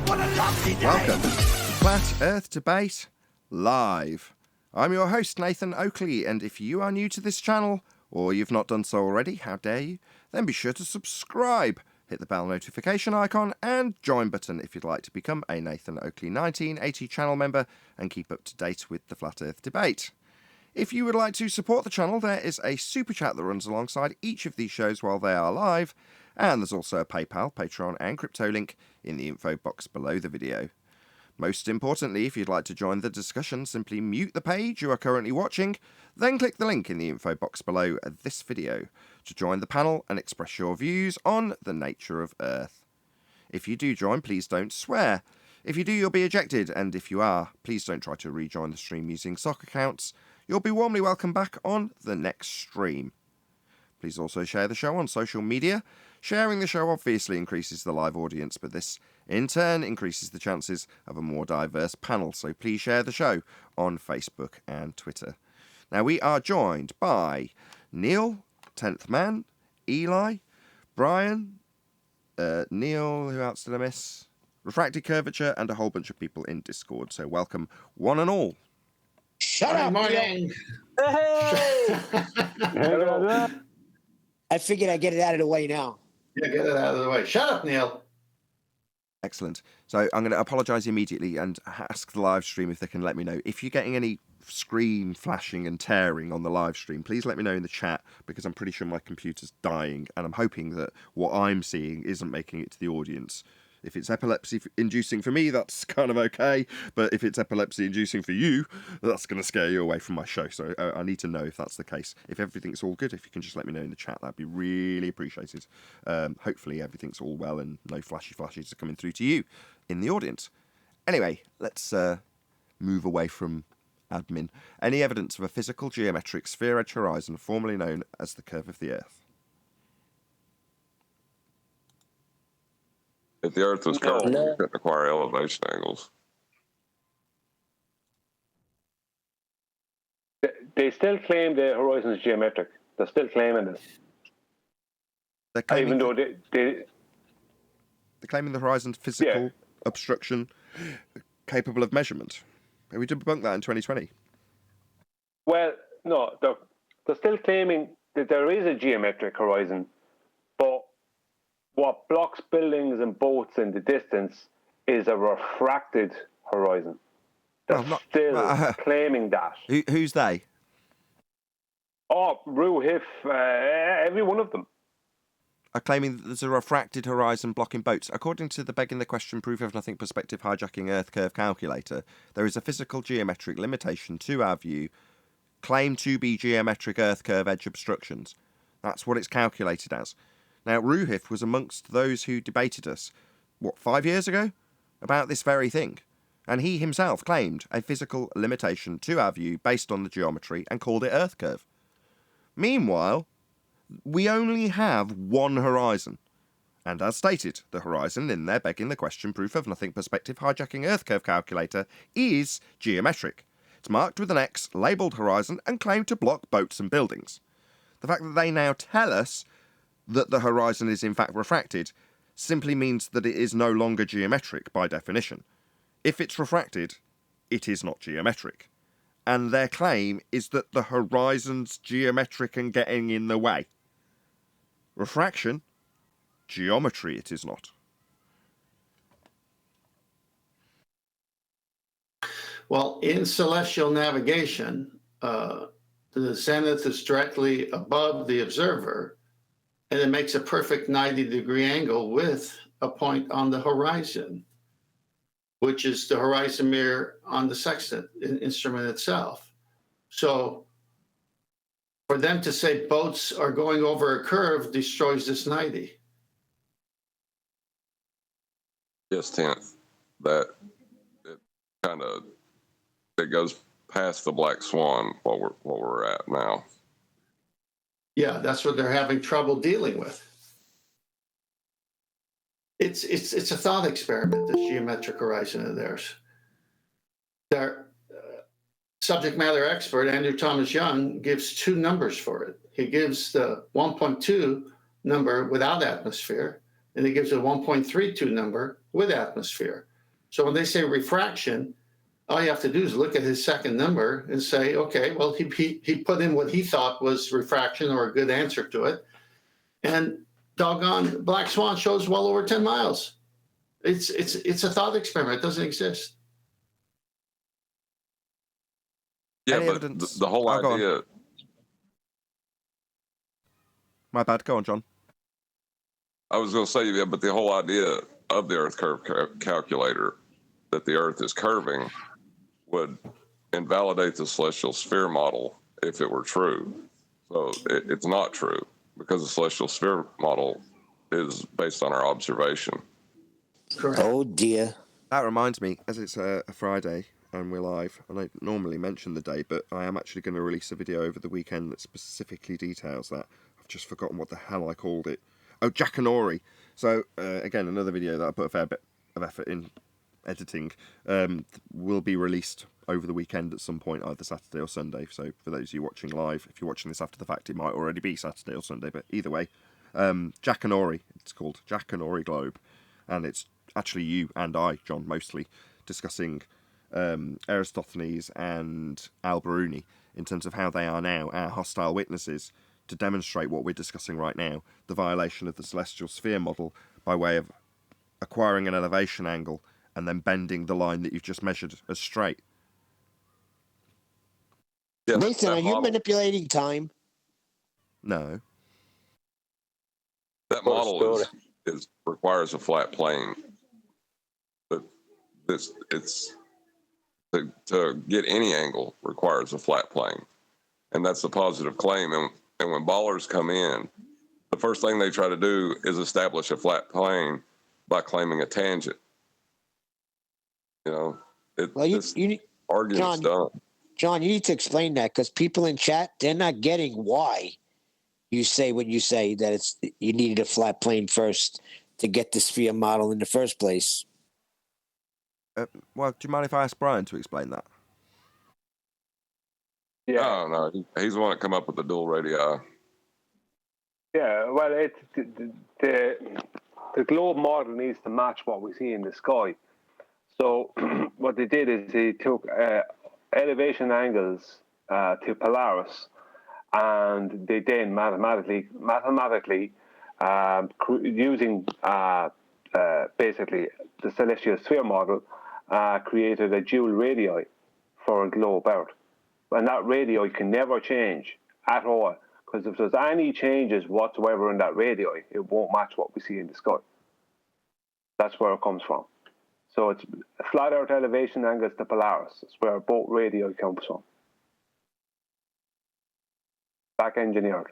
What a lovely day! Welcome to Flat Earth Debate Live. I'm your host, Nathan Oakley, and if you are new to this channel, or you've not done so already, how dare you, then be sure to subscribe, hit the bell notification icon, and join button if you'd like to become a Nathan Oakley 1980 channel member and keep up to date with the Flat Earth Debate. If you would like to support the channel, there is a super chat that runs alongside each of these shows while they are live, and there's also a PayPal, Patreon and crypto link in the info box below the video. Most importantly, if you'd like to join the discussion, simply mute the page you are currently watching, then click the link in the info box below this video to join the panel and express your views on the nature of Earth. If you do join, please don't swear. If you do, you'll be ejected, and if you are, please don't try to rejoin the stream using sock accounts. You'll be warmly welcome back on the next stream. Please also share the show on social media. Sharing the show obviously increases the live audience, but this in turn increases the chances of a more diverse panel, so please share the show on Facebook and Twitter. Now we are joined by Neil, 10th Man, Eli, Brian, Neil, who else did I miss? Refracted Curvature, and a whole bunch of people in Discord, so welcome one and all. Shut up, morning. Hey! Hello. I figured I'd get it out of the way now. Yeah, get it out of the way. Shut up, Neil. Excellent. So I'm going to apologise immediately and ask the live stream if they can let me know. If you're getting any screen flashing and tearing on the live stream, please let me know in the chat, because I'm pretty sure my computer's dying and I'm hoping that what I'm seeing isn't making it to the audience. If it's epilepsy-inducing for me, that's kind of okay. But if it's epilepsy-inducing for you, that's going to scare you away from my show. So I need to know if that's the case. If everything's all good, if you can just let me know in the chat, that'd be really appreciated. Hopefully everything's all well and no flashy flashes are coming through to you in the audience. Anyway, let's move away from admin. Any evidence of a physical geometric sphere-edge horizon formerly known as the curve of the Earth? If the Earth was curved, it couldn't acquire elevation angles. They still claim the horizon is geometric. They're still claiming this. Even though they're claiming the horizon's physical obstruction capable of measurement. We debunked that in 2020. Well, no, they're still claiming that there is a geometric horizon, but what blocks buildings and boats in the distance is a refracted horizon. They're still claiming that. Who's they? Oh, Rue, Hiff, every one of them. Are claiming that there's a refracted horizon blocking boats. According to the begging the question proof of nothing perspective hijacking Earth curve calculator, there is a physical geometric limitation to our view, claimed to be geometric Earth curve edge obstructions. That's what it's calculated as. Now, Ruhif was amongst those who debated us, 5 years ago? About this very thing. And he himself claimed a physical limitation to our view based on the geometry and called it Earth curve. Meanwhile, we only have one horizon. And as stated, the horizon in their begging the question proof of nothing perspective hijacking Earth curve calculator is geometric. It's marked with an X, labelled horizon, and claimed to block boats and buildings. The fact that they now tell us that the horizon is in fact refracted simply means that it is no longer geometric by definition. If it's refracted, it is not geometric. And their claim is that the horizon's geometric and getting in the way. Refraction, geometry it is not. Well, in celestial navigation, the zenith is directly above the observer, and it makes a perfect 90-degree angle with a point on the horizon, which is the horizon mirror on the sextant instrument itself. So for them to say boats are going over a curve destroys this 90. Yes, 10th. That it goes past the black swan what we're at now. Yeah, that's what they're having trouble dealing with. It's a thought experiment, this geometric horizon of theirs. Their subject matter expert, Andrew Thomas Young, gives two numbers for it. He gives the 1.2 number without atmosphere, and he gives a 1.32 number with atmosphere. So when they say refraction, all you have to do is look at his second number and say, okay, well, he put in what he thought was refraction or a good answer to it. And doggone Black Swan shows well over 10 miles. It's a thought experiment. It doesn't exist. Yeah, Any but evidence? the whole Oh, go on. idea. My bad. Go on, John. I was going to say, yeah, but the whole idea of the Earth curve calculator, that the Earth is curving, would invalidate the celestial sphere model if it were true. So it's not true, because the celestial sphere model is based on our observation. Correct. Oh dear. That reminds me, as it's a Friday and we're live, I don't normally mention the day, but I am actually going to release a video over the weekend that specifically details that. I've just forgotten what the hell I called it. Oh, Jackanory. So, again, another video that I put a fair bit of effort in editing will be released over the weekend at some point, either Saturday or Sunday. So, for those of you watching live, if you're watching this after the fact, it might already be Saturday or Sunday, but either way, Jackanory. It's called Jackanory Globe, and it's actually you and I, John, mostly, discussing Aristophanes and Al-Biruni in terms of how they are now our hostile witnesses to demonstrate what we're discussing right now, the violation of the celestial sphere model by way of acquiring an elevation angle and then bending the line that you've just measured as straight. Yeah, Nathan, that are you model, manipulating time? No. that model is requires a flat plane. But it's to get any angle requires a flat plane, and that's the positive claim. And when ballers come in, the first thing they try to do is establish a flat plane by claiming a tangent. You know, Well, you argument's done. John, you need to explain that, because people in chat, they're not getting why you say when you say that you needed a flat plane first to get the sphere model in the first place. Well, do you mind if I ask Brian to explain that? Yeah. Oh, no, he's the one that come up with the dual radii. Yeah, well, it's the globe model needs to match what we see in the sky. So what they did is they took elevation angles to Polaris, and they then mathematically using basically the celestial sphere model, created a dual radii for a globe Earth. And that radii can never change at all, because if there's any changes whatsoever in that radii, it won't match what we see in the sky. That's where it comes from. So it's flat Earth elevation angles to Polaris. It's where both radii comes from. Back engineered.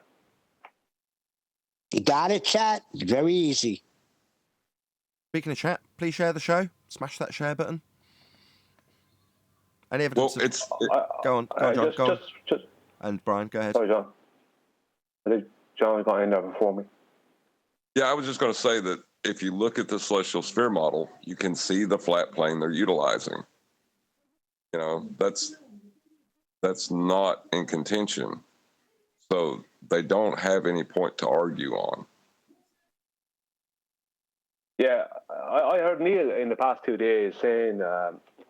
You got it, chat? Very easy. Speaking of chat, please share the show. Smash that share button. Any evidence? Well, Go on, John. Go on. Just, And Brian, go ahead. sorry, John. I think John got in there before me. yeah, I was just going to say that if you look at the celestial sphere model, you can see the flat plane they're utilizing. You know, that's not in contention. So they don't have any point to argue on. Yeah, I heard Neil in the past 2 days saying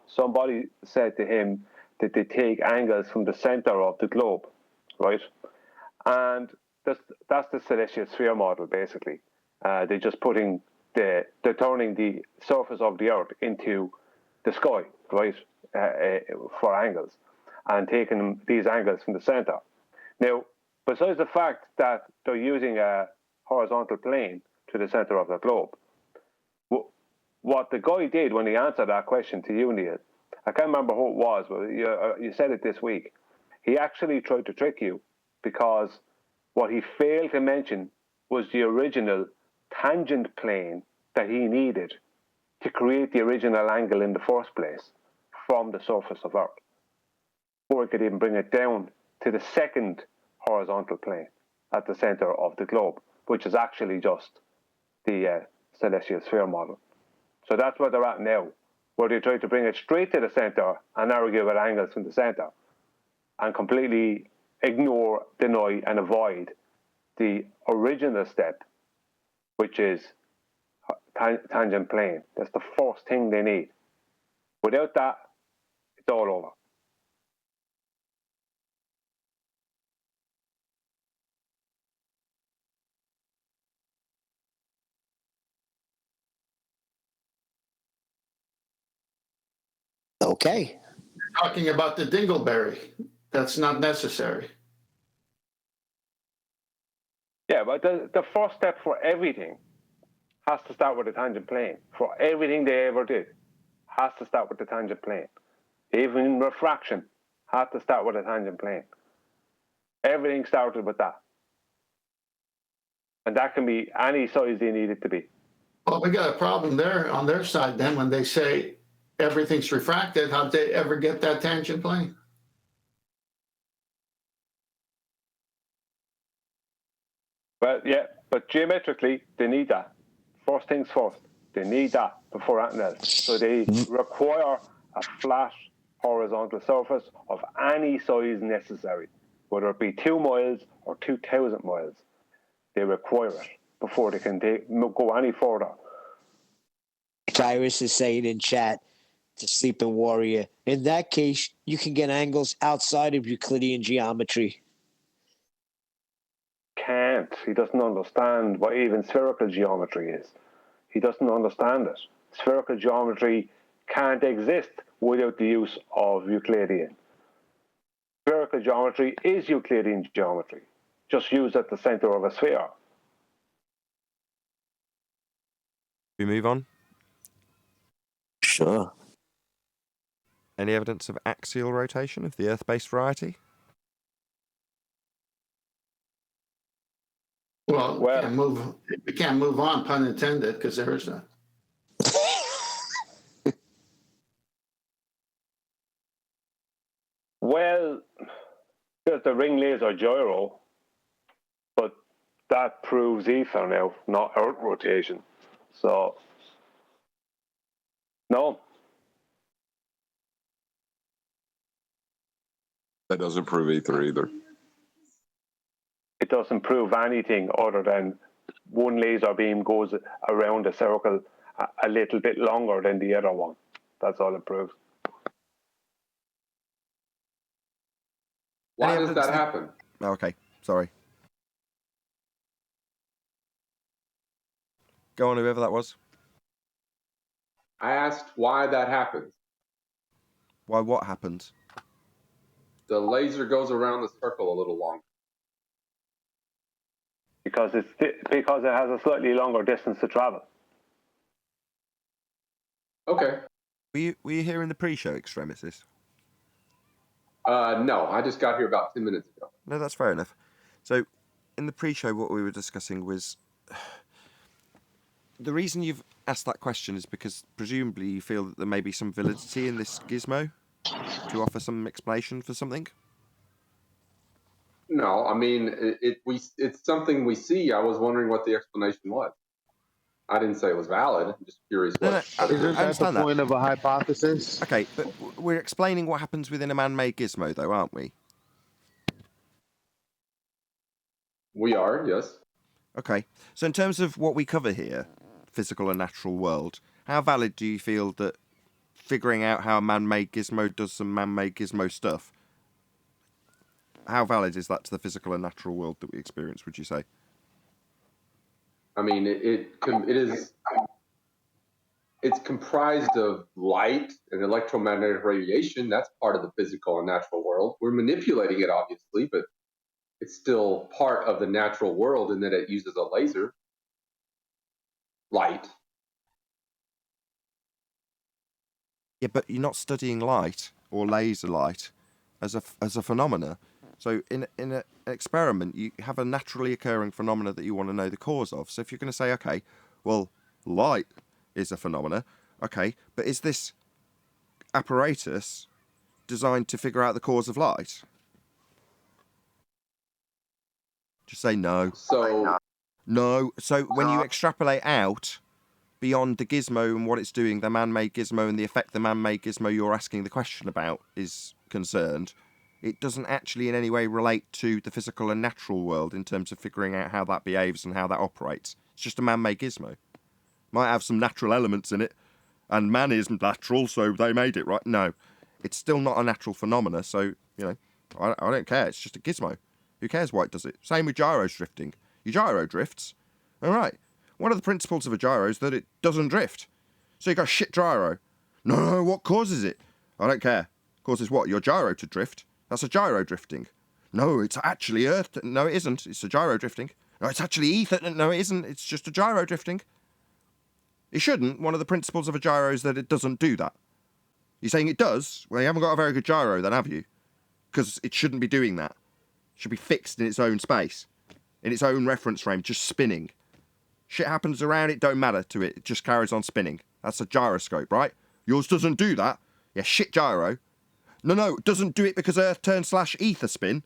somebody said to him that they take angles from the center of the globe, right? And that's the celestial sphere model, basically. They're just they're turning the surface of the Earth into the sky, right, for angles, and taking these angles from the center. Now, besides the fact that they're using a horizontal plane to the center of the globe, what the guy did when he answered that question to you, Neil, I can't remember who it was, but you said it this week. He actually tried to trick you, because what he failed to mention was the original tangent plane that he needed to create the original angle in the first place from the surface of Earth, before he could even bring it down to the second horizontal plane at the center of the globe, which is actually just the celestial sphere model. So that's where they're at now, where they try to bring it straight to the center and argue at angles from the center, and completely ignore, deny, and avoid the original step, which is tangent plane. That's the first thing they need. Without that, it's all over. Okay. Talking about the dingleberry, that's not necessary. Yeah, but the first step for everything has to start with the tangent plane. For everything they ever did, has to start with the tangent plane. Even refraction had to start with a tangent plane. Everything started with that. And that can be any size they need it to be. Well, we got a problem there on their side then when they say everything's refracted. How'd they ever get that tangent plane? Well, yeah, but geometrically, they need that. First things first, they need that before anything else. So they require a flat horizontal surface of any size necessary, whether it be 2 miles or 2,000 miles. They require it before they can go any further. Cyrus is saying in chat to Sleeping Warrior, in that case, you can get angles outside of Euclidean geometry. Can't. He doesn't understand what even spherical geometry is. He doesn't understand it. Spherical geometry can't exist without the use of Euclidean. Spherical geometry is Euclidean geometry, just used at the center of a sphere. We move on. Sure. Any evidence of axial rotation of the Earth-based variety? Well, we can't move on, pun intended, because there is none. Well, there's the ring laser gyro, but that proves ether now, not Earth rotation. So, no. That doesn't prove ether either. It doesn't prove anything other than one laser beam goes around a circle a little bit longer than the other one. That's all it proves. Why does that happen? Oh, okay, sorry. Go on, whoever that was. I asked why that happens. Why, what happened? The laser goes around the circle a little longer. Because it has a slightly longer distance to travel. Okay. Were you here in the pre-show, Extremis? No, I just got here about 10 minutes ago. No, that's fair enough. So, in the pre-show, what we were discussing was... The reason you've asked that question is because presumably you feel that there may be some validity in this gizmo to offer some explanation for something? No, I mean, it's something we see. I was wondering what the explanation was. I didn't say it was valid. I'm just curious what it is. Isn't that the point of a hypothesis? Okay, but we're explaining what happens within a man-made gizmo, though, aren't we? We are, yes. Okay, so in terms of what we cover here, physical and natural world, how valid do you feel that figuring out how a man-made gizmo does some man-made gizmo stuff, how valid is that to the physical and natural world that we experience, would you say? I mean, it's comprised of light and electromagnetic radiation. That's part of the physical and natural world. We're manipulating it, obviously, but it's still part of the natural world in that it uses a laser. Light. Yeah, but you're not studying light or laser light as a phenomena. So in an experiment, you have a naturally occurring phenomena that you want to know the cause of. So if you're going to say, okay, well, light is a phenomena, okay, but is this apparatus designed to figure out the cause of light? Just say no. No. So when you extrapolate out beyond the gizmo and what it's doing, the man-made gizmo, and the effect the man-made gizmo you're asking the question about is concerned, it doesn't actually in any way relate to the physical and natural world in terms of figuring out how that behaves and how that operates. It's just a man-made gizmo. Might have some natural elements in it, and man is natural, so they made it, right? No, it's still not a natural phenomena, so, I don't care. It's just a gizmo. Who cares why it does it? Same with gyros drifting. Your gyro drifts. All right. One of the principles of a gyro is that it doesn't drift. So you got shit gyro. No, what causes it? I don't care. Causes what? Your gyro to drift? That's a gyro drifting. No, it's actually Earth. No, it isn't. It's a gyro drifting. No, it's actually Ether. No, it isn't. It's just a gyro drifting. It shouldn't. One of the principles of a gyro is that it doesn't do that. You're saying it does? Well, you haven't got a very good gyro then, have you? Because it shouldn't be doing that. It should be fixed in its own space, in its own reference frame, just spinning. Shit happens around it, don't matter to it. It just carries on spinning. That's a gyroscope, right? Yours doesn't do that. Yeah, shit gyro. No, it doesn't do it because Earth turn / ether spin.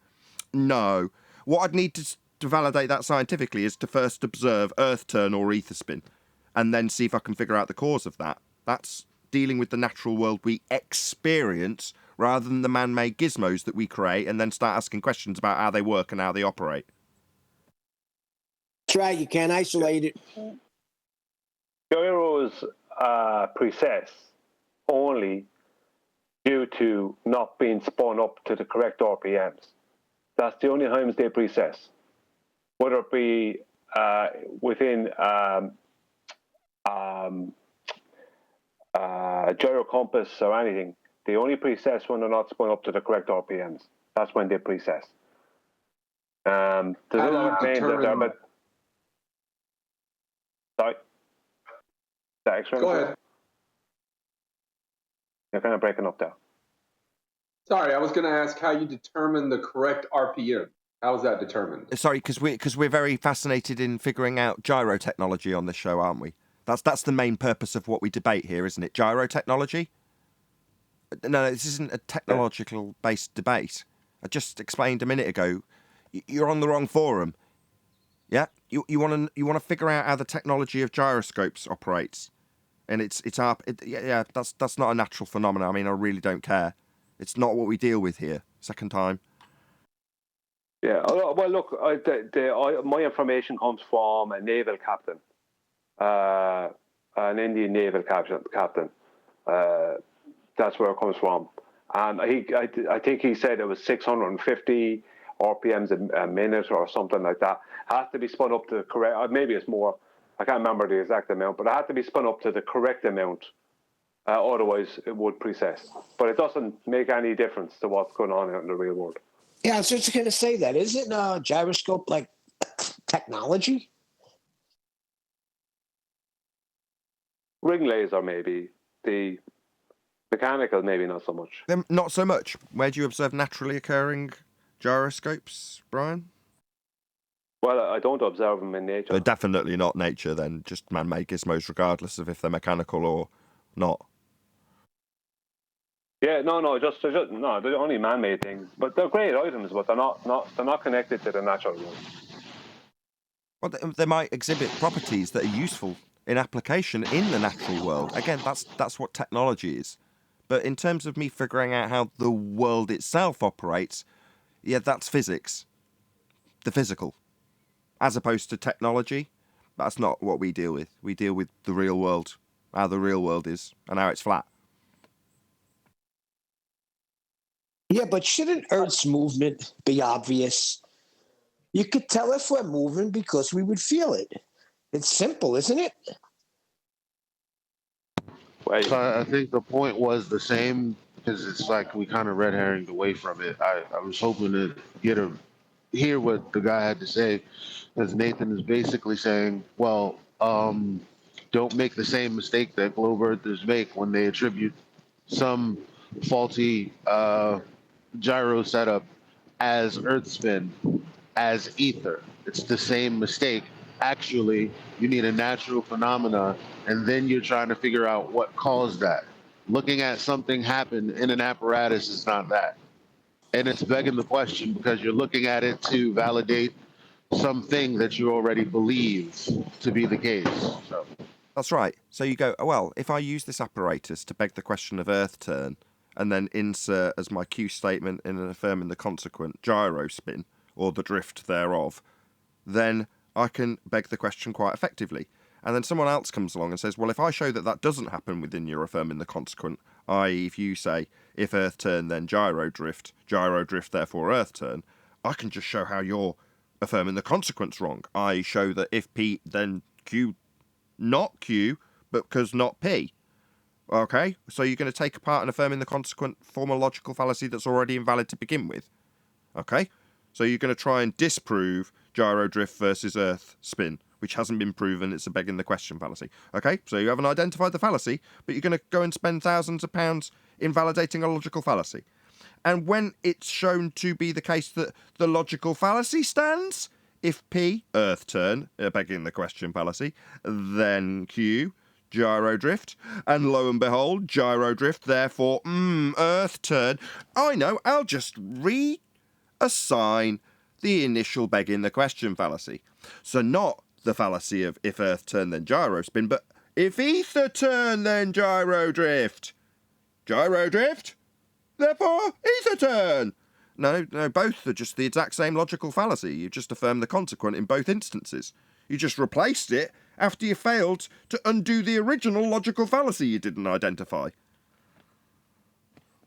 No. What I'd need to validate that scientifically is to first observe Earth turn or ether spin, and then see if I can figure out the cause of that. That's dealing with the natural world we experience, rather than the man-made gizmos that we create and then start asking questions about how they work and how they operate. That's right. You can't isolate it. Gyros precess only due to not being spun up to the correct RPMs. That's the only times they precess. Whether it be within gyro compass or anything, they only precess when they're not spun up to the correct RPMs. That's when they precess. There's a lot of claims that they're about. Sorry. Go ahead. You're kind of breaking up there. Sorry, I was going to ask how you determine the correct RPM. How is that determined? Sorry, because we're very fascinated in figuring out gyro technology on this show, aren't we? That's the main purpose of what we debate here, isn't it? Gyro technology? No, this isn't a technological-based debate. I just explained a minute ago. You're on the wrong forum. Yeah, you want to figure out how the technology of gyroscopes operates, and that's not a natural phenomenon. I mean, I really don't care. It's not what we deal with here. Second time. Yeah. Well, look, my information comes from a naval captain, an Indian naval captain. That's where it comes from, and I think he said it was 650 RPMs a minute or something like that. Has to be spun up to the correct. Maybe it's more. I can't remember the exact amount, but it had to be spun up to the correct amount. Otherwise, it would precess. But it doesn't make any difference to what's going on out in the real world. Yeah, I was just going to say that. Isn't a gyroscope like technology? Ring laser, maybe. The mechanical, maybe not so much. Not so much. Where do you observe naturally occurring gyroscopes, Brian? Well, I don't observe them in nature. They're definitely not nature, then. Just man-made gizmos, regardless of if they're mechanical or not. Yeah, they're only man-made things, but they're great items, but they're not connected to the natural world. Well, they might exhibit properties that are useful in application in the natural world. Again, that's what technology is. But in terms of me figuring out how the world itself operates, yeah, that's physics. The physical. As opposed to technology, that's not what we deal with. We deal with the real world, how the real world is, and how it's flat. Yeah, but shouldn't Earth's movement be obvious? You could tell if we're moving because we would feel it. It's simple, isn't it? So I think the point was the same, because it's like we kind of red herringed away from it. I was hoping to hear what the guy had to say, as Nathan is basically saying, well, don't make the same mistake that globe earthers make when they attribute some faulty gyro setup as earth spin, as ether. It's the same mistake. Actually, you need a natural phenomena, and then you're trying to figure out what caused that. Looking at something happen in an apparatus is not that. And it's begging the question because you're looking at it to validate something that you already believe to be the case. So. That's right. So you go, well, if I use this apparatus to beg the question of earth turn, and then insert as my Q statement in and affirming the consequent gyro spin, or the drift thereof, then I can beg the question quite effectively. And then someone else comes along and says, well, if I show that that doesn't happen within your affirming the consequent, i.e. if you say, if Earth turn, then gyro drift, therefore Earth turn, I can just show how you're affirming the consequence wrong. I show that if P, then Q, not Q, but because not P. Okay, so you're going to take apart and affirming the consequent, form a logical fallacy that's already invalid to begin with. Okay, so you're going to try and disprove gyro drift versus Earth spin, which hasn't been proven. It's a begging the question fallacy. Okay, so you haven't identified the fallacy, but you're going to go and spend thousands of pounds invalidating a logical fallacy. And when it's shown to be the case that the logical fallacy stands, if P, Earth turn, begging the question fallacy, then Q, gyro drift, and lo and behold, gyro drift, therefore, Earth turn, I know, I'll just reassign the initial begging the question fallacy. So not the fallacy of if Earth turn, then gyro spin, but if Ether turn, then gyro drift. Gyro drift, therefore Ether turn. No, both are just the exact same logical fallacy. You just affirmed the consequent in both instances. You just replaced it after you failed to undo the original logical fallacy you didn't identify.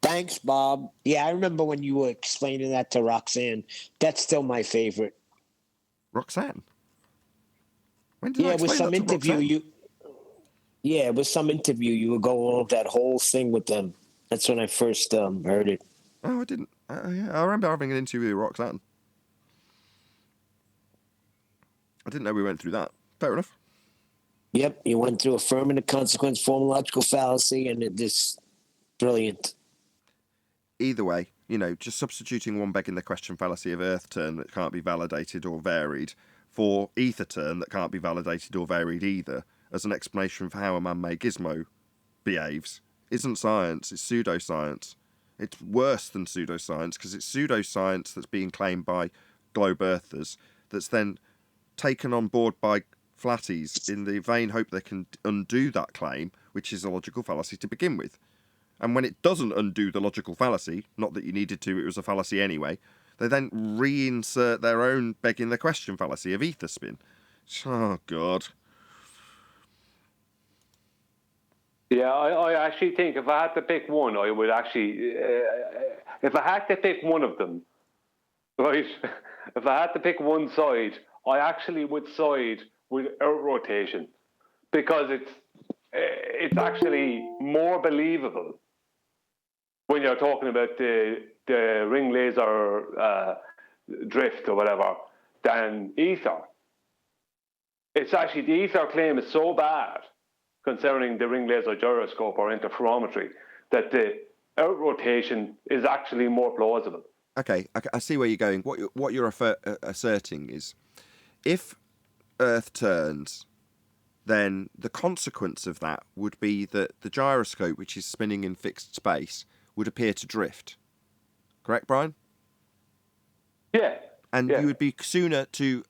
Thanks, Bob. Yeah, I remember when you were explaining that to Roxanne. That's still my favorite. Roxanne? When did I Yeah, it was explain some that to interview Roxanne? Yeah, it was some interview. You were going over that whole thing with them. That's when I first heard it. Oh, I didn't. Yeah, I remember having an interview with Roxanne. I didn't know we went through that. Fair enough. Yep, you went through affirming the consequence, form logical fallacy, and this brilliant. Either way, just substituting one begging the question fallacy of Earth turn that can't be validated or varied for Ether turn that can't be validated or varied either as an explanation for how a man-made gizmo behaves isn't science, it's pseudoscience. It's worse than pseudoscience because it's pseudoscience that's being claimed by globe earthers that's then taken on board by flatties in the vain hope they can undo that claim, which is a logical fallacy to begin with. And when it doesn't undo the logical fallacy, not that you needed to, it was a fallacy anyway, they then reinsert their own begging the question fallacy of ether spin. Oh, God. Yeah, I actually think if I had to pick one, I would actually, if I had to pick one of them, right, if I had to pick one side, I actually would side with Earth rotation because it's actually more believable when you're talking about the ring laser drift or whatever than ether. It's actually, the ether claim is so bad concerning the ring laser gyroscope or interferometry that the Earth rotation is actually more plausible. Okay, I see where you're going. What you're asserting is if Earth turns, then the consequence of that would be that the gyroscope, which is spinning in fixed space, would appear to drift. Correct, Brian? Yeah. And you would be sooner to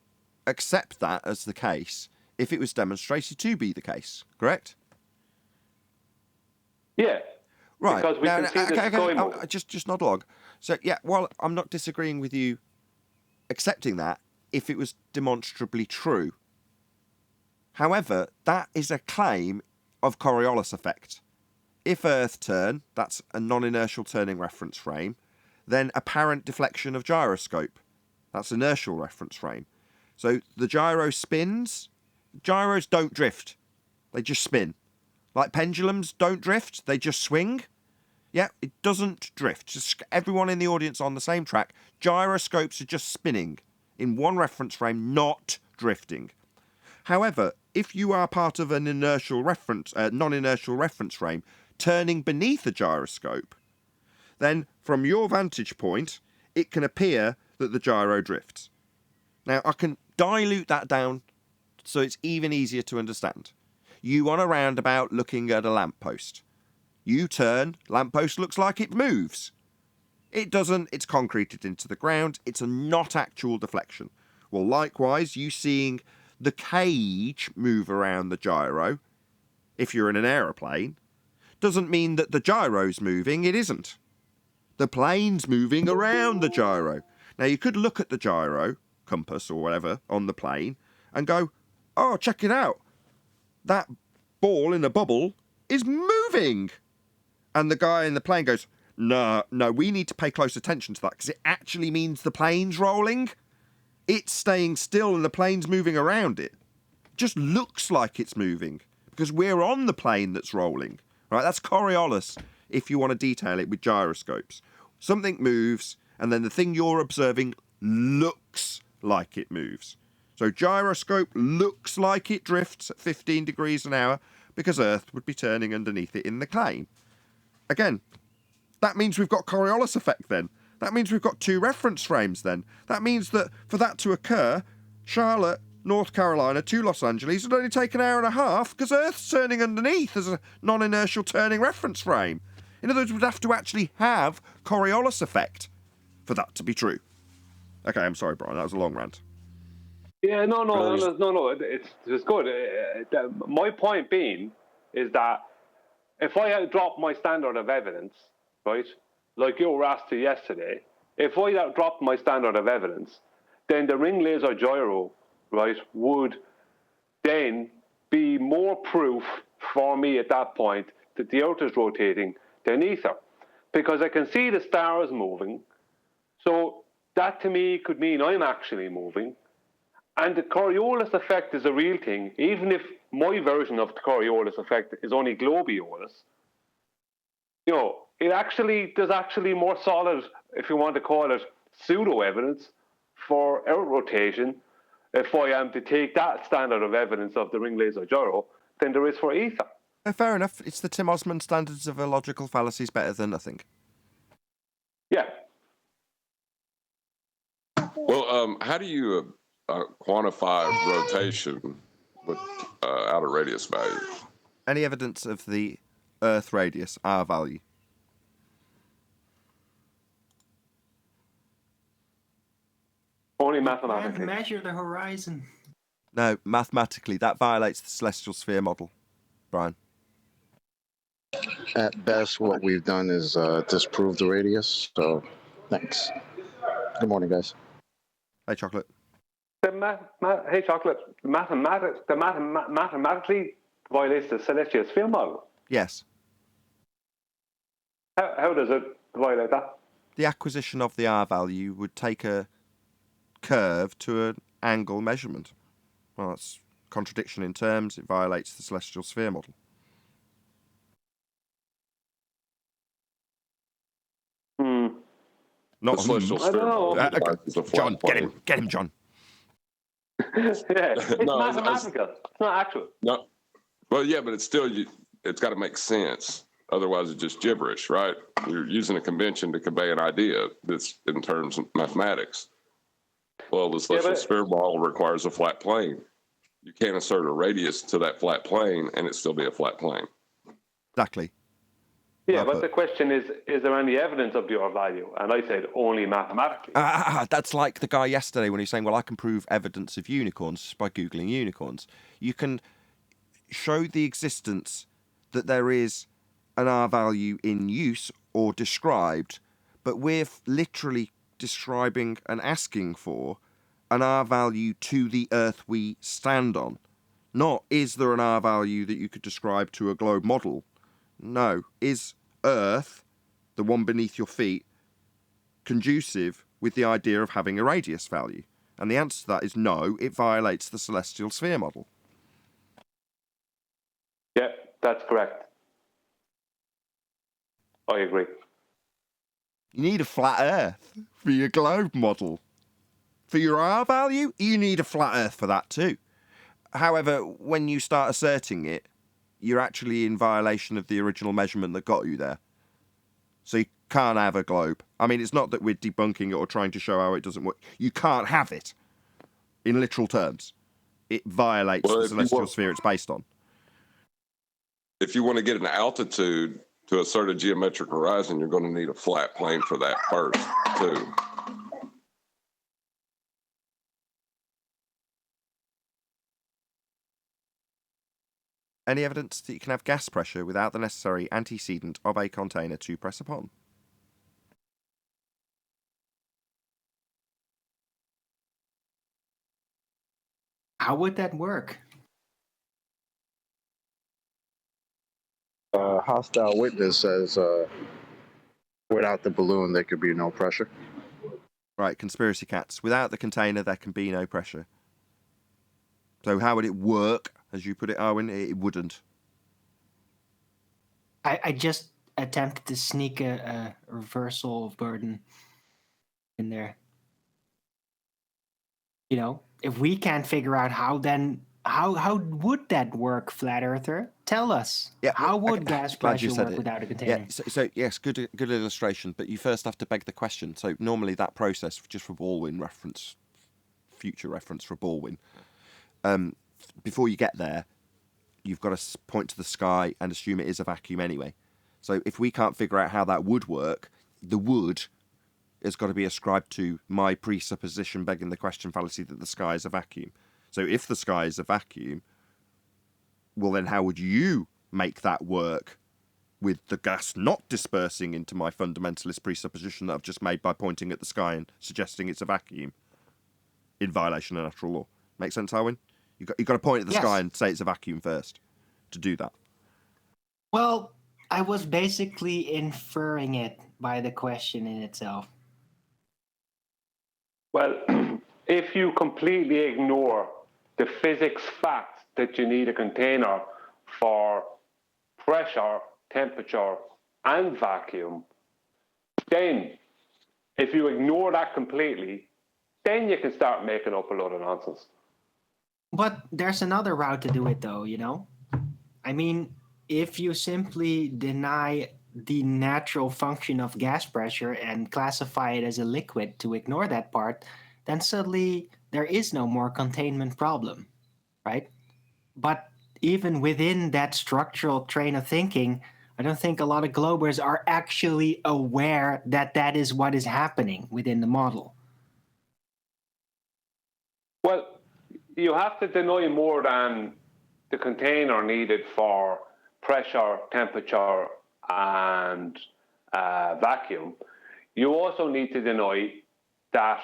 accept that as the case if it was demonstrated to be the case. Correct? Yeah. Right. Because we can see the sky move. Just nod along. So, yeah, well, I'm not disagreeing with you accepting that if it was demonstrably true. However, that is a claim of Coriolis effect. If Earth turn, that's a non-inertial turning reference frame, then apparent deflection of gyroscope. That's inertial reference frame. So the gyro spins. Gyros don't drift. They just spin. Like pendulums don't drift. They just swing. Yeah, it doesn't drift. Just everyone in the audience on the same track. Gyroscopes are just spinning in one reference frame, not drifting. However, if you are part of an inertial reference, non-inertial reference frame, turning beneath a gyroscope, then from your vantage point, it can appear that the gyro drifts. Now, I can dilute that down so it's even easier to understand. You on a roundabout looking at a lamppost. You turn, lamppost looks like it moves. It doesn't, it's concreted into the ground, it's a not actual deflection. Well, likewise, you seeing the cage move around the gyro, if you're in an aeroplane, doesn't mean that the gyro's moving, it isn't. The plane's moving around the gyro. Now, you could look at the gyro, compass or whatever, on the plane, and go, oh, check it out. that ball in a bubble is moving. And the guy in the plane goes, no, we need to pay close attention to that because it actually means the plane's rolling. It's staying still and the plane's moving around it. It just looks like it's moving because we're on the plane that's rolling. Right? That's Coriolis if you want to detail it with gyroscopes. Something moves and then the thing you're observing looks like it moves. So gyroscope looks like it drifts at 15 degrees an hour because Earth would be turning underneath it in the plane. Again, that means we've got Coriolis effect then. That means we've got two reference frames then. That means that for that to occur, Charlotte, North Carolina to Los Angeles would only take an hour and a half because Earth's turning underneath as a non-inertial turning reference frame. In other words, we'd have to actually have Coriolis effect for that to be true. Okay, I'm sorry, Brian, that was a long rant. Yeah, no, it's good. My point being is that if I had dropped my standard of evidence, right, like you were asked to yesterday, if I had dropped my standard of evidence, then the ring laser gyro, right, would then be more proof for me at that point that the Earth is rotating than Aether, because I can see the stars moving. So that to me could mean I'm actually moving. And the Coriolis effect is a real thing, even if my version of the Coriolis effect is only globiolis. You know, there's actually more solid, if you want to call it, pseudo evidence for Earth rotation, if I am to take that standard of evidence of the ring laser gyro, than there is for Aether. Fair enough. It's the Tim Osman standards of illogical fallacies better than nothing. Yeah. Well, how do you quantify rotation with outer radius value? Any evidence of the Earth radius, R value? Only Can't mathematically. measure the horizon. No, mathematically, that violates the celestial sphere model, Brian. At best, what we've done is disprove the radius. So, thanks. Good morning, guys. Hey, Chocolate. Hey, Chocolate. Mathematically violates the celestial sphere model. Yes. How does it violate that? The acquisition of the R value would take a curve to an angle measurement. Well, that's contradiction in terms. It violates the celestial sphere model. Not The celestial I don't know. is a flat John, plane. get him, John. Yeah, it's No, mathematical. It's not actual. No, well, yeah, but it's still it's got to make sense. Otherwise, it's just gibberish, right? You're using a convention to convey an idea that's in terms of mathematics. Well, the celestial sphere model requires a flat plane. You can't assert a radius to that flat plane and it still be a flat plane. Exactly. Yeah, but the question is there any evidence of the R value? And I said only mathematically. That's like the guy yesterday when he's saying, well, I can prove evidence of unicorns by Googling unicorns. You can show the existence that there is an R value in use or described, but we're literally describing and asking for an R value to the Earth we stand on. Not, is there an R value that you could describe to a globe model? No. Is Earth, the one beneath your feet, conducive with the idea of having a radius value? And the answer to that is no, it violates the celestial sphere model. Yeah, that's correct. I agree. You need a flat Earth for your globe model. For your R value, you need a flat Earth for that too. However, when you start asserting it, you're actually in violation of the original measurement that got you there. So you can't have a globe. I mean, it's not that we're debunking it or trying to show how it doesn't work. You can't have it, in literal terms. It violates the celestial sphere it's based on. If you want to get an altitude to assert a geometric horizon, you're going to need a flat plane for that first, too. Any evidence that you can have gas pressure without the necessary antecedent of a container to press upon? How would that work? Hostile witness says without the balloon, there could be no pressure. Right, conspiracy cats. Without the container, there can be no pressure. So how would it work, as you put it, Arwen? It wouldn't. I just attempted to sneak a reversal of burden in there. You know, if we can't figure out how, then how would that work, Flat Earther? Tell us. Yeah, How would okay. gas Glad you pressure said work it. without a container? Yeah, so yes, good illustration, but you first have to beg the question. So normally that process, just for Baldwin reference, future reference for Baldwin, before you get there, you've got to point to the sky and assume it is a vacuum anyway. So if we can't figure out how that would work, the would has got to be ascribed to my presupposition begging the question fallacy that the sky is a vacuum. So if the sky is a vacuum, well then how would you make that work with the gas not dispersing into my fundamentalist presupposition that I've just made by pointing at the sky and suggesting it's a vacuum in violation of natural law? Make sense, Arwen? You've got to point at the sky and say it's a vacuum first to do that. Well, I was basically inferring it by the question in itself. Well, if you completely ignore the physics fact that you need a container for pressure, temperature, and vacuum, then if you ignore that completely, then you can start making up a lot of nonsense. But there's another route to do it, though, you know? I mean, if you simply deny the natural function of gas pressure and classify it as a liquid to ignore that part, then suddenly there is no more containment problem, right? But even within that structural train of thinking, I don't think a lot of globers are actually aware that that is what is happening within the model. Well, you have to deny more than the container needed for pressure, temperature, and vacuum. You also need to deny that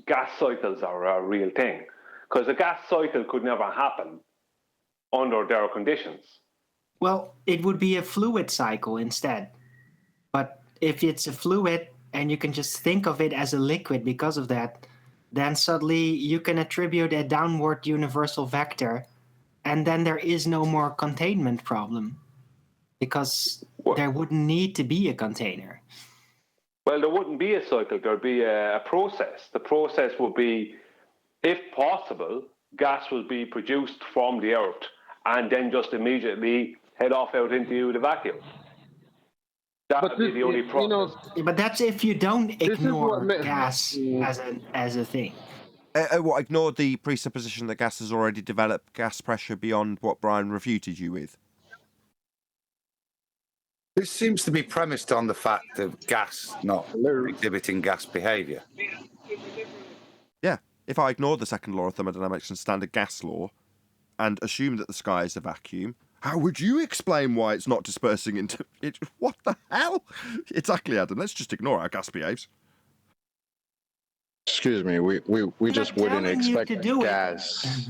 gas cycles are a real thing, because a gas cycle could never happen under their conditions. Well, it would be a fluid cycle instead. But if it's a fluid and you can just think of it as a liquid because of that, then suddenly you can attribute a downward universal vector, and then there is no more containment problem because there wouldn't need to be a container. Well, there wouldn't be a cycle, there'd be a process. The process would be, if possible, gas will be produced from the earth and then just immediately head off out into the vacuum. That would be the only process. But that's if you don't ignore gas as a thing. What, ignore the presupposition that gas has already developed gas pressure beyond what Brian refuted you with? This seems to be premised on the fact of gas not exhibiting gas behaviour. Yeah. If I ignore the second law of thermodynamics and standard gas law and assume that the sky is a vacuum, how would you explain why it's not dispersing into it? What the hell? Exactly, Adam. Let's just ignore how gas behaves. Excuse me, we just wouldn't expect gas.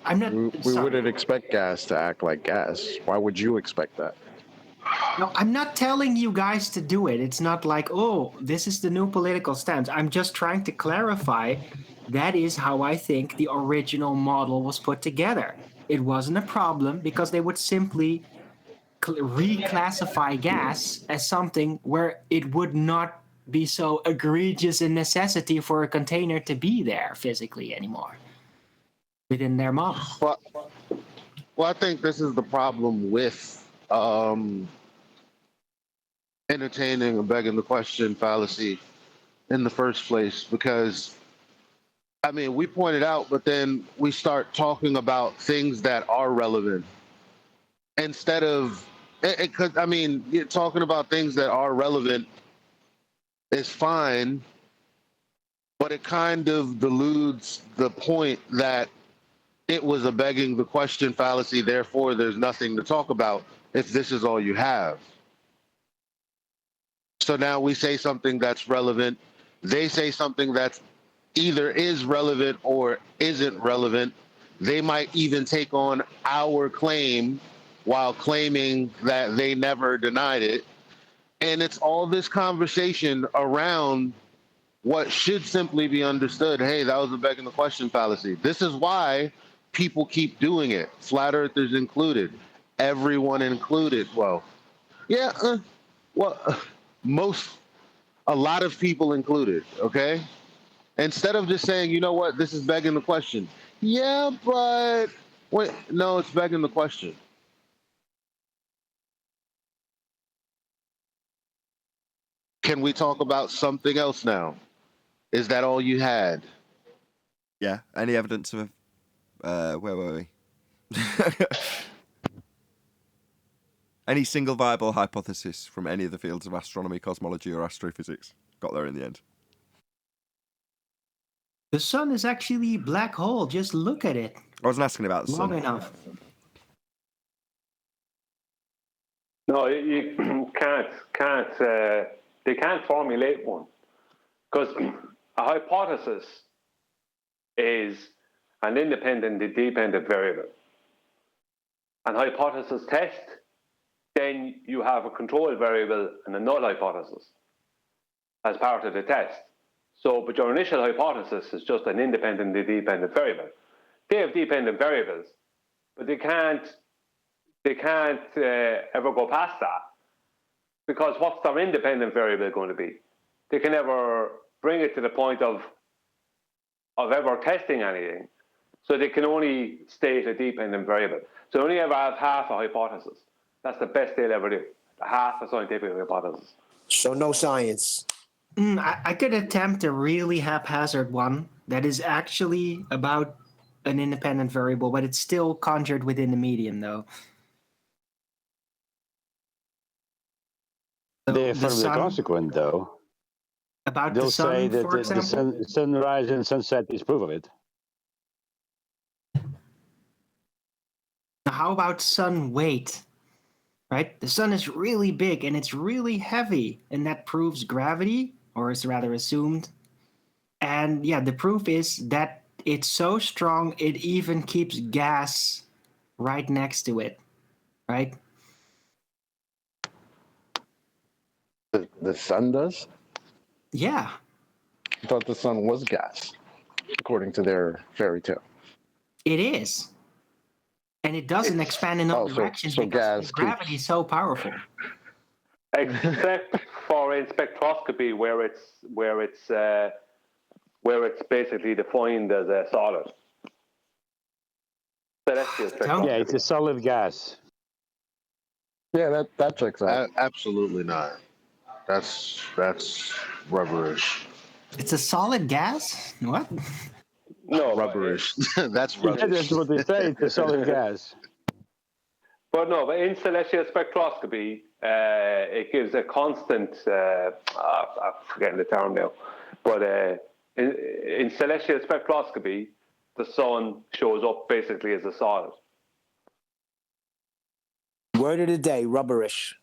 I'm not. We wouldn't expect gas to act like gas. Why would you expect that? No, I'm not telling you guys to do it. It's not like, oh, this is the new political stance. I'm just trying to clarify that is how I think the original model was put together. It wasn't a problem because they would simply reclassify gas as something where it would not be so egregious a necessity for a container to be there physically anymore within their model. Well, I think this is the problem with entertaining and begging the question fallacy in the first place, because I mean, we point it out, but then we start talking about things that are relevant instead of, because I mean, talking about things that are relevant is fine, but it kind of deludes the point that it was a begging the question fallacy, therefore there's nothing to talk about if this is all you have. So now we say something that's relevant, they say something that's either is relevant or isn't relevant. They might even take on our claim while claiming that they never denied it. And it's all this conversation around what should simply be understood. Hey, that was a begging the question fallacy. This is why people keep doing it. Flat earthers included, everyone included. Well, yeah, a lot of people included. Okay, instead of just saying, you know what, this is begging the question. Yeah, but wait, no, it's begging the question. Can we talk about something else now? Is that all you had? Yeah. Any evidence of where were we? Any single viable hypothesis from any of the fields of astronomy, cosmology, or astrophysics got there in the end? The sun is actually a black hole. Just look at it. I wasn't asking about the Long sun. enough. No, you they can't formulate one, because a hypothesis is an independent and dependent variable. An hypothesis test, then you have a control variable and a null hypothesis as part of the test. So, but your initial hypothesis is just an independent and dependent variable. They have dependent variables, but they can't ever go past that, because what's their independent variable going to be? They can never bring it to the point of ever testing anything. So they can only state a dependent variable. So they only ever have half a hypothesis. That's the best they'll ever do. Half a scientific hypothesis. So no science. I could attempt a really haphazard one that is actually about an independent variable, but it's still conjured within the medium, though. So They're the fairly sun, consequent, though. about They'll the sun, say that for the example. sunrise and sunset is proof of it. How about sun weight? Right? The sun is really big and it's really heavy, and that proves gravity, or is rather assumed. And yeah, the proof is that it's so strong it even keeps gas right next to it, right? The sun does? Yeah. I thought the sun was gas, according to their fairy tale. It is. And it doesn't expand in all directions so because gas gravity is so powerful. Except for in spectroscopy, where it's basically defined as a solid. Celestial spectroscopy. Yeah, it's a solid gas. Yeah, that checks out. Absolutely not. That's rubberish. It's a solid gas? What? No, Rubberish. That's Yeah, rubbish. that's what they say. It's a solid gas. but in celestial spectroscopy, it gives a constant. I'm forgetting the term now, but in celestial spectroscopy, the sun shows up basically as a solid. Word of the day, rubberish.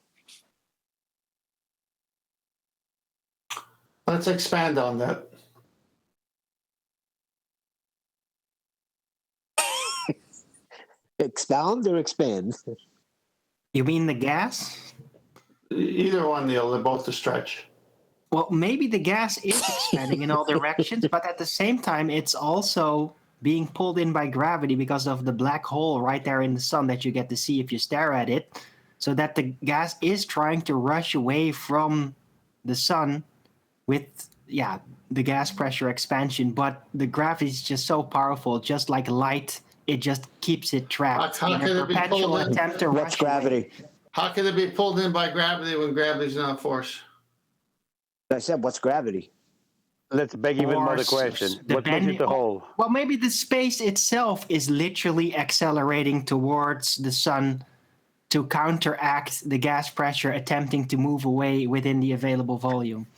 Let's expand on that. Expound or expand? You mean the gas? Either one, Neil, they're both a stretch. Well, maybe the gas is expanding in all directions, but at the same time, it's also being pulled in by gravity because of the black hole right there in the sun that you get to see if you stare at it. So that the gas is trying to rush away from the sun with, the gas pressure expansion, but the gravity is just so powerful, just like light. It just keeps it trapped How in can a it be perpetual pulled in? attempt to What's rush away. gravity? How can it be pulled in by gravity when gravity's not a force? I said, what's gravity? Let's beg even another Force, question. What makes it the whole? Well, maybe the space itself is literally accelerating towards the sun to counteract the gas pressure attempting to move away within the available volume.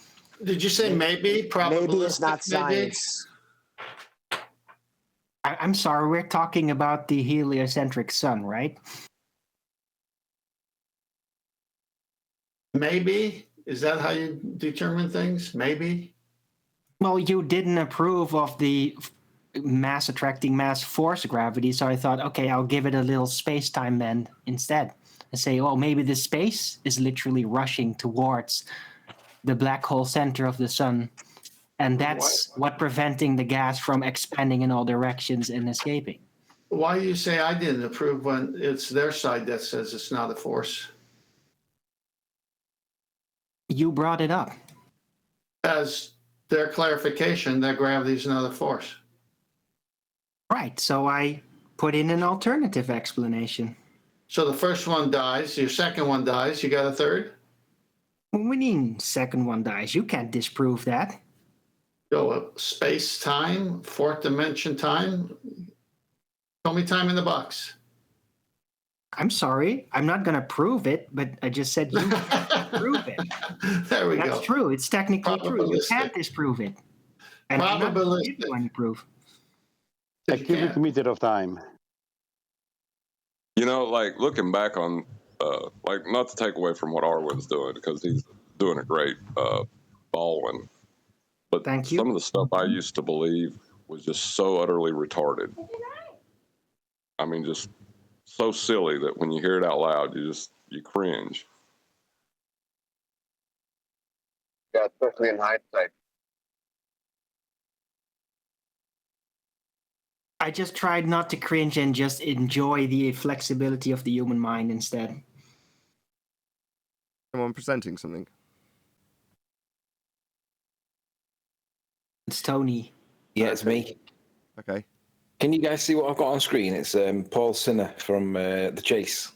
Did you say maybe? Maybe it's not Maybe? science. I'm sorry, we're talking about the heliocentric sun, right? Maybe? Is that how you determine things? Maybe? Well, you didn't approve of the mass attracting mass force gravity. So I thought, okay, I'll give it a little space-time bend instead. And say, well, maybe the space is literally rushing towards the black hole center of the sun. And that's what preventing the gas from expanding in all directions and escaping. Why do you say I didn't approve when it's their side that says it's not a force? You brought it up. As their clarification that gravity is not a force. Right, so I put in an alternative explanation. So the first one dies, your second one dies, you got a third? What do you mean second one dies? You can't disprove that. Go up space, time, fourth dimension time. Show me time in the box. I'm sorry, I'm not going to prove it, but I just said you can't prove it. There we go. That's true. It's technically true. You can't disprove it. And I'm not going to give you any proof. A cubic meter of time. You know, like looking back on, like not to take away from what Arwen's doing because he's doing a great following, but some of the stuff I used to believe was just so utterly retarded. I mean, just so silly that when you hear it out loud, you cringe. Yeah, especially in hindsight. I just tried not to cringe and just enjoy the flexibility of the human mind instead. Someone presenting something? It's Tony. Yeah, it's me. Okay. Can you guys see what I've got on screen? It's Paul Sinner from The Chase.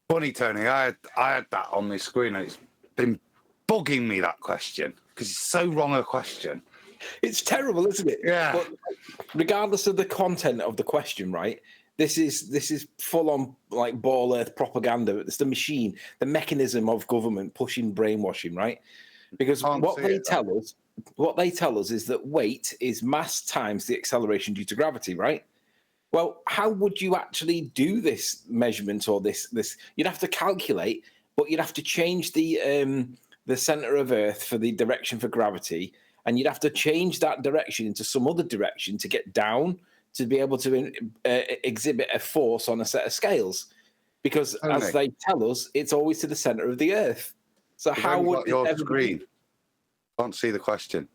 Funny, Tony. I had that on my screen, and it's been bugging me, that question, because it's so wrong a question. It's terrible, isn't it? Yeah. But regardless of the content of the question, right? This is full on like ball earth propaganda. It's the machine, the mechanism of government pushing brainwashing, right? Because what they tell us is that weight is mass times the acceleration due to gravity, right? Well, how would you actually do this measurement or this? You'd have to calculate, but you'd have to change the center of Earth for the direction for gravity, and you'd have to change that direction into some other direction to get down to be able to exhibit a force on a set of scales. Because as they tell us, it's always to the center of the Earth. So how would your screen? Can't see the question.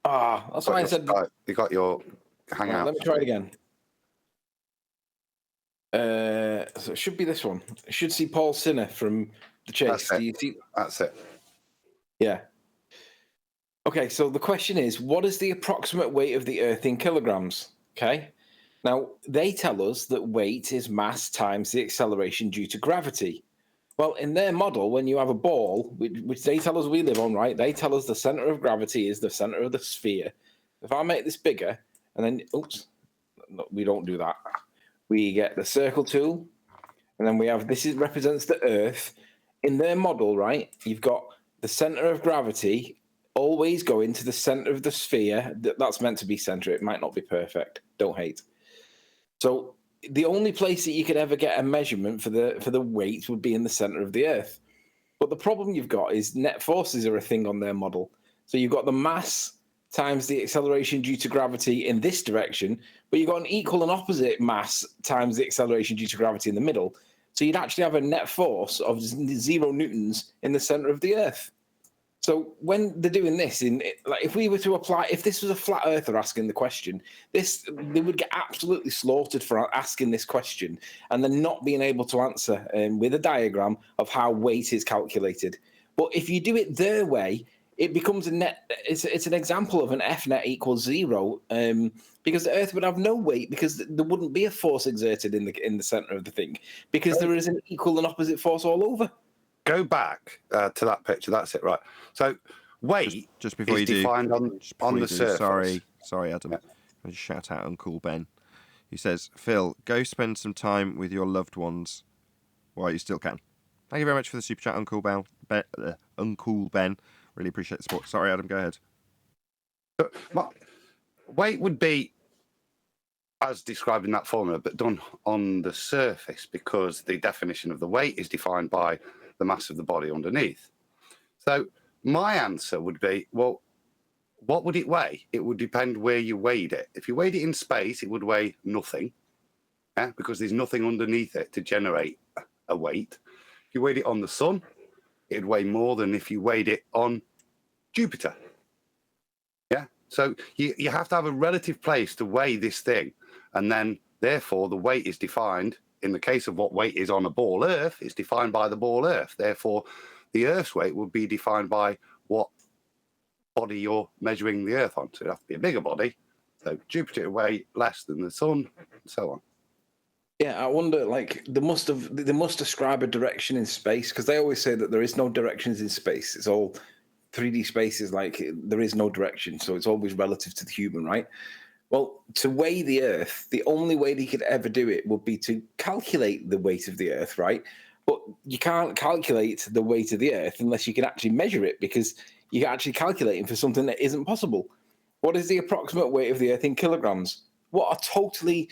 That's why I said you got your hangout. Let me try it again. So it should be this one. I should see Paul Sinner from The Chase. Do you see? That's it. Yeah. Okay, so the question is, what is the approximate weight of the Earth in kilograms? Okay. Now, they tell us that weight is mass times the acceleration due to gravity. Well, in their model, when you have a ball, which they tell us we live on, right? They tell us the center of gravity is the center of the sphere. If I make this bigger, and then, oops, no, we don't do that. We get the circle tool, and then we have, represents the Earth. In their model, right, you've got the center of gravity always going to the center of the sphere. That's meant to be center. It might not be perfect. Don't hate. So the only place that you could ever get a measurement for the weight would be in the center of the Earth. But the problem you've got is net forces are a thing on their model. So you've got the mass times the acceleration due to gravity in this direction, but you've got an equal and opposite mass times the acceleration due to gravity in the middle. So you'd actually have a net force of 0 newtons in the center of the Earth. So when they're doing this, if we were to apply, if this was a flat earther asking the question, they would get absolutely slaughtered for asking this question and then not being able to answer with a diagram of how weight is calculated. But if you do it their way, it becomes a net. It's an example of an F net equals 0 because the Earth would have no weight because there wouldn't be a force exerted in the center of the thing because there is an equal and opposite force all over. Go back to that picture. That's it, right? So weight just before is you defined on the surface. Sorry, Adam. I just shout out Uncle Ben. He says, "Phil, go spend some time with your loved ones while you still can." Thank you very much for the super chat, Uncle Ben. Really appreciate the support. Sorry, Adam. Go ahead. Weight would be as described in that formula, but done on the surface because the definition of the weight is defined by the mass of the body underneath. So my answer would be, well, what would it weigh? It would depend where you weighed it. If you weighed it in space, it would weigh nothing, because there's nothing underneath it to generate a weight. If you weighed it on the sun, it'd weigh more than if you weighed it on Jupiter. Yeah. So you have to have a relative place to weigh this thing. And then, therefore, the weight is defined. In the case of what weight is on a ball Earth, it's defined by the ball Earth. Therefore, the Earth's weight would be defined by what body you're measuring the Earth on. So it'd have to be a bigger body. So Jupiter would weigh less than the sun, and so on. Yeah, I wonder, like, they must ascribe a direction in space, because they always say that there is no directions in space. It's all 3D space is like there is no direction, so it's always relative to the human, right? Well, to weigh the Earth, the only way they could ever do it would be to calculate the weight of the Earth, right? But you can't calculate the weight of the Earth unless you can actually measure it, because you're actually calculating for something that isn't possible. What is the approximate weight of the Earth in kilograms? What a totally...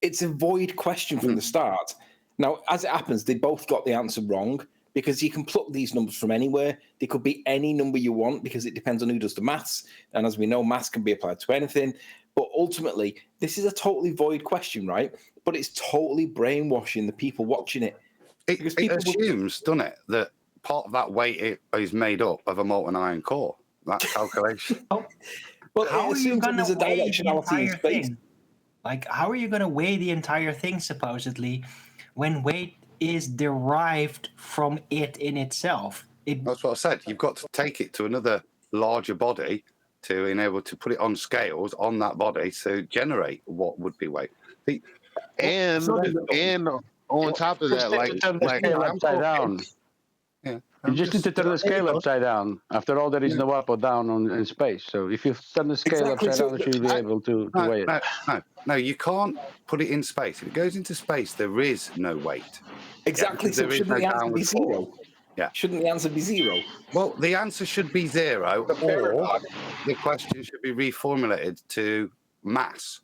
It's a void question from the start. Now, as it happens, they both got the answer wrong, because you can pluck these numbers from anywhere. They could be any number you want, because it depends on who does the maths. And as we know, maths can be applied to anything. But ultimately, this is a totally void question, right? But it's totally brainwashing the people watching it. It assumes, doesn't it, that part of that weight is made up of a molten iron core. That calculation. Well, how are you going to weigh the entire in space. thing? Like, how are you going to weigh the entire thing, supposedly, when weight is derived from it in itself? That's what I said. You've got to take it to another larger body to enable to put it on scales on that body to generate what would be weight. And on top of that, like scale upside down. Yeah, you just need to turn the scale upside down. After all, there is no up or down in space. So if you turn the scale upside down, you should be able to weigh it. No, you can't put it in space. If it goes into space, there is no weight. Exactly. So shouldn't the answer be zero? Yeah. Shouldn't the answer be zero? Well, the answer should be zero, or the question should be reformulated to mass.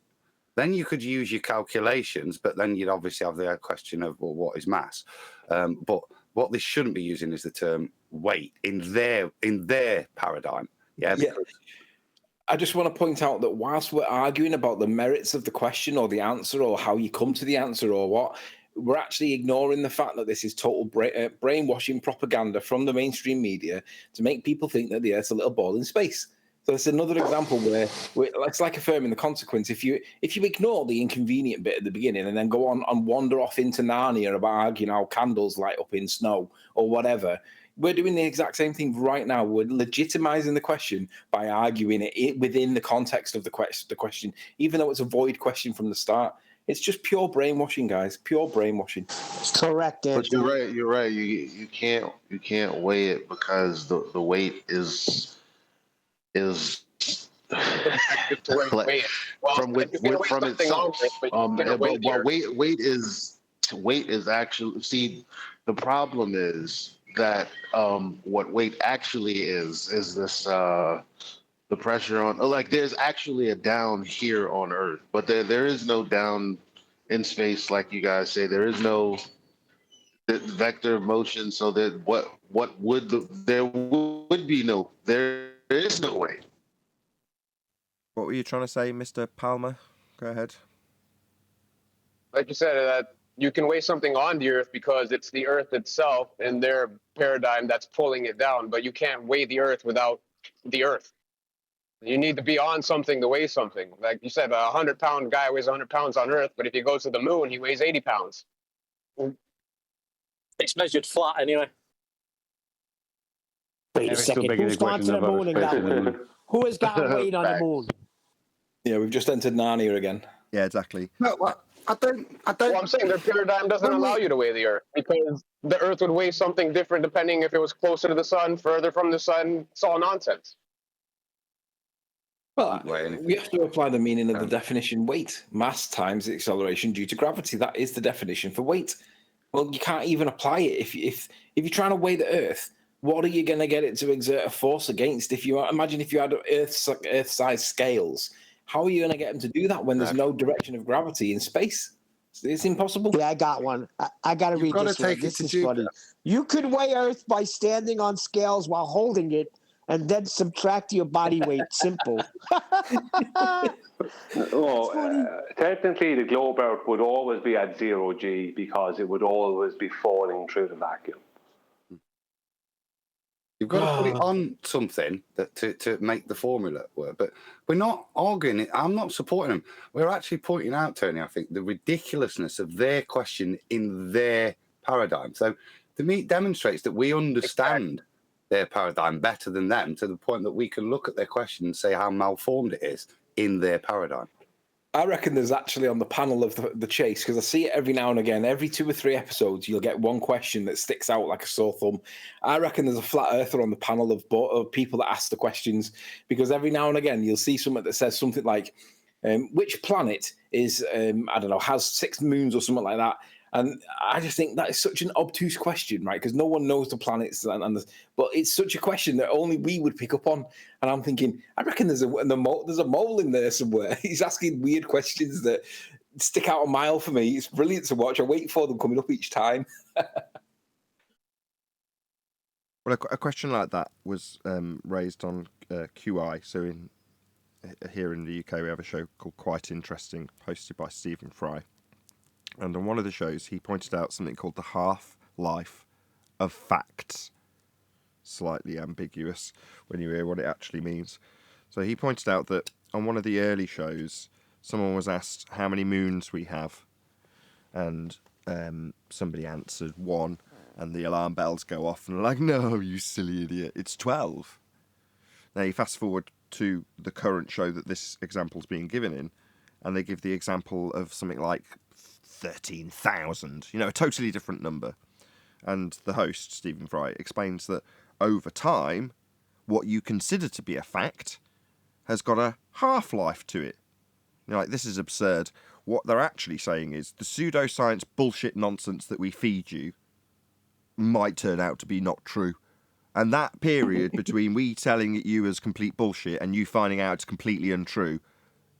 Then you could use your calculations, but then you'd obviously have the question of, well, what is mass? But what this shouldn't be using is the term weight in their paradigm. Yeah. I just want to point out that whilst we're arguing about the merits of the question or the answer or how you come to the answer or what, we're actually ignoring the fact that this is total brainwashing propaganda from the mainstream media to make people think that the Earth's a little ball in space. So it's another example where it's like affirming the consequence. If you ignore the inconvenient bit at the beginning and then go on and wander off into Narnia about arguing how candles light up in snow or whatever, we're doing the exact same thing right now. We're legitimizing the question by arguing it within the context of the question, even though it's a void question from the start. It's just pure brainwashing, guys. Pure brainwashing. Correct, Anthony. But you're right. You can't weigh it because the weight is from itself. Weight is actually, see, the problem is that what weight actually is this the pressure on, like, there's actually a down here on Earth, but there is no down in space, like you guys say. There is no vector of motion, so that there is no weight. What were you trying to say, Mr. Palmer? Go ahead. Like you said, that you can weigh something on the Earth because it's the Earth itself and their paradigm that's pulling it down, but you can't weigh the Earth without the Earth. You need to be on something to weigh something. Like you said, a 100-pound guy weighs 100 pounds on Earth, but if he goes to the moon, he weighs 80 pounds. It's measured flat anyway. Wait a second. Who's gone to the moon and got weighed? Who has gotten weighed on the moon? Yeah, we've just entered Narnia again. Yeah, exactly. No, I don't. Well, I'm saying their paradigm doesn't allow you to weigh the Earth because the Earth would weigh something different depending if it was closer to the sun, further from the sun. It's all nonsense. Well, we have to apply the meaning of the definition weight. Mass times the acceleration due to gravity. That is the definition for weight. Well, you can't even apply it. If you're trying to weigh the Earth, what are you going to get it to exert a force against? Imagine if you had Earth-sized scales, how are you going to get them to do that when there's no direction of gravity in space? It's impossible. Yeah, I got one. I got to read this one. This is funny. You could weigh Earth by standing on scales while holding it, and then subtract your body weight. Simple. Well, funny. technically, the globe Earth would always be at 0 g because it would always be falling through the vacuum. You've got to put it on something that to make the formula work. But we're not arguing it. I'm not supporting them. We're actually pointing out, Tony, I think, the ridiculousness of their question in their paradigm. So to me, it demonstrates that we understand their paradigm better than them, to the point that we can look at their question and say how malformed it is in their paradigm. I reckon there's actually on the panel of the chase, because I see it every now and again. Every 2 or 3 episodes, you'll get one question that sticks out like a sore thumb. I reckon there's a flat earther on the panel of people that ask the questions, because every now and again you'll see something that says something like, which planet is, I don't know, has 6 moons or something like that. And I just think that is such an obtuse question, right? Because no one knows the planets, but it's such a question that only we would pick up on. And I'm thinking, I reckon there's a mole in there somewhere. He's asking weird questions that stick out a mile for me. It's brilliant to watch. I wait for them coming up each time. Well, a question like that was raised on QI. So here in the UK, we have a show called Quite Interesting, hosted by Stephen Fry. And on one of the shows, he pointed out something called the half-life of facts. Slightly ambiguous when you hear what it actually means. So he pointed out that on one of the early shows, someone was asked how many moons we have. And somebody answered 1, and the alarm bells go off, and they're like, no, you silly idiot, it's 12. Now you fast forward to the current show that this example's being given in, and they give the example of something like 13,000, a totally different number. And the host, Stephen Fry, explains that over time, what you consider to be a fact has got a half-life to it. This is absurd. What they're actually saying is the pseudoscience bullshit nonsense that we feed you might turn out to be not true. And that period between we telling it you as complete bullshit and you finding out it's completely untrue,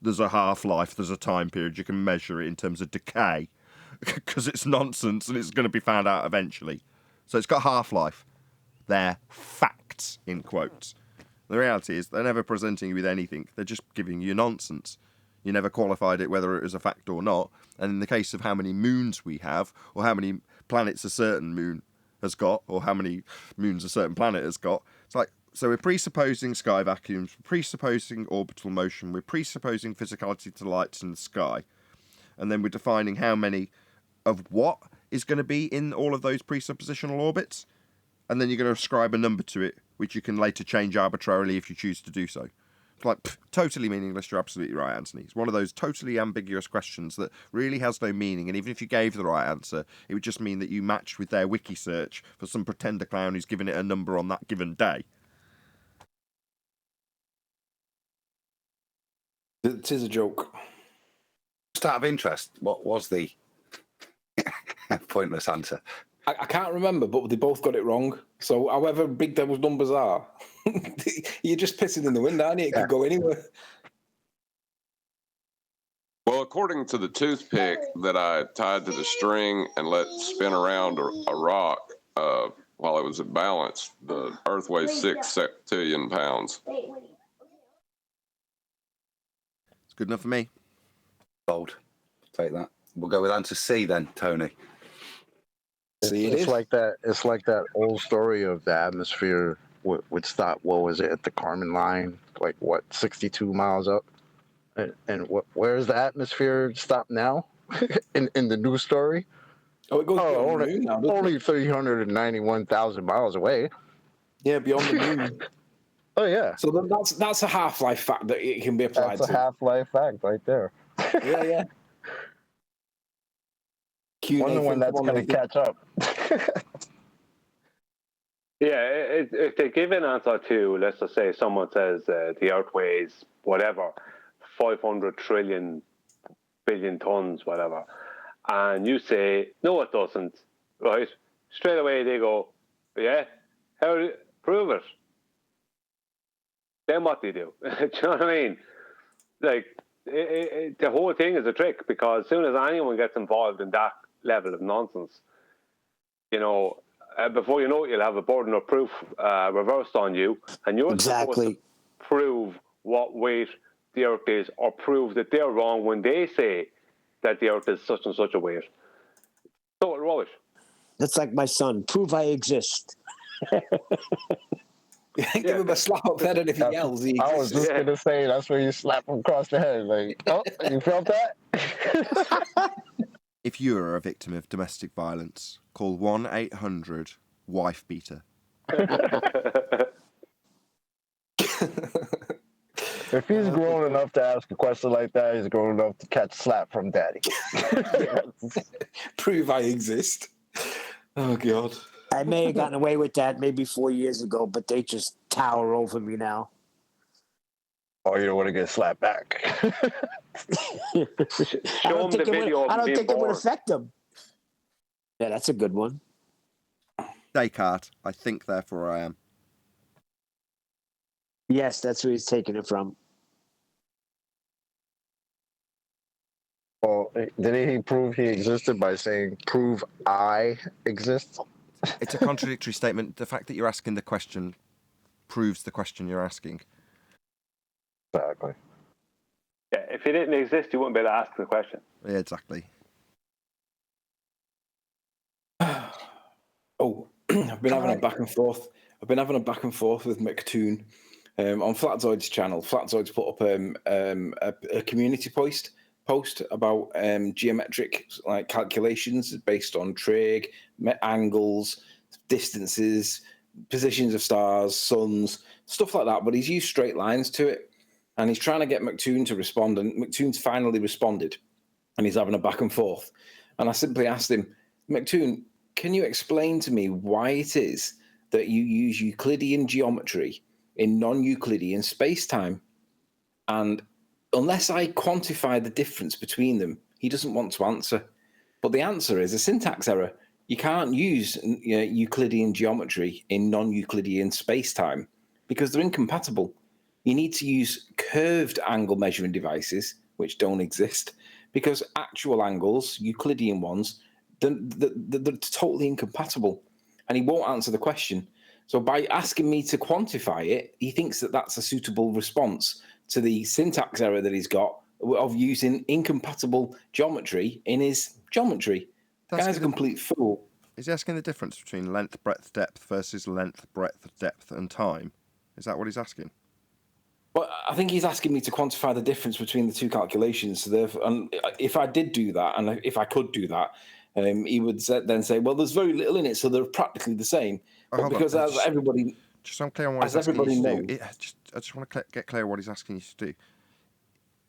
there's a half-life, there's a time period. You can measure it in terms of decay because it's nonsense and it's going to be found out eventually. So it's got half-life. They're facts, in quotes. The reality is they're never presenting you with anything. They're just giving you nonsense. You never qualified it whether it was a fact or not. And in the case of how many moons we have, or how many planets a certain moon has got, or how many moons a certain planet has got, it's like, so we're presupposing sky vacuums, we're presupposing orbital motion, we're presupposing physicality to lights in the sky, and then we're defining how many of what is going to be in all of those presuppositional orbits, and then you're going to ascribe a number to it, which you can later change arbitrarily if you choose to do so. It's like, totally meaningless. You're absolutely right, Anthony. It's one of those totally ambiguous questions that really has no meaning, and even if you gave the right answer, it would just mean that you matched with their wiki search for some pretender clown who's given it a number on that given day. It is a joke. Just out of interest, what was the pointless answer? I can't remember, but they both got it wrong. So however big those numbers are, you're just pissing in the wind, aren't you? It could go anywhere. Well, according to the toothpick that I tied to the string and let spin around a rock while it was at balance, the Earth weighs 6 septillion pounds. It's good enough for me. Bold. Take that. We'll go with answer C then, Tony. It's like that. It's like that old story of the atmosphere would stop. What was it at the Kármán line? Like what, 62 miles up? And where is the atmosphere stop now? in the new story? Oh, it goes beyond the moon now, doesn't only it? 391,000 miles away. Yeah, beyond the moon. Oh yeah. So that's a half-life fact that it can be applied That's a half-life fact right there. Yeah. Wonder when that's going to catch up. Yeah, if they give an answer to, let's just say someone says the Earth weighs whatever, 500 trillion billion tons, whatever, and you say, no, it doesn't, right? Straight away they go, yeah, how do you prove it? Then what do you do? Do you know what I mean? Like, the whole thing is a trick, because as soon as anyone gets involved in that level of nonsense, before you know it, you'll have a burden of proof reversed on you, and you're supposed to prove what weight the Earth is, or prove that they're wrong when they say that the Earth is such and such a weight. Total rubbish. That's like my son. Prove I exist. Give him a slap up the head, and if he yells, he exists. I was just gonna say that's where you slap him across the head. Like, oh, you felt that? If you are a victim of domestic violence, call 1-800-WIFE-BEATER. If he's grown enough to ask a question like that, he's grown enough to catch slap from daddy. Prove I exist. Oh, God. I may have gotten away with that maybe 4 years ago, but they just tower over me now. Oh, you don't want to get slapped back. Show them the video. I don't think it would affect them. Yeah, that's a good one. Descartes, I think, therefore I am. Yes, that's where he's taking it from. Well, didn't he prove he existed by saying, prove I exist? It's a contradictory statement. The fact that you're asking the question proves the question you're asking. Exactly. Yeah, if he didn't exist, you wouldn't be able to ask the question. Yeah, exactly. Oh, I've been having a back and forth. I've been having a back and forth with McToon on Flatzoid's channel. Flatzoid's put up a community post about geometric calculations based on trig, angles, distances, positions of stars, suns, stuff like that. But he's used straight lines to it, and he's trying to get McToon to respond. And McToon's finally responded, and he's having a back and forth. And I simply asked him, McToon, can you explain to me why it is that you use Euclidean geometry in non-Euclidean space-time? And unless I quantify the difference between them, he doesn't want to answer. But the answer is a syntax error. You can't use Euclidean geometry in non-Euclidean space-time because they're incompatible. You need to use curved angle measuring devices, which don't exist, because actual angles, Euclidean ones, they're totally incompatible. And he won't answer the question. So by asking me to quantify it, he thinks that that's a suitable response to the syntax error that he's got of using incompatible geometry in his geometry. The guy's a complete fool. Is he asking the difference between length, breadth, depth versus length, breadth, depth, and time? Is that what he's asking? Well, I think he's asking me to quantify the difference between the two calculations. So and if I did do that, and if I could do that, he would then say, well, there's very little in it, so they're practically the same. But because as everybody... Just so I'm clear on what he's asking you to do. I just want to get clear on what he's asking you to do.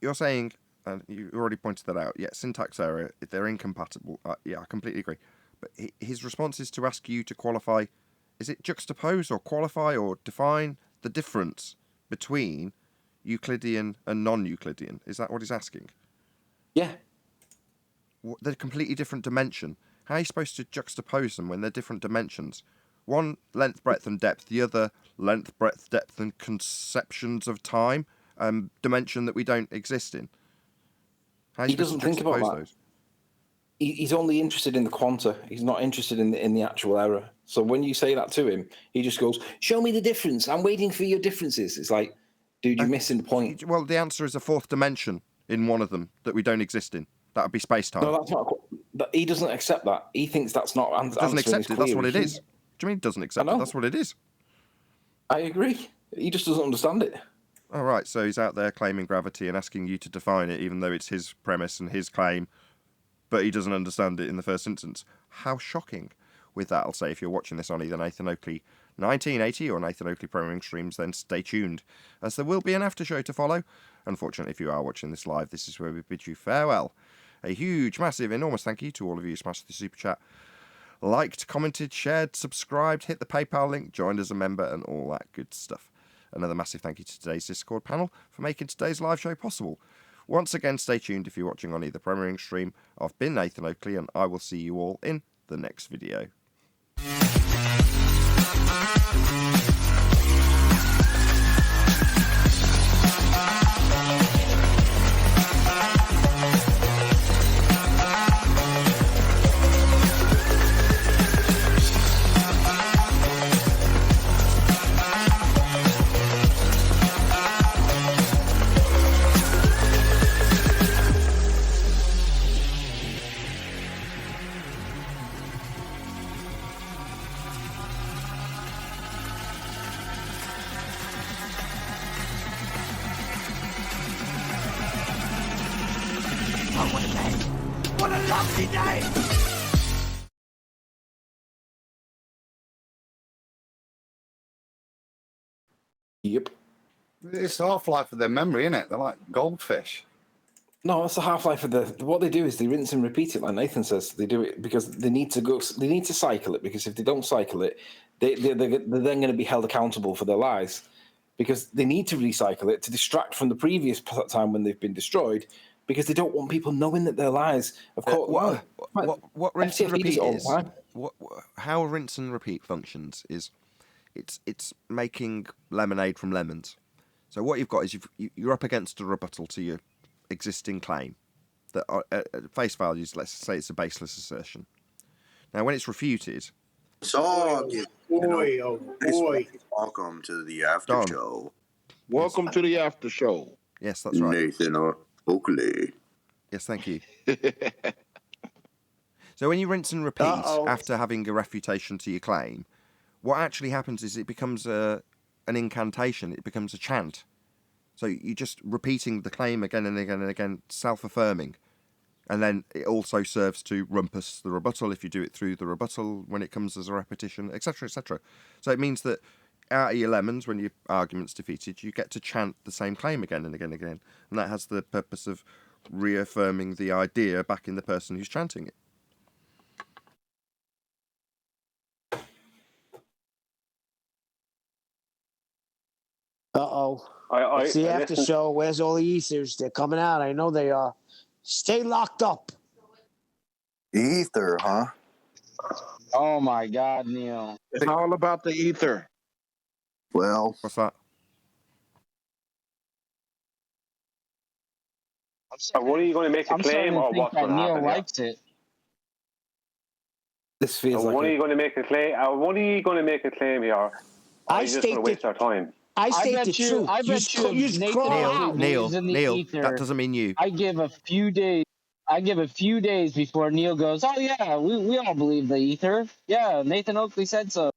You're saying, and you already pointed that out, syntax error, they're incompatible. Yeah, I completely agree. But his response is to ask you to qualify, is it juxtapose or qualify or define the difference between Euclidean and non-Euclidean? Is that what he's asking? Yeah. They're completely different dimension. How are you supposed to juxtapose them when they're different dimensions? One, length, breadth, and depth. The other, length, breadth, depth, and conceptions of time, dimension that we don't exist in. He doesn't think about that. Those? He's only interested in the quanta. He's not interested in the actual error. So when you say that to him, he just goes, show me the difference. I'm waiting for your differences. It's like, dude, you're missing the point. Well, the answer is a fourth dimension in one of them that we don't exist in. That would be space-time. No, that's not. He doesn't accept that. He thinks that's not. He doesn't accept it. That's what it is. Do you mean he doesn't accept it? That's what it is. I agree. He just doesn't understand it. All right, so he's out there claiming gravity and asking you to define it, even though it's his premise and his claim, but he doesn't understand it in the first instance. How shocking. With that, I'll say if you're watching this on either Nathan Oakley 1980 or Nathan Oakley Programming streams, then stay tuned, as there will be an after show to follow. Unfortunately, if you are watching this live, this is where we bid you farewell. A huge, massive, enormous thank you to all of you who smashed the super chat, liked, commented, shared, subscribed, hit the PayPal link, joined as a member, and all that good stuff. Another massive thank you to today's Discord panel for making today's live show possible. Once again, stay tuned if you're watching on either Premiering stream. I've been Nathan Oakley, and I will see you all in the next video. Yep. It's the half-life of their memory, isn't it? They're like goldfish. No, that's the half-life of the. What they do is they rinse and repeat it, like Nathan says. They do it because they need to go. They need to cycle it, because if they don't cycle it, they're then going to be held accountable for their lies, because they need to recycle it to distract from the previous time when they've been destroyed, because they don't want people knowing that they're lies. Of course, what rinse and FTF does repeat it all the is, time. how rinse and repeat functions is, it's making lemonade from lemons. So what you've got is you're up against a rebuttal to your existing claim that at face values, let's say it's a baseless assertion. Now, when it's refuted, Welcome to the after Don. show. Welcome to the after show. Yes, that's right. Nathan Oakley. Yes, thank you. So when you rinse and repeat after having a refutation to your claim, what actually happens is it becomes an incantation. It becomes a chant. So you're just repeating the claim again and again and again, self-affirming. And then it also serves to rumpus the rebuttal if you do it through the rebuttal when it comes as a repetition, etc., etc. So it means that out of your lemons, when your argument's defeated, you get to chant the same claim again and again and again. And that has the purpose of reaffirming the idea back in the person who's chanting it. It's the after show. Where's all the ethers? They're coming out. I know they are. Stay locked up. Ether, huh? Oh my God, Neil! It's all about the ether. Well, what's that? What are you going to make a claim, or what's going to happen? Neil likes it. This feels like. What are you going to make a claim? What are you going to make a claim here? I just going to waste our time. I state the truth. I bet you Neil, ether, that doesn't mean you. I give a few days before Neil goes, oh yeah, we all believe the ether. Yeah, Nathan Oakley said so.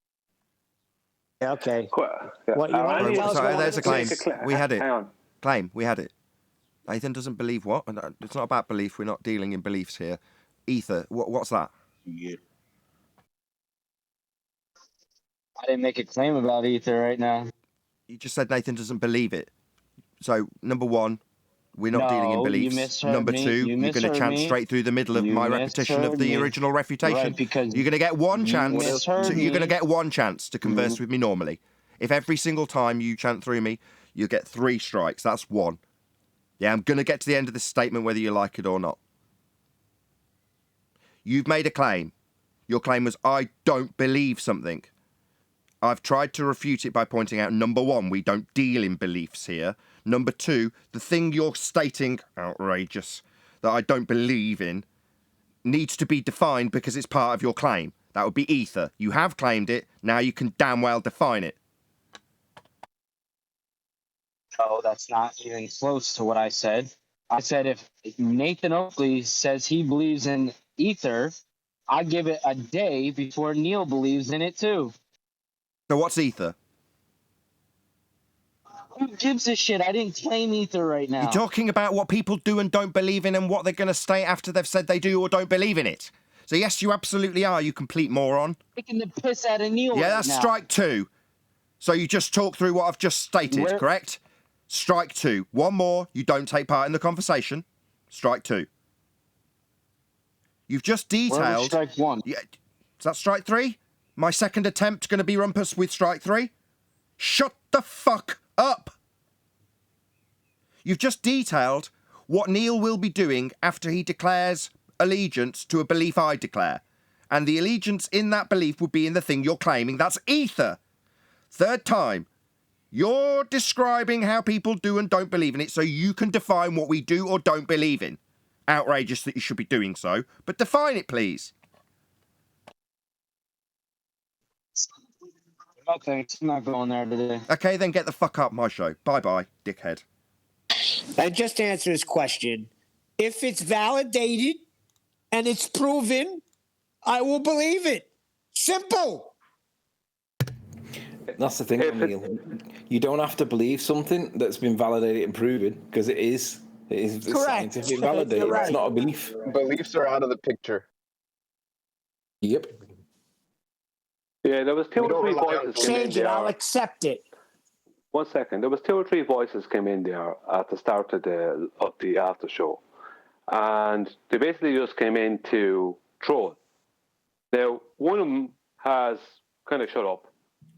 Yeah, okay. Yeah. What you want to tell us? Sorry, there's a claim. We had it. Hang on. Claim, we had it. Nathan doesn't believe what? It's not about belief. We're not dealing in beliefs here. Ether, what's that? yeah. I didn't make a claim about ether right now. You just said Nathan doesn't believe it. So, number one, we're not dealing in beliefs. Number two, you're going to chant straight through the middle of my repetition of the original refutation. Right, because you're going to get one chance. You're going to get one chance to converse with me normally. If every single time you chant through me, you get 3 strikes. That's 1. Yeah, I'm going to get to the end of this statement whether you like it or not. You've made a claim. Your claim was, I don't believe something. I've tried to refute it by pointing out, number 1, we don't deal in beliefs here. Number 2, the thing you're stating, outrageous, that I don't believe in, needs to be defined because it's part of your claim. That would be ether. You have claimed it, now you can damn well define it. Oh, that's not even close to what I said. I said if Nathan Oakley says he believes in ether, I give it a day before Neil believes in it too. So what's ether? Who gives a shit? I didn't claim ether right now. You're talking about what people do and don't believe in and what they're going to state after they've said they do or don't believe in it. So yes, you absolutely are, you complete moron. Taking the piss out of Neil. Yeah, that's right now. strike 2. So you just talk through what I've just stated, correct? Strike 2. One more, you don't take part in the conversation. Strike 2. You've just detailed... Strike 1. Yeah, is that strike 3? My second attempt going to be rumpus with strike 3? Shut the fuck up! You've just detailed what Neil will be doing after he declares allegiance to a belief I declare. And the allegiance in that belief would be in the thing you're claiming. That's ether. Third time. You're describing how people do and don't believe in it so you can define what we do or don't believe in. Outrageous that you should be doing so, but define it, please. Okay, I'm not going there today. Okay, then get the fuck up my show. Bye-bye, dickhead. And just to answer his question, if it's validated and it's proven, I will believe it. Simple. That's the thing, Neil. You don't have to believe something that's been validated and proven, because it is. It's Correct. scientifically validated. You're right. It's not a belief. Beliefs are out of the picture. Yep. Yeah, there was two We or don't three rely on voices came in Change it. there. I'll accept it. 1 second. There was two or three voices came in there at the start of the after show, and they basically just came in to troll. Now, one of them has kind of shut up.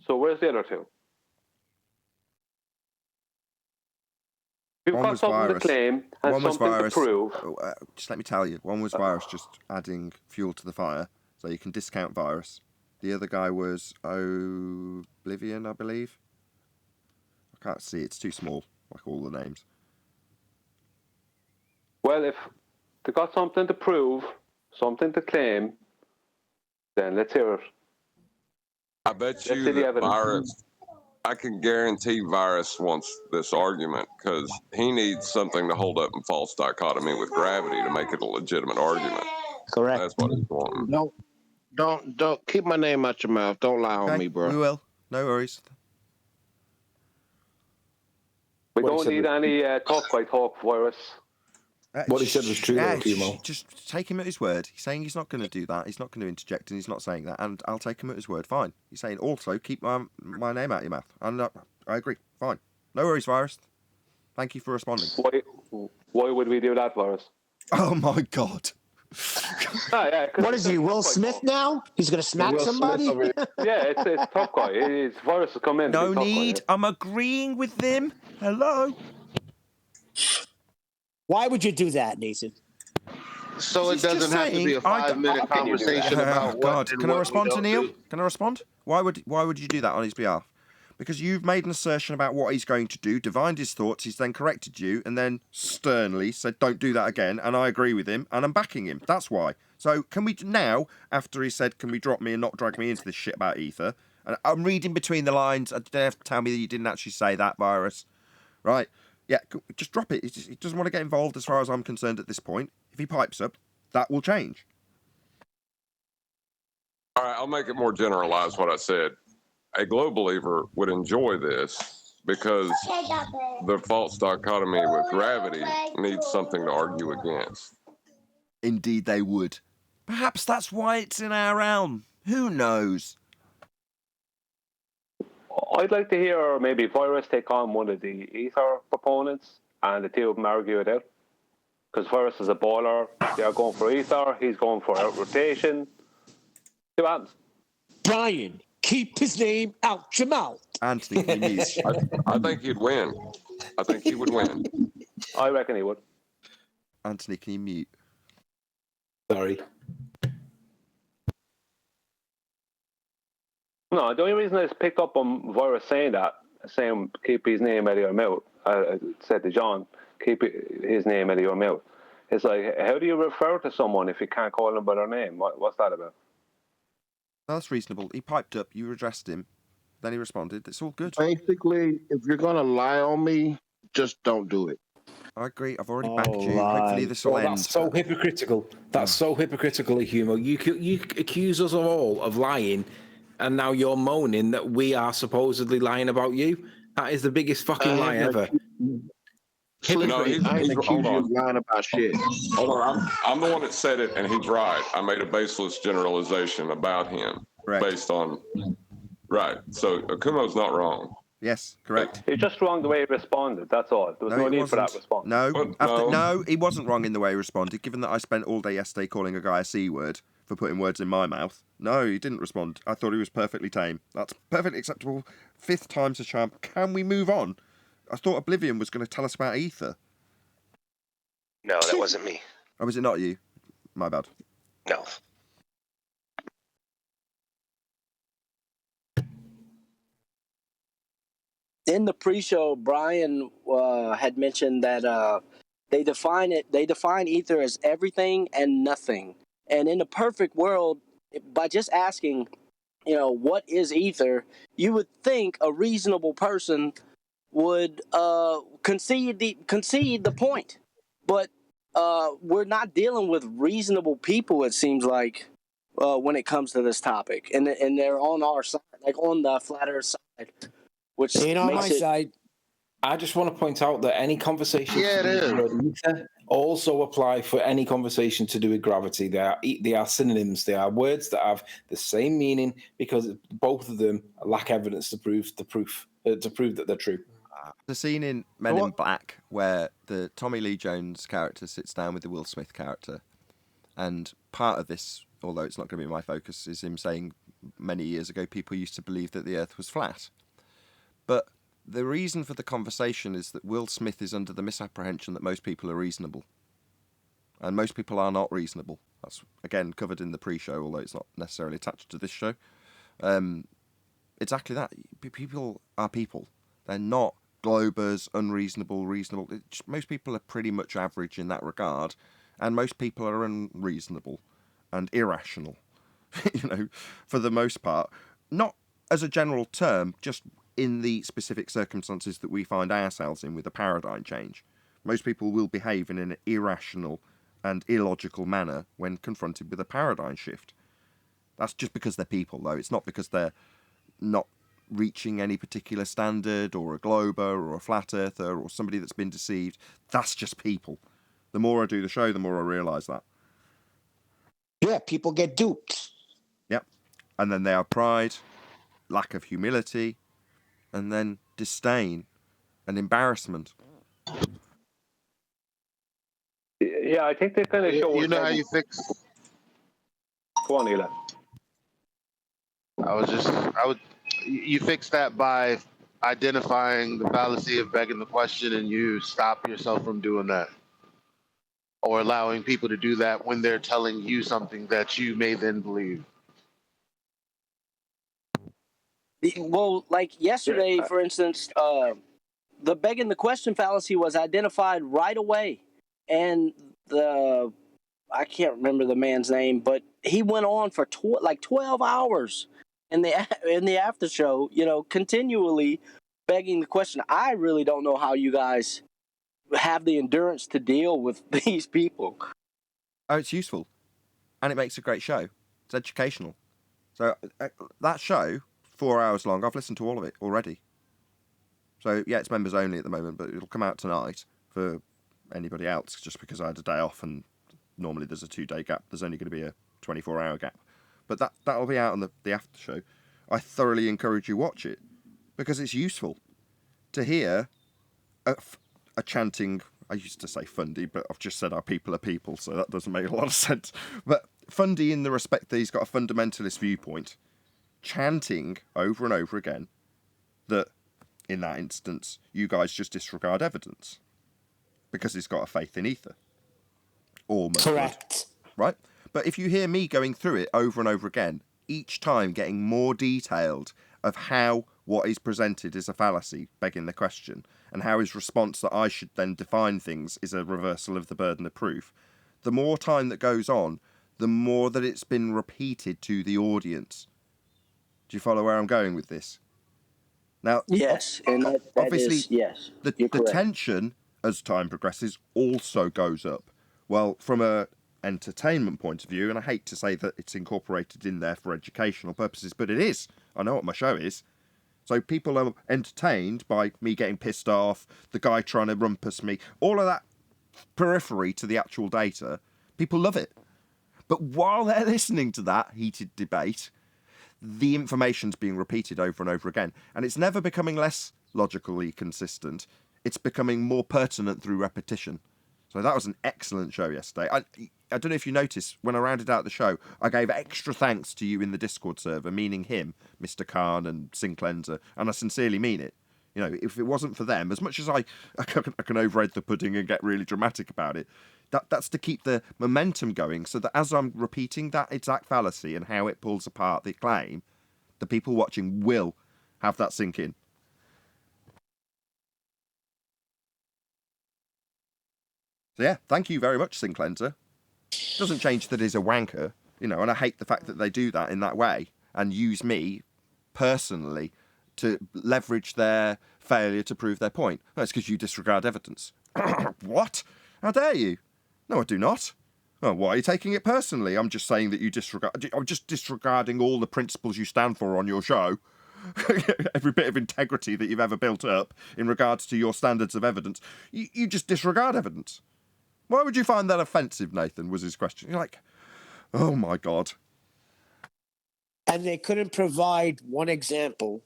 So where's the other two? You've One got was something virus. to claim and One was something virus. to prove. Just let me tell you. One was virus, just adding fuel to the fire, so you can discount virus. The other guy was Oblivion, I believe. I can't see. It's too small, like all the names. Well, if they got something to prove, something to claim, then let's hear it. I bet Let's you see the that evidence. Virus, I can guarantee Virus wants this argument because he needs something to hold up in false dichotomy with gravity to make it a legitimate argument. Correct. That's what he's wanting. Don't keep my name out your mouth. Don't lie on me, bro. We will. No worries. We don't need any talk by talk virus. What he said was true, though, Timo. Just take him at his word. He's saying he's not going to do that. He's not going to interject, and he's not saying that. And I'll take him at his word. Fine. He's saying also keep my name out of your mouth. And I agree. Fine. No worries, Virus. Thank you for responding. Why would we do that, Virus? Oh my God. What is he, Will Smith now? He's going to smack somebody? Yeah, it's tough guy. It's Virus to come in. No need. I'm agreeing with them. Hello. Why would you do that, Nathan? So it doesn't have to be a 5-minute conversation about what. God, can I respond to Neil? Do. Can I respond? Why would you do that on his behalf? Because you've made an assertion about what he's going to do, divined his thoughts, he's then corrected you, and then sternly said, don't do that again, and I agree with him, and I'm backing him. That's why. So can we now, after he said, can we drop me and not drag me into this shit about Aether? And I'm reading between the lines. I don't have to tell me that you didn't actually say that, Virus. Right? Yeah, just drop it. He doesn't want to get involved as far as I'm concerned at this point. If he pipes up, that will change. All right, I'll make it more generalized what I said. A globe believer would enjoy this because the false dichotomy with gravity needs something to argue against. Indeed they would. Perhaps that's why it's in our realm. Who knows? I'd like to hear maybe Virus take on one of the Aether proponents and the two of them argue it out. Because Virus is a baller. They're going for Aether. He's going for out rotation. See what happens. Brian, keep his name out your mouth. Anthony, can you mute? I think he'd win. I think he would win. I reckon he would. Anthony, can you mute? Sorry. No, the only reason I just picked up on Virus saying that, saying keep his name out of your mouth, I said to John, keep his name out of your mouth. It's like, how do you refer to someone if you can't call them by their name? What's that about? No, that's reasonable. He piped up, you addressed him, then he responded. It's all good. Basically, if you're going to lie on me, just don't do it. I agree. I've already backed you. Hopefully this will end. That's so hypocritical. That's so hypocritical of Humo. You accuse us all of lying, and now you're moaning that we are supposedly lying about you. That is the biggest fucking lie ever. No, he's hold on. Lying about shit. Hold on, I'm the one that said it, and he's right. I made a baseless generalization about him based on right. So Akumo's not wrong. Yes, correct. He's just wrong the way he responded. That's all. There was no need for that response. No, he wasn't wrong in the way he responded. Given that I spent all day yesterday calling a guy a C word for putting words in my mouth. No, he didn't respond. I thought he was perfectly tame. That's perfectly acceptable. 5th time's a charm. Can we move on? I thought Oblivion was going to tell us about Aether. No, that wasn't me. Oh, was it not you? My bad. No. In the pre-show, Brian had mentioned that they define Aether as everything and nothing. And in a perfect world, by just asking, what is Aether, you would think a reasonable person would concede the point. But we're not dealing with reasonable people, it seems like, when it comes to this topic. And they're on our side, like on the flat earth side. Which ain't on my makes it side. I just want to point out that any conversation Yeah, to it do is. with ether also apply for any conversation to do with gravity. They are synonyms. They are words that have the same meaning because both of them lack evidence to prove that they're true. The scene in Men in Black where the Tommy Lee Jones character sits down with the Will Smith character, and part of this, although it's not going to be my focus, is him saying many years ago people used to believe that the Earth was flat. But the reason for the conversation is that Will Smith is under the misapprehension that most people are reasonable. And most people are not reasonable. That's, again, covered in the pre-show, although it's not necessarily attached to this show. Exactly that. People are people. They're not globers, unreasonable, reasonable. Most people are pretty much average in that regard. And most people are unreasonable and irrational, for the most part. Not as a general term, just in the specific circumstances that we find ourselves in with a paradigm change. Most people will behave in an irrational and illogical manner when confronted with a paradigm shift. That's just because they're people, though. It's not because they're not reaching any particular standard, or a glober, or a flat earther, or somebody that's been deceived. That's just people. The more I do the show, the more I realise that. Yeah, people get duped. Yep. And then they have pride, lack of humility, and then disdain and embarrassment. Yeah, I think they kind of show. You know how you fix. Go on, Eli. You fix that by identifying the fallacy of begging the question, and you stop yourself from doing that, or allowing people to do that when they're telling you something that you may then believe. Well, like yesterday, for instance, the begging the question fallacy was identified right away, and I can't remember the man's name, but he went on for 12 hours in the after show, continually begging the question. I really don't know how you guys have the endurance to deal with these people. Oh, it's useful, and it makes a great show. It's educational. So that show, 4 hours long, I've listened to all of it already. So yeah, it's members only at the moment, but it'll come out tonight for anybody else, just because I had a day off, and normally there's a 2-day gap. There's only going to be a 24-hour gap. But that'll be out on the after show. I thoroughly encourage you watch it, because it's useful to hear a chanting. I used to say Fundy, but I've just said our people are people, so that doesn't make a lot of sense. But Fundy, in the respect that he's got a fundamentalist viewpoint, chanting over and over again that, in that instance, you guys just disregard evidence because he's got a faith in ether. Almost. Correct. Right? But if you hear me going through it over and over again, each time getting more detailed of how what is presented is a fallacy, begging the question, and how his response that I should then define things is a reversal of the burden of proof, the more time that goes on, the more that it's been repeated to the audience. Do you follow where I'm going with this? Now, yes, and that obviously, is, yes, the tension as time progresses also goes up. Well, from a entertainment point of view, and I hate to say that it's incorporated in there for educational purposes, but it is. I know what my show is. So people are entertained by me getting pissed off, the guy trying to rumpus me, all of that periphery to the actual data. People love it. But while they're listening to that heated debate, the information's being repeated over and over again. And it's never becoming less logically consistent. It's becoming more pertinent through repetition. So that was an excellent show yesterday. I don't know if you noticed, when I rounded out the show, I gave extra thanks to you in the Discord server, meaning him, Mr. Khan and Sinclenser, and I sincerely mean it. You know, if it wasn't for them, as much as I can overhead the pudding and get really dramatic about it, that's to keep the momentum going, so that as I'm repeating that exact fallacy and how it pulls apart the claim, the people watching will have that sink in. So yeah, thank you very much, Sinclenser. Doesn't change that he's a wanker, you know, and I hate the fact that they do that in that way and use me personally to leverage their failure to prove their point. That's because you disregard evidence. What? How dare you? No, I do not. Oh, why are you taking it personally? I'm just saying that you disregard. I'm just disregarding all the principles you stand for on your show. every bit of integrity that you've ever built up in regards to your standards of evidence, you just disregard evidence. Why would you find that offensive, Nathan, was his question. You're like, oh my God. And they couldn't provide one example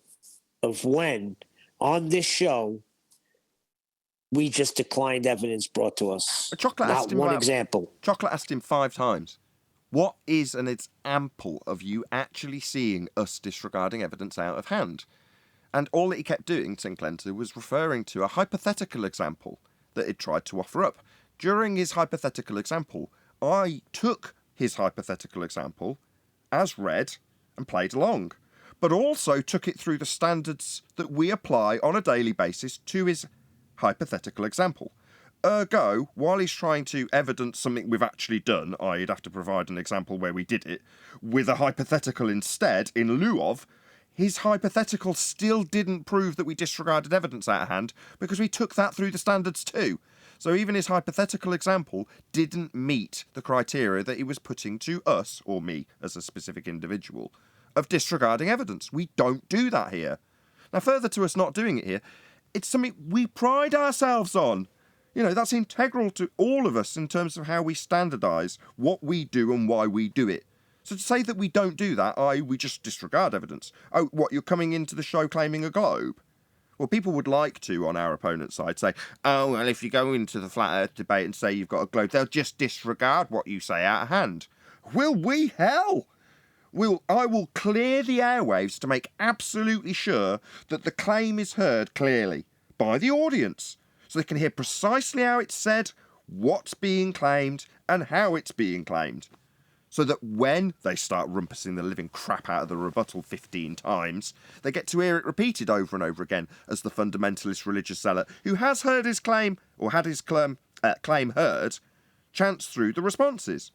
of when, on this show, we just declined evidence brought to us. Chocolate Not asked him one about, example. Chocolate asked him 5 times, what is an example of you actually seeing us disregarding evidence out of hand? And all that he kept doing, Sinclair, was referring to a hypothetical example that he'd tried to offer up. During his hypothetical example, I took his hypothetical example as read and played along, but also took it through the standards that we apply on a daily basis to his hypothetical example. Ergo, while he's trying to evidence something we've actually done, i.e. he'd have to provide an example where we did it, with a hypothetical instead, in lieu of, his hypothetical still didn't prove that we disregarded evidence out of hand, because we took that through the standards too. So even his hypothetical example didn't meet the criteria that he was putting to us, or me as a specific individual, of disregarding evidence. We don't do that here. Now, further to us not doing it here, it's something we pride ourselves on. You know, that's integral to all of us in terms of how we standardise what we do and why we do it. So to say that we don't do that, i.e. we just disregard evidence. Oh, what, you're coming into the show claiming a globe? Well, people would like to, on our opponent's side, say, oh, well, if you go into the flat earth debate and say you've got a globe, they'll just disregard what you say out of hand. Will we? Hell! I will clear the airwaves to make absolutely sure that the claim is heard clearly by the audience, so they can hear precisely how it's said, what's being claimed, and how it's being claimed. So that when they start rumpusing the living crap out of the rebuttal 15 times, they get to hear it repeated over and over again as the fundamentalist religious zealot who has heard his claim, or had his claim heard, chants through the responses.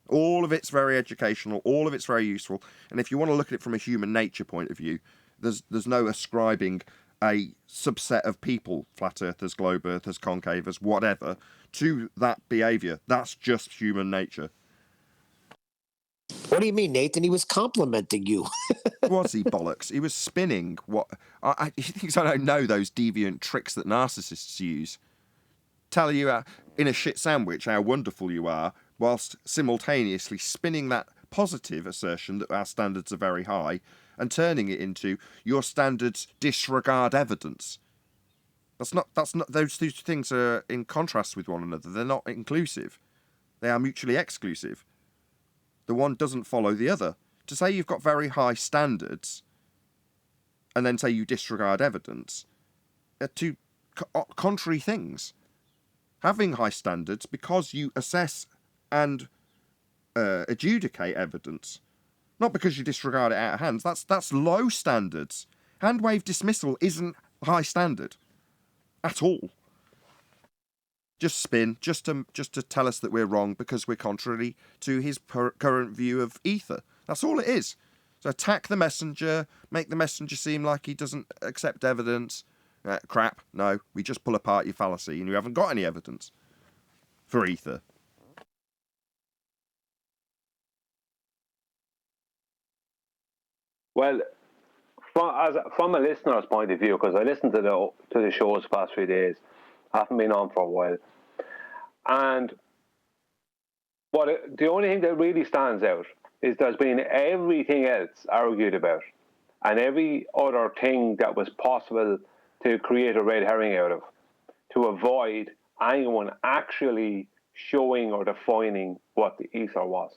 All of it's very educational, all of it's very useful, and if you want to look at it from a human nature point of view, there's no ascribing a subset of people, flat earthers, globe earthers, concavers, whatever, to that behaviour. That's just human nature. What do you mean, Nathan? He was complimenting you. Was he, bollocks? He was spinning what... he thinks I don't know those deviant tricks that narcissists use. Tell you in a shit sandwich how wonderful you are, whilst simultaneously spinning that positive assertion that our standards are very high and turning it into your standards disregard evidence. That's not those two things are in contrast with one another. They're not inclusive. They are mutually exclusive. The one doesn't follow the other. To say you've got very high standards and then say you disregard evidence are two contrary things. Having high standards because you assess and adjudicate evidence, not because you disregard it out of hand. That's low standards. Hand wave dismissal isn't high standard at all. Just spin, just to tell us that we're wrong because we're contrary to his current view of Aether. That's all it is. So attack the messenger, make the messenger seem like he doesn't accept evidence. Crap, no, we just pull apart your fallacy and you haven't got any evidence for Aether. Well, from a listener's point of view, because I listened to the shows the past few days, I haven't been on for a while, and the only thing that really stands out is there's been everything else argued about, and every other thing that was possible to create a red herring out of, to avoid anyone actually showing or defining what the Aether was.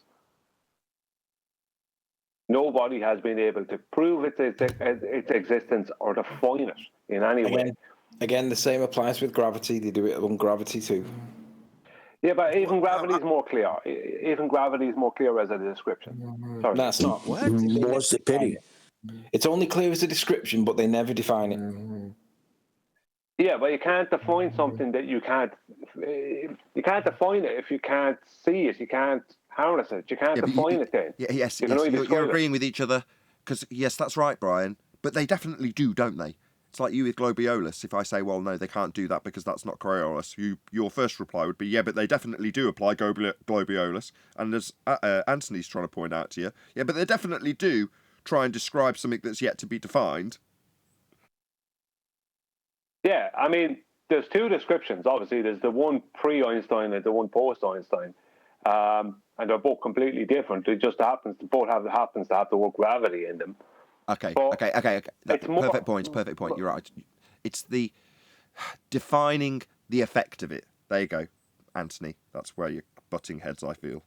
Nobody has been able to prove its existence or define it in any way. Again, the same applies with gravity. They do it on gravity too. Yeah, but even gravity is more clear. Even gravity is more clear as a description. Sorry. No, it's not. More's the pity. It's only clear as a description, but they never define it. Yeah, but you can't define something that you can't. You can't define it if you can't see it. You can't harness it. You can't define it then. Yes, you're agreeing with each other. Because, yes, that's right, Brian. But they definitely do, don't they? It's like you with Globiolis. If I say, well, no, they can't do that because that's not Coriolis, your first reply would be, yeah, but they definitely do apply Globiolis. And as Anthony's trying to point out to you, yeah, but they definitely do try and describe something that's yet to be defined. Yeah, I mean, there's two descriptions. Obviously, there's the one pre-Einstein and the one post-Einstein, and they're both completely different. It just happens to have the word gravity in them. Okay. But Perfect point. You're right. It's the defining the effect of it. There you go, Anthony. That's where you're butting heads, I feel.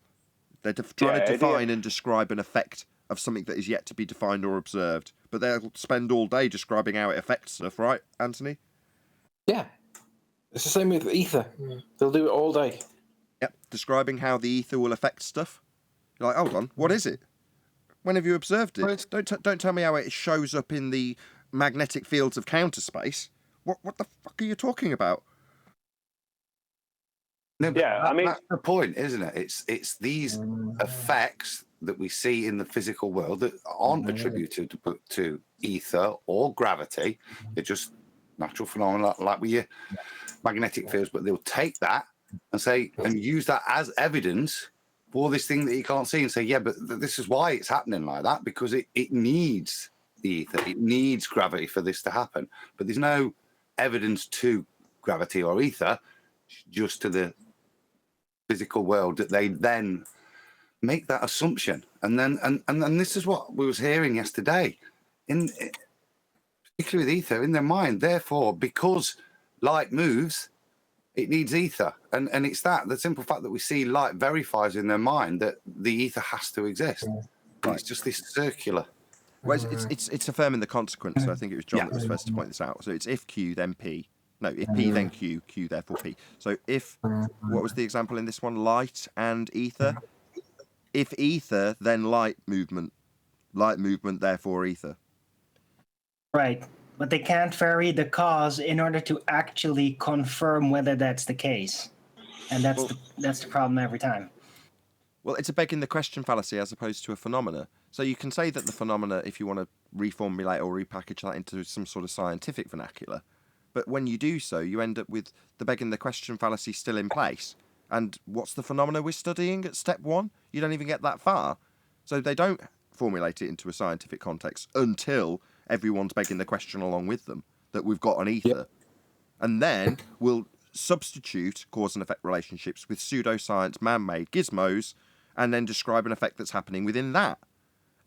They're trying to define and describe an effect of something that is yet to be defined or observed. But they'll spend all day describing how it affects stuff, right, Anthony? Yeah. It's the same with ether. They'll do it all day. Yep, describing how the ether will affect stuff. You're like, hold on, what is it? When have you observed it? Don't tell me how it shows up in the magnetic fields of counter space. What the fuck are you talking about? No, that's the point, isn't it? It's these effects that we see in the physical world that aren't attributed to ether or gravity. They're just natural phenomena like with your magnetic fields, but they'll take that and use that as evidence for this thing that you can't see and say, yeah, but this is why it's happening like that, because it needs the ether, it needs gravity for this to happen. But there's no evidence to gravity or ether, just to the physical world, that they then make that assumption. And then this is what we was hearing yesterday, particularly with ether, in their mind. Therefore, because light moves, it needs ether. And it's the simple fact that we see light verifies in their mind that the ether has to exist. Right. It's just this circular. Well, it's affirming the consequence. So I think it was John that was first to point this out. So it's if Q, then P. No, if P, then Q, Q, therefore P. So if, what was the example in this one? Light and ether. If ether, then light movement. Light movement, therefore ether. Right. But they can't vary the cause in order to actually confirm whether that's the case. And that's the problem every time. Well, it's a begging the question fallacy as opposed to a phenomena. So you can say that the phenomena, if you want to reformulate or repackage that into some sort of scientific vernacular, but when you do so, you end up with the begging the question fallacy still in place. And what's the phenomena we're studying at step one? You don't even get that far. So they don't formulate it into a scientific context until everyone's begging the question along with them, that we've got an ether. Yep. And then we'll substitute cause and effect relationships with pseudoscience, man-made gizmos, and then describe an effect that's happening within that,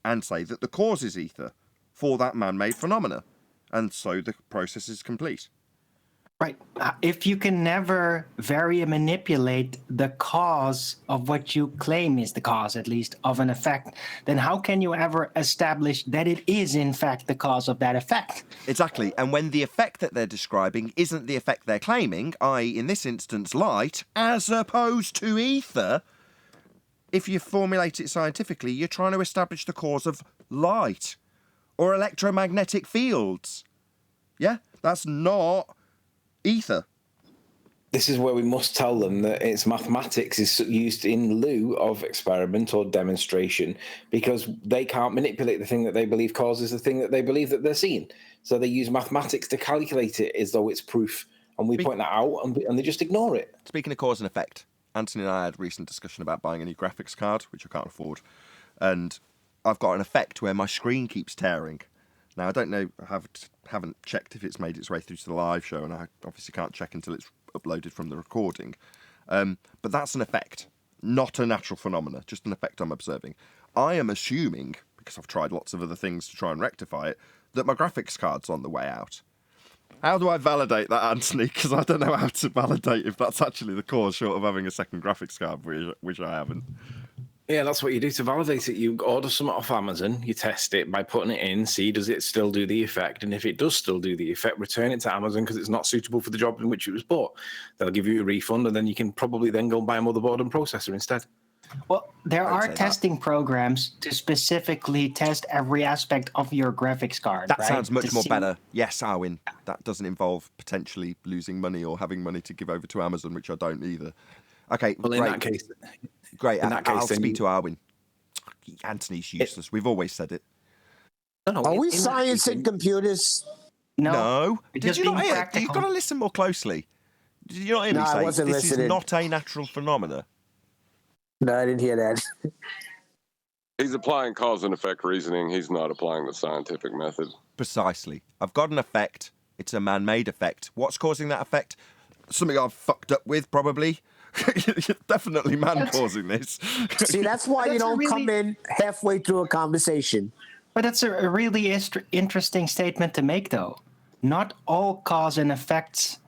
and say that the cause is ether for that man-made phenomena. And so the process is complete. Right. If you can never vary and manipulate the cause of what you claim is the cause, at least, of an effect, then how can you ever establish that it is, in fact, the cause of that effect? Exactly. And when the effect that they're describing isn't the effect they're claiming, i.e., in this instance, light, as opposed to ether, if you formulate it scientifically, you're trying to establish the cause of light or electromagnetic fields. Yeah? That's not ether. This is where we must tell them that it's mathematics is used in lieu of experiment or demonstration, because they can't manipulate the thing that they believe causes the thing that they believe that they're seeing. So they use mathematics to calculate it as though it's proof, and we point that out, and they just ignore it. Speaking of cause and effect, Anthony and I had a recent discussion about buying a new graphics card, which I can't afford, and I've got an effect where my screen keeps tearing. Now, I don't know, I haven't checked if it's made its way through to the live show, and I obviously can't check until it's uploaded from the recording. But that's an effect, not a natural phenomena, just an effect I'm observing. I am assuming, because I've tried lots of other things to try and rectify it, that my graphics card's on the way out. How do I validate that, Anthony? Because I don't know how to validate if that's actually the cause, short of having a second graphics card, which I haven't. Yeah, that's what you do to validate it. You order something off Amazon, you test it by putting it in, see does it still do the effect, and if it does still do the effect, return it to Amazon because it's not suitable for the job in which it was bought. They'll give you a refund, and then you can probably then go and buy a motherboard and processor instead. Well, there are testing programs to specifically test every aspect of your graphics card. That sounds much more better. Yes, Arwin. That doesn't involve potentially losing money or having money to give over to Amazon, which I don't either. Okay, well, in that case... Great, I'll speak to Arwin. Anthony's useless. We've always said it. Are we sciencing computers? No. Did you not hear? You've got to listen more closely. Did you not hear me say I wasn't this listening. is not a natural phenomena? No, I didn't hear that. He's applying cause and effect reasoning. He's not applying the scientific method. Precisely. I've got an effect. It's a man-made effect. What's causing that effect? Something I've fucked up with, probably. Definitely man causing this. See, that's why you don't come in halfway through a conversation. But that's a really interesting statement to make, though. Not all cause and effect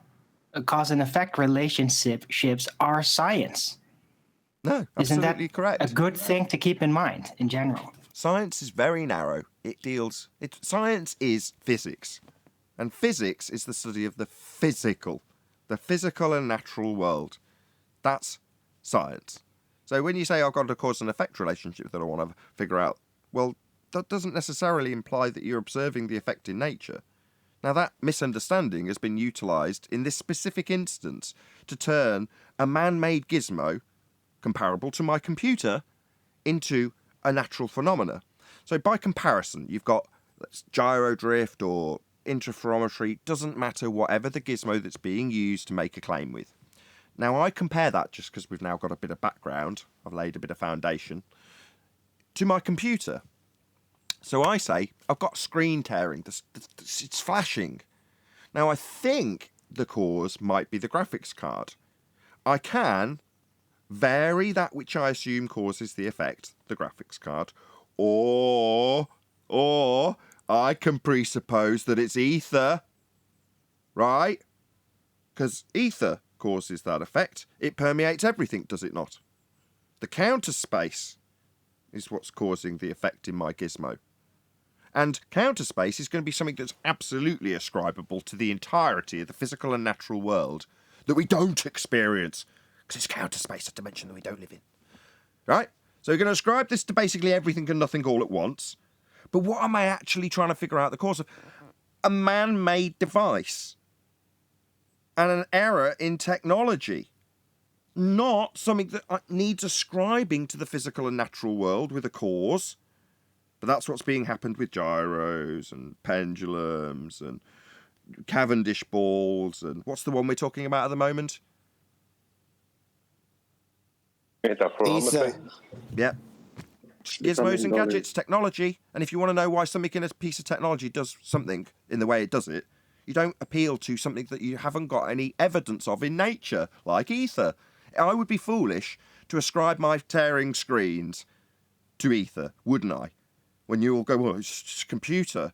relationships are science. No, Isn't absolutely that correct. a good thing to keep in mind in general? Science is very narrow. Science is physics. And physics is the study of the physical and natural world. That's science. So when you say I've got a cause and effect relationship that I want to figure out, well, that doesn't necessarily imply that you're observing the effect in nature. Now, that misunderstanding has been utilised in this specific instance to turn a man-made gizmo, comparable to my computer, into a natural phenomena. So by comparison, you've got gyro drift or interferometry, doesn't matter, whatever the gizmo that's being used to make a claim with. Now, I compare that, just because we've now got a bit of background, I've laid a bit of foundation, to my computer. So I say, I've got screen tearing, it's flashing. Now, I think the cause might be the graphics card. I can vary that which I assume causes the effect, the graphics card, or I can presuppose that it's ether, right? Because ether causes that effect. It permeates everything, does it not? The counter space is what's causing the effect in my gizmo. And counter space is going to be something that's absolutely ascribable to the entirety of the physical and natural world that we don't experience, because it's counter space, a dimension that we don't live in. Right? So we're going to ascribe this to basically everything and nothing all at once. But what am I actually trying to figure out the cause of? A man-made device and an error in technology. Not something that needs ascribing to the physical and natural world with a cause. But that's what's being happened with gyros and pendulums and Cavendish balls and what's the one we're talking about at the moment? Ether. Yep. Gizmos and gadgets, technology. And if you want to know why something in a piece of technology does something in the way it does it, you don't appeal to something that you haven't got any evidence of in nature, like ether. I would be foolish to ascribe my tearing screens to ether, wouldn't I? When you all go, well, it's just a computer.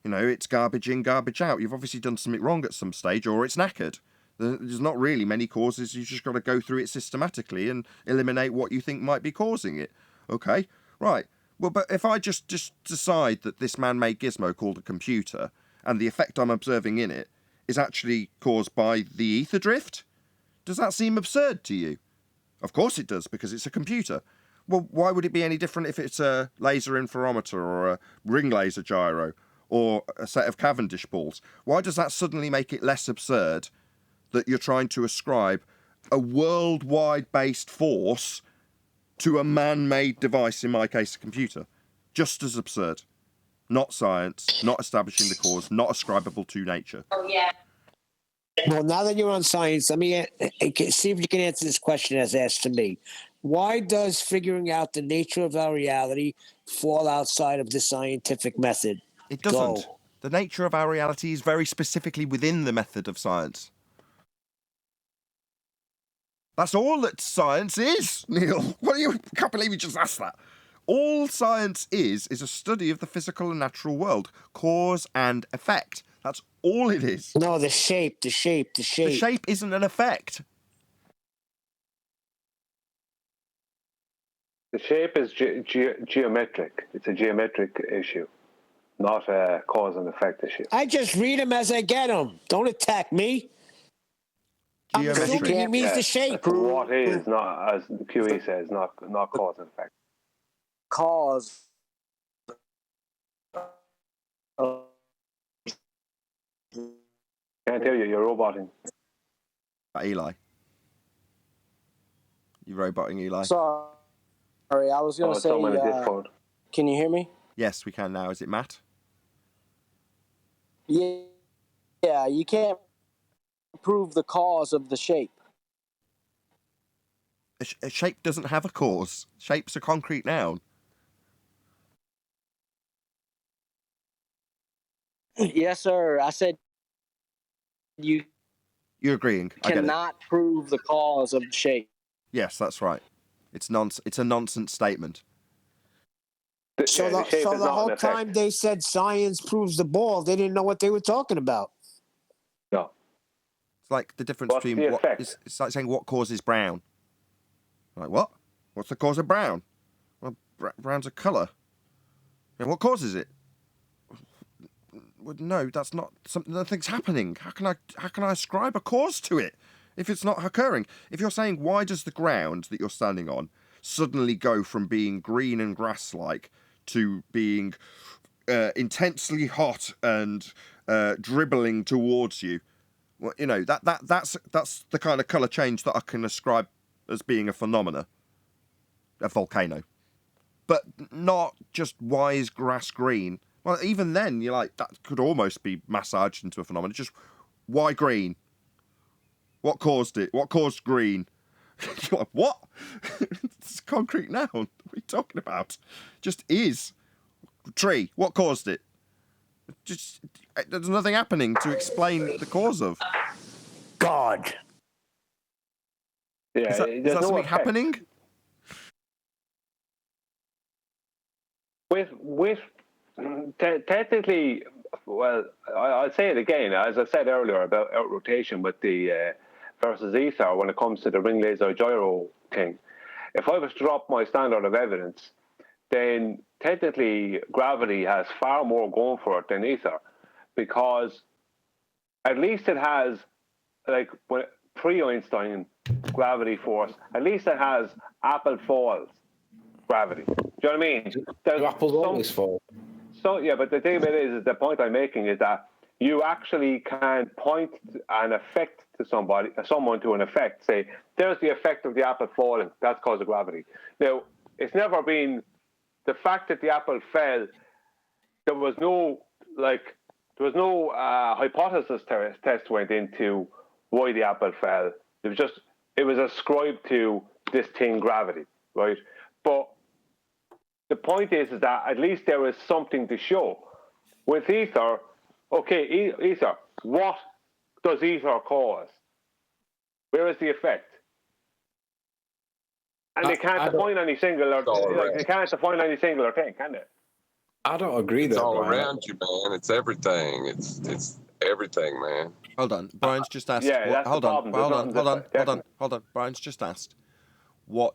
You know, it's garbage in, garbage out. You've obviously done something wrong at some stage, or it's knackered. There's not really many causes. You've just got to go through it systematically and eliminate what you think might be causing it. Okay, right. Well, but if I just decide that this man-made gizmo called a computer and the effect I'm observing in it is actually caused by the ether drift, does that seem absurd to you? Of course it does, because it's a computer. Well, why would it be any different if it's a laser interferometer or a ring laser gyro or a set of Cavendish balls? Why does that suddenly make it less absurd that you're trying to ascribe a worldwide based force to a man-made device, in my case a computer? Just as absurd. Not science, not establishing the cause, not ascribable to nature. Oh, yeah. Well, now that you're on science, let me see if you can answer this question as asked to me. Why does figuring out the nature of our reality fall outside of the scientific method? It doesn't. The nature of our reality is very specifically within the method of science. That's all that science is, Neil. I can't believe you just asked that. All science is a study of the physical and natural world, cause and effect. That's all it is. No, the shape. The shape isn't an effect. The shape is geometric. It's a geometric issue, not a cause and effect issue. I just read them as I get them. Don't attack me. I'm assuming he means the shape. What is not, as QE says, not cause and effect. Cause. Can't hear you. You're roboting. Eli. You roboting, Eli? Sorry, I was going to say. Can you hear me? Yes, we can now. Is it Matt? Yeah, you can't prove the cause of the shape. A shape doesn't have a cause. Shape's a concrete noun. Yes, sir. I said you You're agreeing. I get it. cannot prove the cause of the shape. Yes, that's right. It's a nonsense statement. So Yeah, the shape is the not whole an effect. time they said science proves the ball, they didn't know what they were talking about. No. It's like the difference What's between the what effect? it's like saying what causes brown. Like what? What's the cause of brown? Well, brown's a colour. And what causes it? Well, no, that's not something. Nothing's happening. How can I ascribe a cause to it if it's not occurring? If you're saying why does the ground that you're standing on suddenly go from being green and grass-like to being intensely hot and dribbling towards you? Well, you know that's the kind of colour change that I can ascribe as being a phenomena, a volcano, but not just why is grass green. Well, even then, you're like, that could almost be massaged into a phenomenon. Just, why green? What caused it? What caused green? You're like, what? It's a concrete noun. What are you talking about? Just is. Tree. What caused it? Just, there's nothing happening to explain the cause of. God. Yeah, Is there's that no something effect. happening? With technically, well, I'll say it again, as I said earlier about out rotation with the versus ether when it comes to the ring laser gyro thing. If I was to drop my standard of evidence, then technically gravity has far more going for it than ether, because at least it has, like, when pre-Einstein gravity force, at least it has apple falls gravity. Do you know what I mean? Do apples always fall? So yeah, but the thing about it is the point I'm making is that you actually can point an effect to someone to an effect. Say, there's the effect of the apple falling. That's cause of gravity. Now, it's never been the fact that the apple fell. There was no hypothesis test went into why the apple fell. It was ascribed to this thing, gravity, right? But the point is that at least there is something to show. With ether, okay, ether, what does ether cause? Where is the effect? And they can't define any singular, they can't define any singular thing, can they? I don't agree. It's there, all Brian. around you, man. It's everything. It's everything, man. Hold on, Brian's just asked. Yeah, that's hold the on, problem. hold on. Brian's just asked what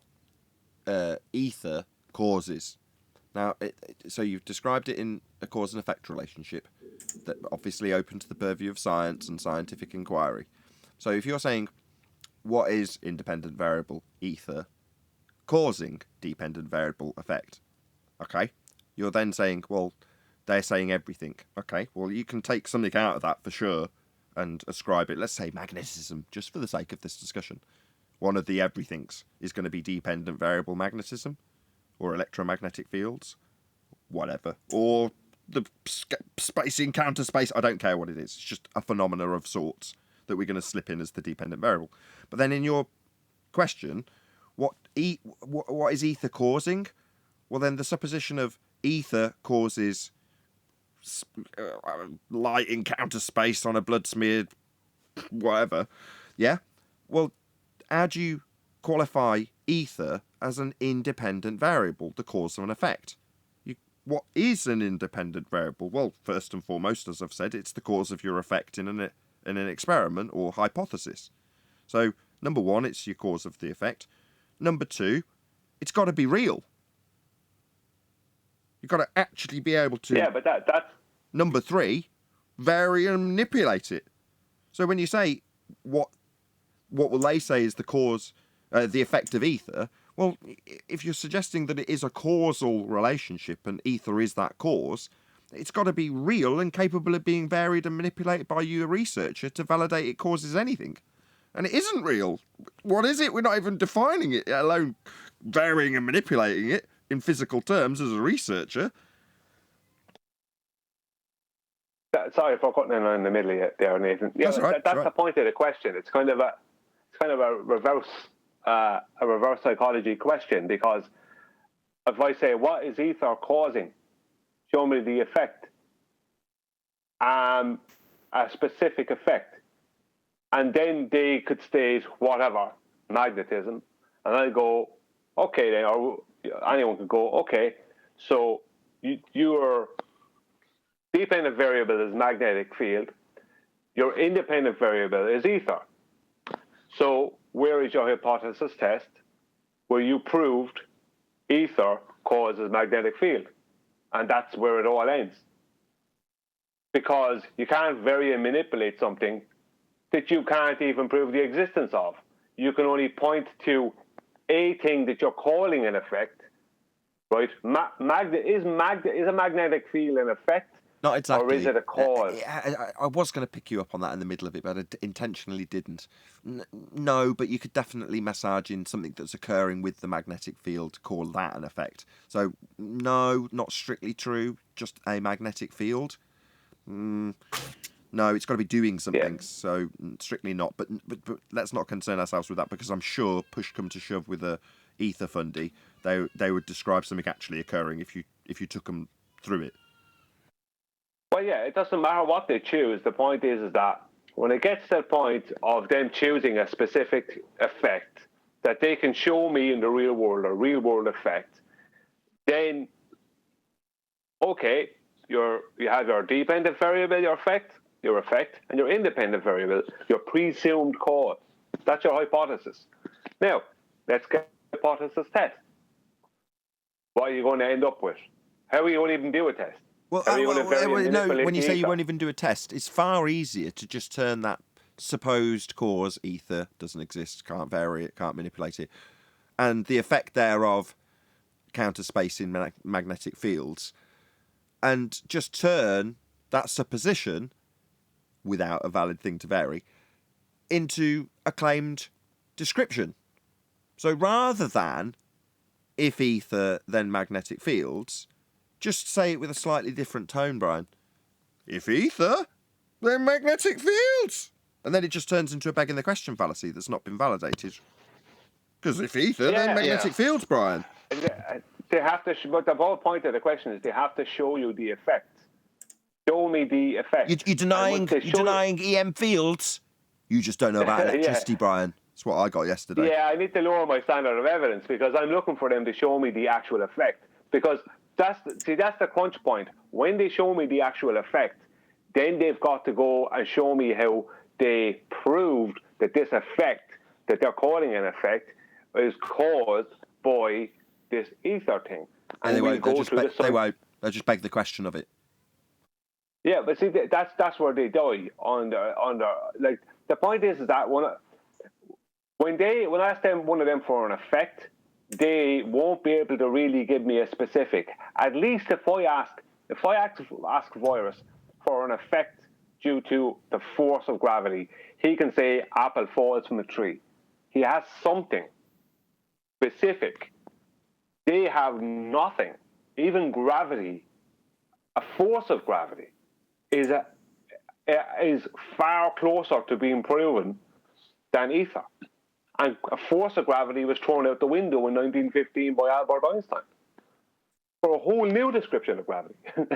ether causes. Now, so you've described it in a cause and effect relationship that obviously open to the purview of science and scientific inquiry. So if you're saying what is independent variable ether causing dependent variable effect, okay, you're then saying, well, they're saying everything. Okay, well, you can take something out of that for sure and ascribe it. Let's say magnetism, just for the sake of this discussion. One of the everythings is going to be dependent variable magnetism, or electromagnetic fields, whatever, or the space in counter space. I don't care what it is. It's just a phenomena of sorts that we're going to slip in as the dependent variable. But then in your question, what is ether causing? Well, then the supposition of ether causes light in counter space on a blood smeared whatever. Yeah. Well, how do you qualify ether as an independent variable, the cause of an effect? What is an independent variable? Well, first and foremost, as I've said, it's the cause of your effect in an experiment or hypothesis. So, number one, it's your cause of the effect. Number two, it's got to be real. You've got to actually be able to. Yeah, but that's. Number three, vary and manipulate it. So when you say what will they say is the cause, the effect of ether? Well, if you're suggesting that it is a causal relationship and ether is that cause, it's got to be real and capable of being varied and manipulated by you, a researcher, to validate it causes anything. And it isn't real. What is it? We're not even defining it, let alone varying and manipulating it in physical terms as a researcher. Sorry for cutting in the middle of it there, Nathan. Yeah, that's right. That's the point of the question. It's kind of a reverse psychology question, because if I say, what is ether causing? Show me the effect. a specific effect. And then they could state whatever, magnetism. And I go, okay, then, or anyone could go, okay, so your dependent variable is magnetic field. Your independent variable is ether. So where is your hypothesis test where you proved ether causes magnetic field? And that's where it all ends. Because you can't vary and manipulate something that you can't even prove the existence of. You can only point to a thing that you're calling an effect, right? Is a magnetic field an effect? Not exactly. Or is it a cause? I was going to pick you up on that in the middle of it, but I intentionally didn't. No, but you could definitely massage in something that's occurring with the magnetic field, call that an effect. So, no, not strictly true, just a magnetic field. No, it's got to be doing something, so strictly not. But let's not concern ourselves with that, because I'm sure, push come to shove with a ether fundy, they would describe something actually occurring if you took them through it. Well, yeah, it doesn't matter what they choose. The point is that when it gets to the point of them choosing a specific effect that they can show me in the real world, a real world effect, then, okay, you have your dependent variable, your effect, and your independent variable, your presumed cause. That's your hypothesis. Now, let's get a hypothesis test. What are you going to end up with? How are you going to even do a test? Well, when you say you won't even do a test, it's far easier to just turn that supposed cause, ether, doesn't exist, can't vary it, can't manipulate it, and the effect thereof, counter space in magnetic fields, and just turn that supposition, without a valid thing to vary, into a claimed description. So rather than, if ether, then magnetic fields, just say it with a slightly different tone, Brian. If ether, then magnetic fields. And then it just turns into a begging the question fallacy that's not been validated. Because if ether, then magnetic fields, Brian. They have to, but the whole point of the question is they have to show you the effect. Show me the effect. You're denying EM fields. You just don't know about electricity, Brian. That's what I got yesterday. Yeah, I need to lower my standard of evidence because I'm looking for them to show me the actual effect. Because that's the crunch point. When they show me the actual effect, then they've got to go and show me how they proved that this effect, that they're calling an effect, is caused by this ether thing. And they won't. They'll just beg the question of it. Yeah, but see, that's where they die on the like. The point is that when I ask them one of them for an effect, they won't be able to really give me a specific. At least if I ask Virus for an effect due to the force of gravity, he can say apple falls from a tree. He has something specific. They have nothing. Even gravity, a force of gravity, is far closer to being proven than ether. And a force of gravity was thrown out the window in 1915 by Albert Einstein for a whole new description of gravity. Do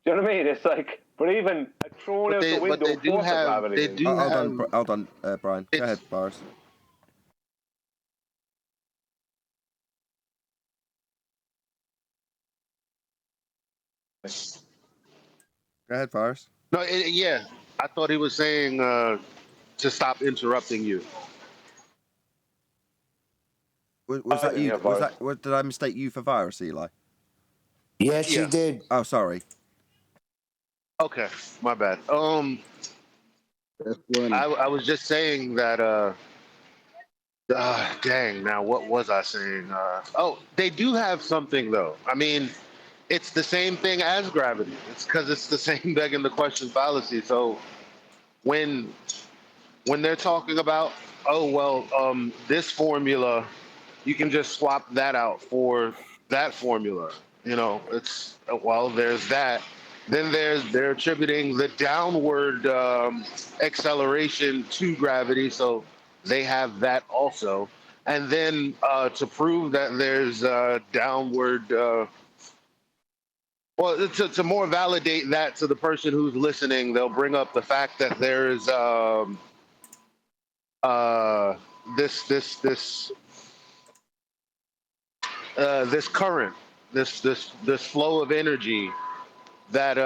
you know what I mean? It's like, but even thrown out the window force of gravity. Hold on, Brian. Go ahead, Boris. Go ahead, Boris. No, I thought he was saying to stop interrupting you. Was that you? Did I mistake you for Virus, Eli? Yes, you did. Oh, sorry. Okay, my bad. I was just saying that. Dang, now what was I saying? They do have something though. I mean, it's the same thing as gravity. It's because it's the same begging the question fallacy. So when they're talking about, this formula, you can just swap that out for that formula. You know, there's that. Then they're attributing the downward acceleration to gravity, so they have that also. And then to prove that there's downward Well, to more validate that to the person who's listening, they'll bring up the fact that there's this current, this flow of energy that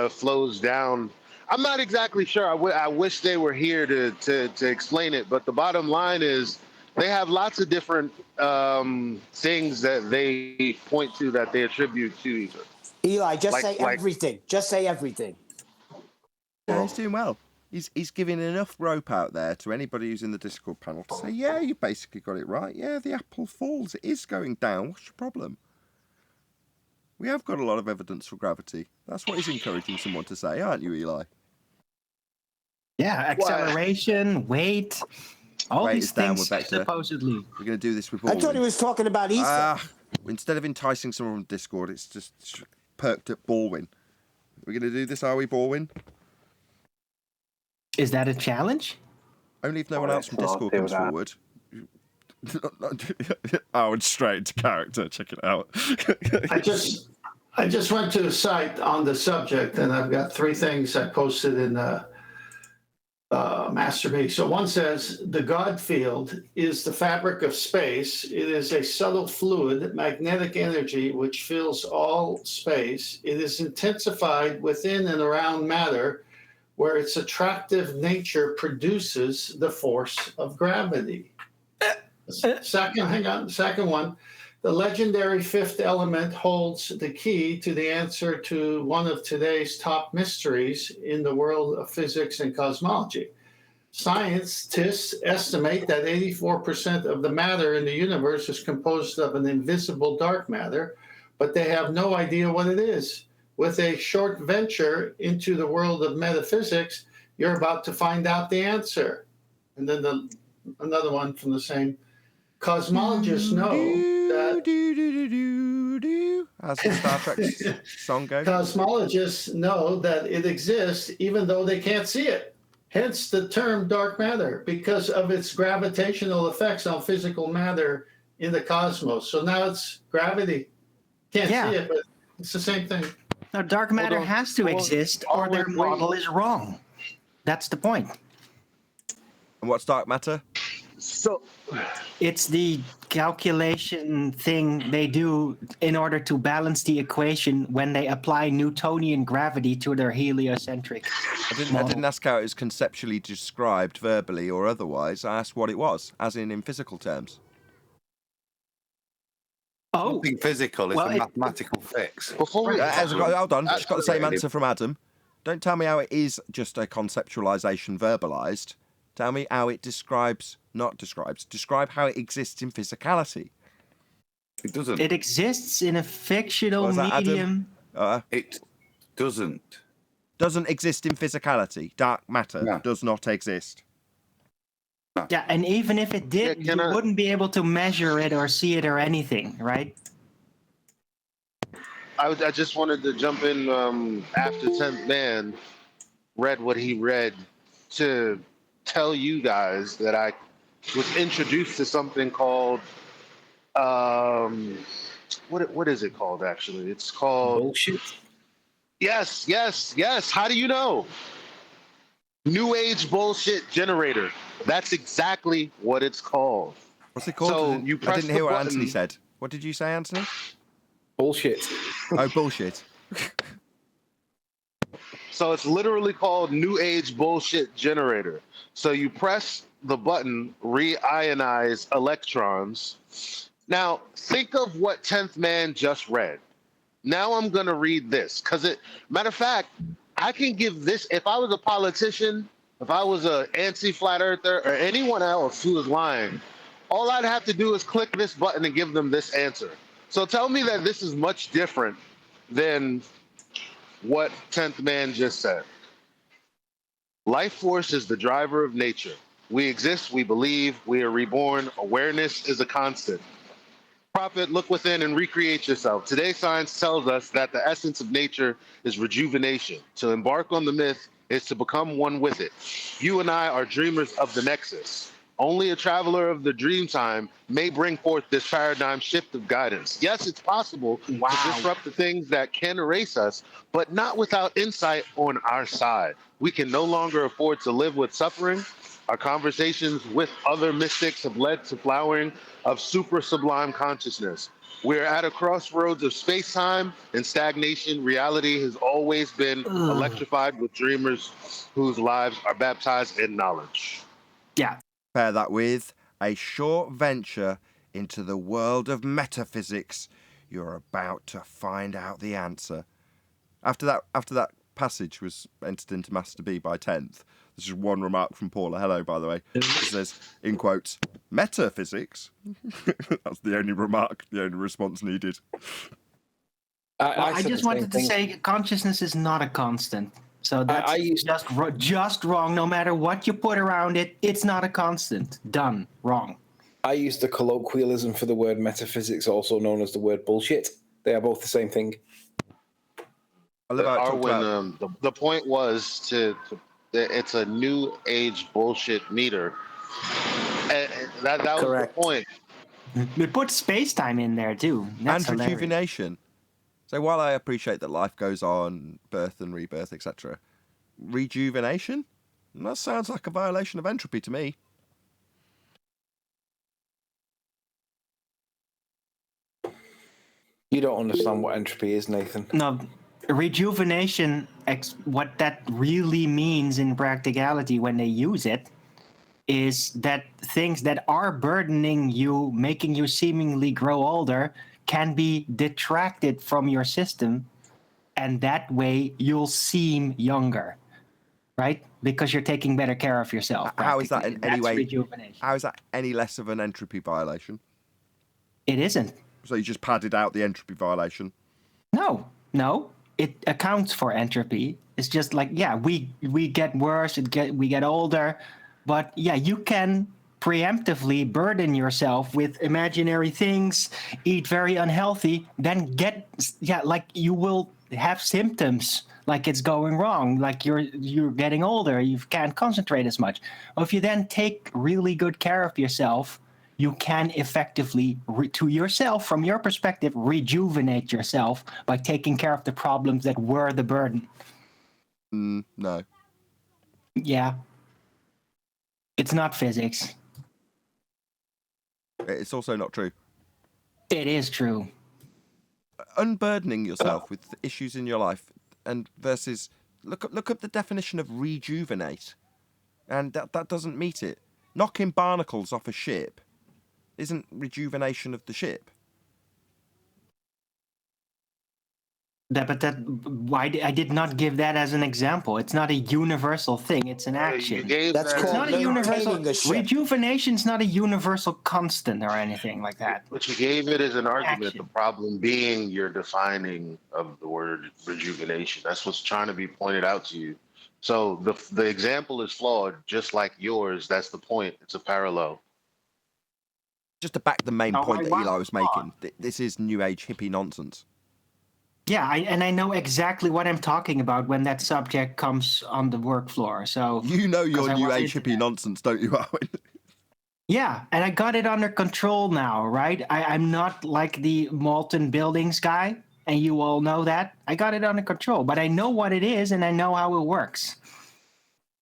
flows down. I'm not exactly sure. I wish they were here to explain it, but the bottom line is they have lots of different things that they point to that they attribute to Ether. Eli, just say everything. Just say everything. Yeah, he's doing well. He's giving enough rope out there to anybody who's in the Discord panel to say, yeah, you basically got it right. Yeah, the apple falls. It is going down. What's your problem? We have got a lot of evidence for gravity. That's what he's encouraging someone to say, aren't you, Eli? Yeah, acceleration, weight, all Weight these is downward things vector. supposedly. We're going to do this with I Borwin. thought he was talking about Ether. Instead of enticing someone from Discord, it's just perked at Borwin. We're going to do this, are we, Borwin? Is that a challenge? Only if no one else from Discord comes forward. I would straight into character. Check it out. I just went to a site on the subject, and I've got 3 things I posted in Master Me. So one says, the God field is the fabric of space. It is a subtle fluid, magnetic energy, which fills all space. It is intensified within and around matter, where its attractive nature produces the force of gravity. Second one, the legendary 5th element holds the key to the answer to one of today's top mysteries in the world of physics and cosmology. Scientists estimate that 84% of the matter in the universe is composed of an invisible dark matter, but they have no idea what it is. With a short venture into the world of metaphysics, you're about to find out the answer. And then another one from the same. Cosmologists know that... How's the Star Trek song go? Cosmologists know that it exists even though they can't see it. Hence the term dark matter, because of its gravitational effects on physical matter in the cosmos. So now it's gravity. Can't see it, but it's the same thing. Now, dark matter has to exist, or their model is wrong. That's the point. And what's dark matter? So it's the calculation thing they do in order to balance the equation when they apply Newtonian gravity to their heliocentric I didn't ask how it was conceptually described verbally or otherwise. I asked what it was, as in physical terms. Oh, nothing physical. It's a mathematical fix. Hold on. Just got the same answer from Adam. Don't tell me how it is just a conceptualization verbalized. Tell me how it describe how it exists in physicality. It doesn't. It exists in a fictional medium. It doesn't. Doesn't exist in physicality. Dark matter does not exist. No. Yeah, and even if it did, you wouldn't be able to measure it or see it or anything, right? I just wanted to jump in after 10th Man read what he read to tell you guys that I was introduced to something called what is it called actually? It's called bullshit. Yes. How do you know? New Age bullshit generator. That's exactly what it's called. What's it called? So I didn't hear what Anthony said. What did you say, Anthony? Bullshit. Oh, bullshit. So it's literally called New Age bullshit generator. So you press the button, reionize electrons. Now, think of what 10th Man just read. Now I'm going to read this. Matter of fact, I can give this, if I was a politician, if I was an anti-flat earther, or anyone else who is lying, all I'd have to do is click this button and give them this answer. So tell me that this is much different than what 10th Man just said. Life force is the driver of nature. We exist, we believe, we are reborn. Awareness is a constant. Prophet, look within and recreate yourself. Today, science tells us that the essence of nature is rejuvenation. To embark on the myth is to become one with it. You and I are dreamers of the nexus. Only a traveler of the dream time may bring forth this paradigm shift of guidance. Yes, it's possible to disrupt the things that can erase us, but not without insight on our side. We can no longer afford to live with suffering. Our conversations with other mystics have led to flowering of super sublime consciousness. We're at a crossroads of space-time and stagnation. Reality has always been electrified with dreamers whose lives are baptized in knowledge. Yeah. Pair that with a short venture into the world of metaphysics. You're about to find out the answer. After that passage was entered into Master B by 10th, this is one remark from Paula. Hello, by the way. It says, in quotes, metaphysics? That's the only remark, the only response needed. I just wanted to say consciousness is not a constant. So that's just wrong. No matter what you put around it, it's not a constant. Done. Wrong. I use the colloquialism for the word metaphysics, also known as the word bullshit. They are both the same thing. Arwin, the point was it's a new age bullshit meter. And that was the point. We put space-time in there too. That's and hilarious. Rejuvenation. So while I appreciate that life goes on, birth and rebirth, etc., rejuvenation? That sounds like a violation of entropy to me. You don't understand what entropy is, Nathan. No, rejuvenation, what that really means in practicality when they use it, is that things that are burdening you, making you seemingly grow older, can be detracted from your system, and that way you'll seem younger, right? Because you're taking better care of yourself. How is that in any way? Rejuvenation. How is that any less of an entropy violation? It isn't. So you just padded out the entropy violation? No. It accounts for entropy. It's just like, we get worse, we get older, but you can preemptively burden yourself with imaginary things, eat very unhealthy, then you will have symptoms like it's going wrong, like you're getting older, you can't concentrate as much. Well, if you then take really good care of yourself, you can effectively, to yourself, from your perspective, rejuvenate yourself by taking care of the problems that were the burden. No. Yeah. It's not physics. It's also not true. It is true. Unburdening yourself with issues in your life and versus look up the definition of rejuvenate, and that doesn't meet it. Knocking barnacles off a ship isn't rejuvenation of the ship. Why I did not give that as an example. It's not a universal thing. It's an action. That's it's called not a universal. Rejuvenation's not a universal constant or anything like that. But you gave it as an argument. The problem being your defining of the word rejuvenation. That's what's trying to be pointed out to you. So the example is flawed, just like yours. That's the point. It's a parallel. Just to back the main point that Eli was making, this is new age hippie nonsense. Yeah, I know exactly what I'm talking about when that subject comes on the work floor. So you know your new age hippie nonsense, don't you, Owen? Yeah, and I got it under control now, right? I'm not like the molten buildings guy, and you all know that. I got it under control, but I know what it is, and I know how it works.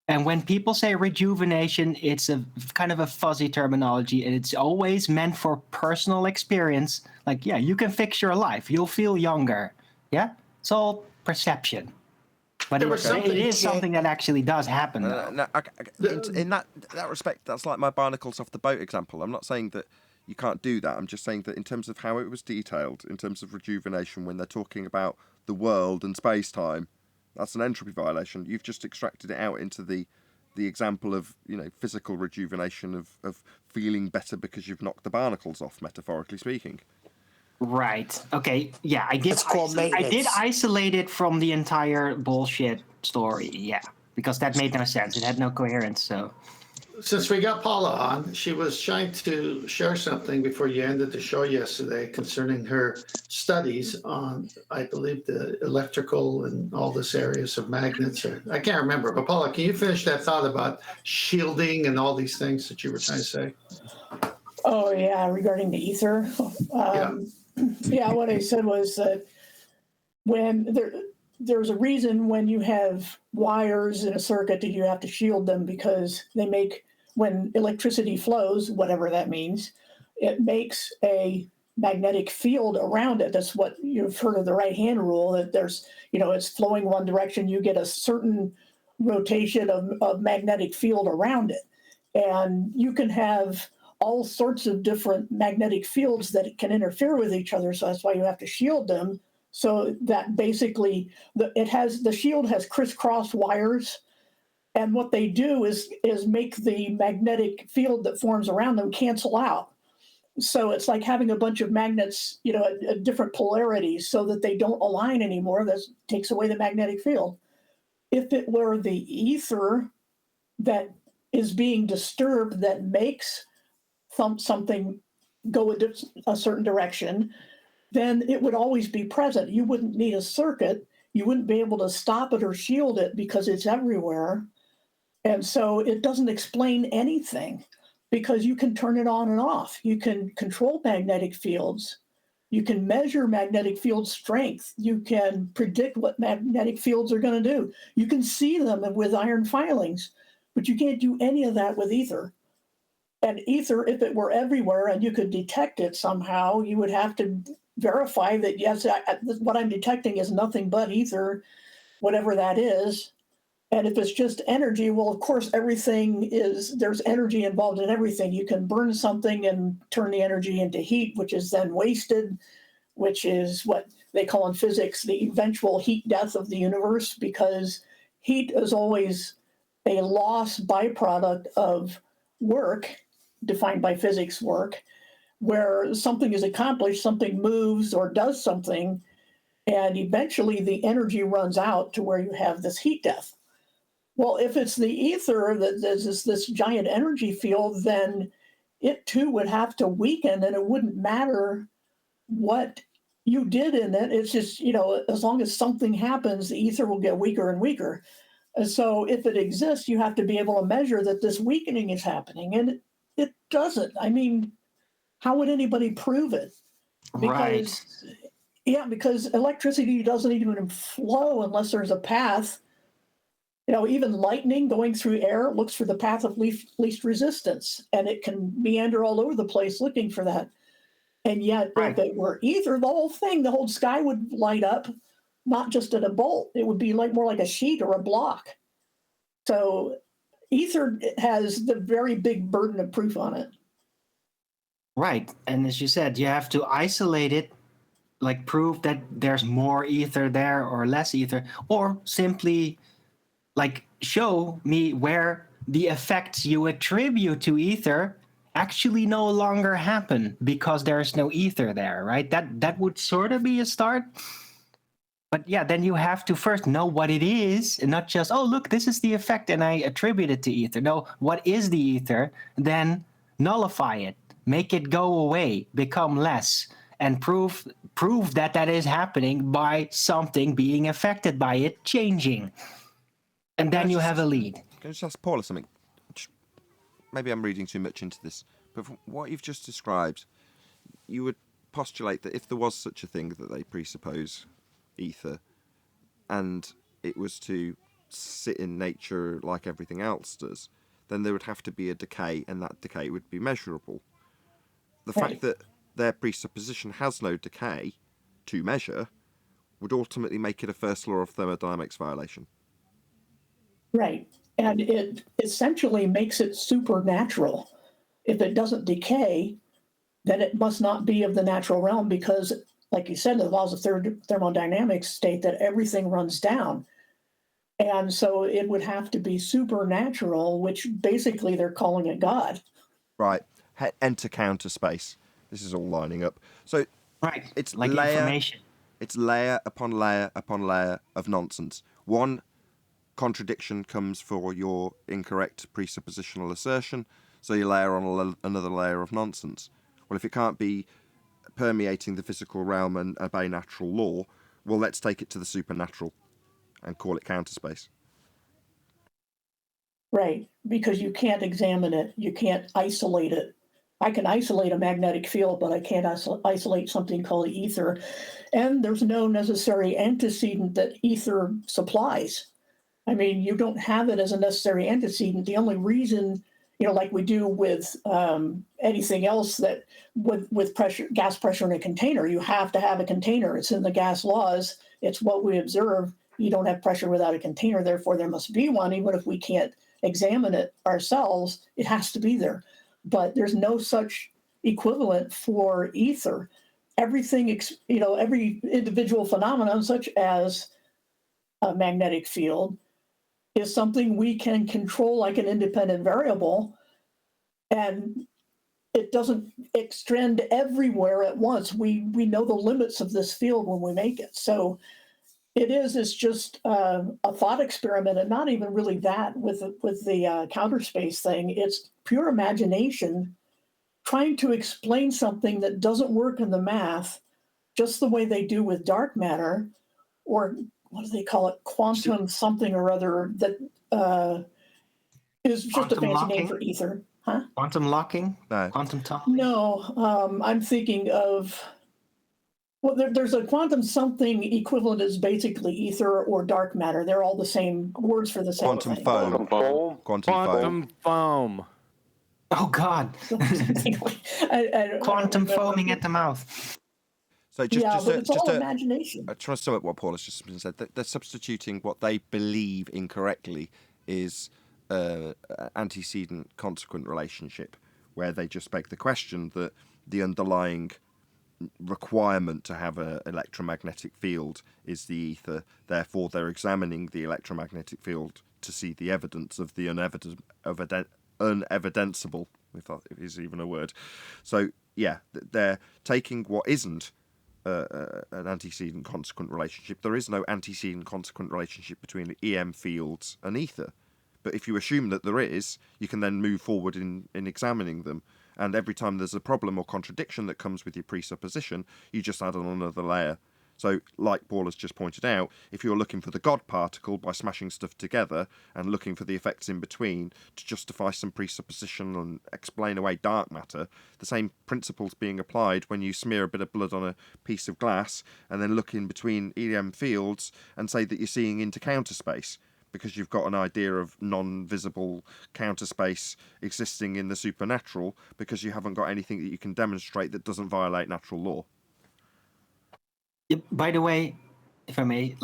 And when people say rejuvenation, it's a kind of a fuzzy terminology, and it's always meant for personal experience. Like, you can fix your life. You'll feel younger. Yeah, it's all perception, but it is something that actually does happen. In that respect, that's like my barnacles off the boat example. I'm not saying that you can't do that. I'm just saying that in terms of how it was detailed, in terms of rejuvenation, when they're talking about the world and space-time, that's an entropy violation. You've just extracted it out into the example of physical rejuvenation of feeling better because you've knocked the barnacles off, metaphorically speaking. Right. Okay. Yeah, I did. I did isolate it from the entire bullshit story. Yeah, because that made no sense. It had no coherence. So. since we got Paula on, she was trying to share something before you ended the show yesterday concerning her studies on, I believe, the electrical and all this areas of magnets. Or I can't remember. But Paula, can you finish that thought about shielding and all these things that you were trying to say? Oh yeah, regarding the ether. Yeah, what I said was that when there's a reason when you have wires in a circuit that you have to shield them, because they make, when electricity flows, whatever that means, it makes a magnetic field around it. That's what you've heard of the right hand rule, that there's, it's flowing one direction, you get a certain rotation of magnetic field around it. And you can have all sorts of different magnetic fields that can interfere with each other. So that's why you have to shield them. So that basically the shield has crisscross wires, and what they do is make the magnetic field that forms around them cancel out. So it's like having a bunch of magnets, at different polarities, so that they don't align anymore. That takes away the magnetic field. If it were the ether that is being disturbed that makes something go a certain direction, then it would always be present. You wouldn't need a circuit. You wouldn't be able to stop it or shield it because it's everywhere. And so it doesn't explain anything, because you can turn it on and off. You can control magnetic fields. You can measure magnetic field strength. You can predict what magnetic fields are going to do. You can see them with iron filings, but you can't do any of that with ether. And ether, if it were everywhere and you could detect it somehow, you would have to verify that, yes, what I'm detecting is nothing but ether, whatever that is. And if it's just energy, well, of course, there's energy involved in everything. You can burn something and turn the energy into heat, which is then wasted, which is what they call in physics the eventual heat death of the universe, because heat is always a loss byproduct of work, defined by physics work, where something is accomplished, something moves or does something, and eventually the energy runs out to where you have this heat death. Well, if it's the ether that there's this giant energy field, then it too would have to weaken, and it wouldn't matter what you did in it. It's just, as long as something happens, the ether will get weaker and weaker. And so if it exists, you have to be able to measure that this weakening is happening. And it doesn't. I mean, how would anybody prove it? Because, yeah, because electricity doesn't even flow unless there's a path. Even lightning going through air looks for the path of least resistance, and it can meander all over the place looking for that. And yet, if it were ether, the whole sky would light up, not just at a bolt. It would be more like a sheet or a block. So ether has the very big burden of proof on it. Right. And as you said, you have to isolate it, like prove that there's more ether there or less ether, or simply show me where the effects you attribute to ether actually no longer happen because there's no ether there, right? That would sort of be a start. But yeah, then you have to first know what it is, and not just, oh, look, this is the effect and I attribute it to ether. No, what is the ether? Then nullify it, make it go away, become less, and prove that is happening by something being affected by it changing. And then you have a lead. Can I just ask Paula something? Maybe I'm reading too much into this, but from what you've just described, you would postulate that if there was such a thing that they presuppose, ether, and it was to sit in nature like everything else does, then there would have to be a decay, and that decay would be measurable. The fact that their presupposition has no decay to measure would ultimately make it a first law of thermodynamics violation. Right. And it essentially makes it supernatural. If it doesn't decay, then it must not be of the natural realm, because, like you said, the laws of thermodynamics state that everything runs down. And so it would have to be supernatural, which basically they're calling it God. Right. Enter counter space. This is all lining up. So it's information. It's layer upon layer upon layer of nonsense. One contradiction comes for your incorrect presuppositional assertion, so you layer on another layer of nonsense. Well, if it can't be permeating the physical realm and obey natural law, well, let's take it to the supernatural and call it counterspace. Right, because you can't examine it. You can't isolate it. I can isolate a magnetic field, but I can't isolate something called ether. And there's no necessary antecedent that ether supplies. I mean, you don't have it as a necessary antecedent. The only reason, like we do with anything else that with pressure, gas pressure in a container, you have to have a container. It's in the gas laws. It's what we observe. You don't have pressure without a container. Therefore, there must be one. Even if we can't examine it ourselves, it has to be there. But there's no such equivalent for ether. Everything, every individual phenomenon, such as a magnetic field, is something we can control like an independent variable, and it doesn't extend everywhere at once. We know the limits of this field when we make it. So it's just a thought experiment, and not even really that with the counter space thing. It's pure imagination trying to explain something that doesn't work in the math, just the way they do with dark matter, or what do they call it, quantum something or other, that is just Quantum a fancy locking? name for ether. Huh? Quantum locking? No. Quantum tunneling? No, I'm thinking of, well, there's a quantum something equivalent is basically ether or dark matter. They're all the same words for the same Quantum thing. foam. Quantum foam. Oh, God. Quantum foaming at the mouth. So just it's all imagination. I try to sum up what Paul has just said. They're substituting what they believe incorrectly is antecedent consequent relationship, where they just make the question that the underlying requirement to have an electromagnetic field is the ether. Therefore, they're examining the electromagnetic field to see the evidence of the unevidenceable, if that is even a word. So, yeah, they're taking what isn't an antecedent consequent relationship. There is no antecedent consequent relationship between EM fields and ether. But if you assume that there is, you can then move forward in examining them. And every time there's a problem or contradiction that comes with your presupposition, you just add on another layer. So, like Paul has just pointed out, if you're looking for the God particle by smashing stuff together and looking for the effects in between to justify some presupposition and explain away dark matter, the same principles being applied when you smear a bit of blood on a piece of glass and then look in between EM fields and say that you're seeing into counter space, because you've got an idea of non-visible counter space existing in the supernatural, because you haven't got anything that you can demonstrate that doesn't violate natural law. By the way, if I may,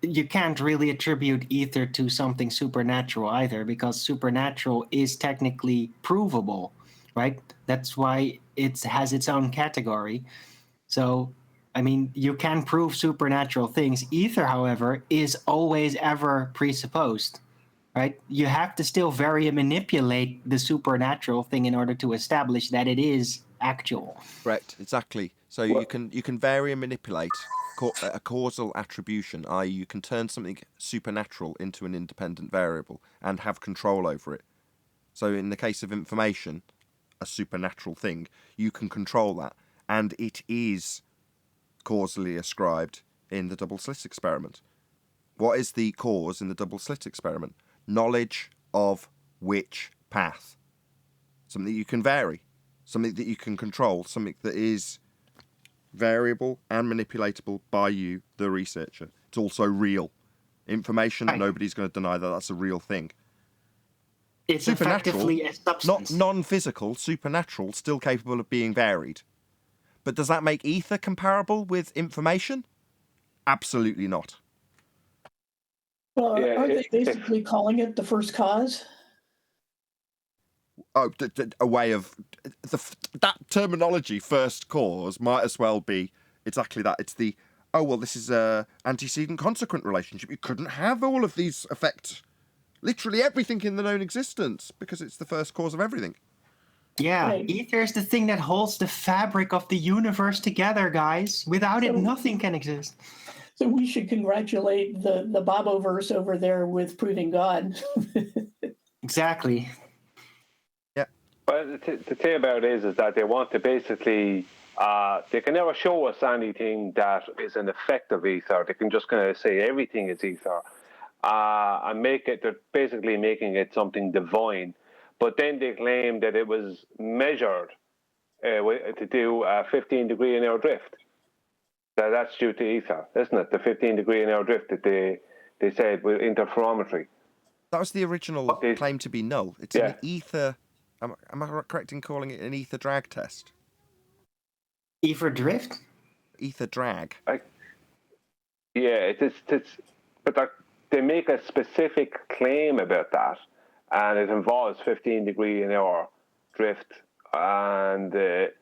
you can't really attribute ether to something supernatural either, because supernatural is technically provable, right? That's why it has its own category. So, I mean, you can prove supernatural things. Ether, however, is always ever presupposed, right? You have to still vary and manipulate the supernatural thing in order to establish that it is actual. Correct, exactly. So you can vary and manipulate a causal attribution, i.e. you can turn something supernatural into an independent variable and have control over it. So in the case of information, a supernatural thing, you can control that, and it is causally ascribed in the double slit experiment. What is the cause in the double slit experiment? Knowledge of which path. Something that you can vary, something that you can control, something that is variable and manipulatable by you, the researcher. It's also real. Information, nobody's going to deny that that's a real thing. It's effectively a substance. Not non-physical, supernatural, still capable of being varied. But does that make ether comparable with information? Absolutely not. Well, aren't they basically calling it the first cause? Oh, a way of that terminology, first cause, might as well be exactly that. It's the, this is a antecedent consequent relationship. You couldn't have all of these affect literally everything in the known existence because it's the first cause of everything. Yeah, ether is the thing that holds the fabric of the universe together, guys. Without it, nothing can exist. So we should congratulate the Boboverse over there with proving God. Exactly. Well, the thing about it is that they want to basically, they can never show us anything that is an effect of ether. They can just kind of say everything is ether, and make it. They're basically making it something divine. But then they claim that it was measured to do a 15-degree an hour drift. That's due to ether, isn't it? The 15-degree an hour drift that they said with interferometry. That was the original claim to be null. It's an ether. Am I correct in calling it an ether drag test? Ether drift? Ether drag. But they make a specific claim about that, and it involves 15-degree an hour drift. And if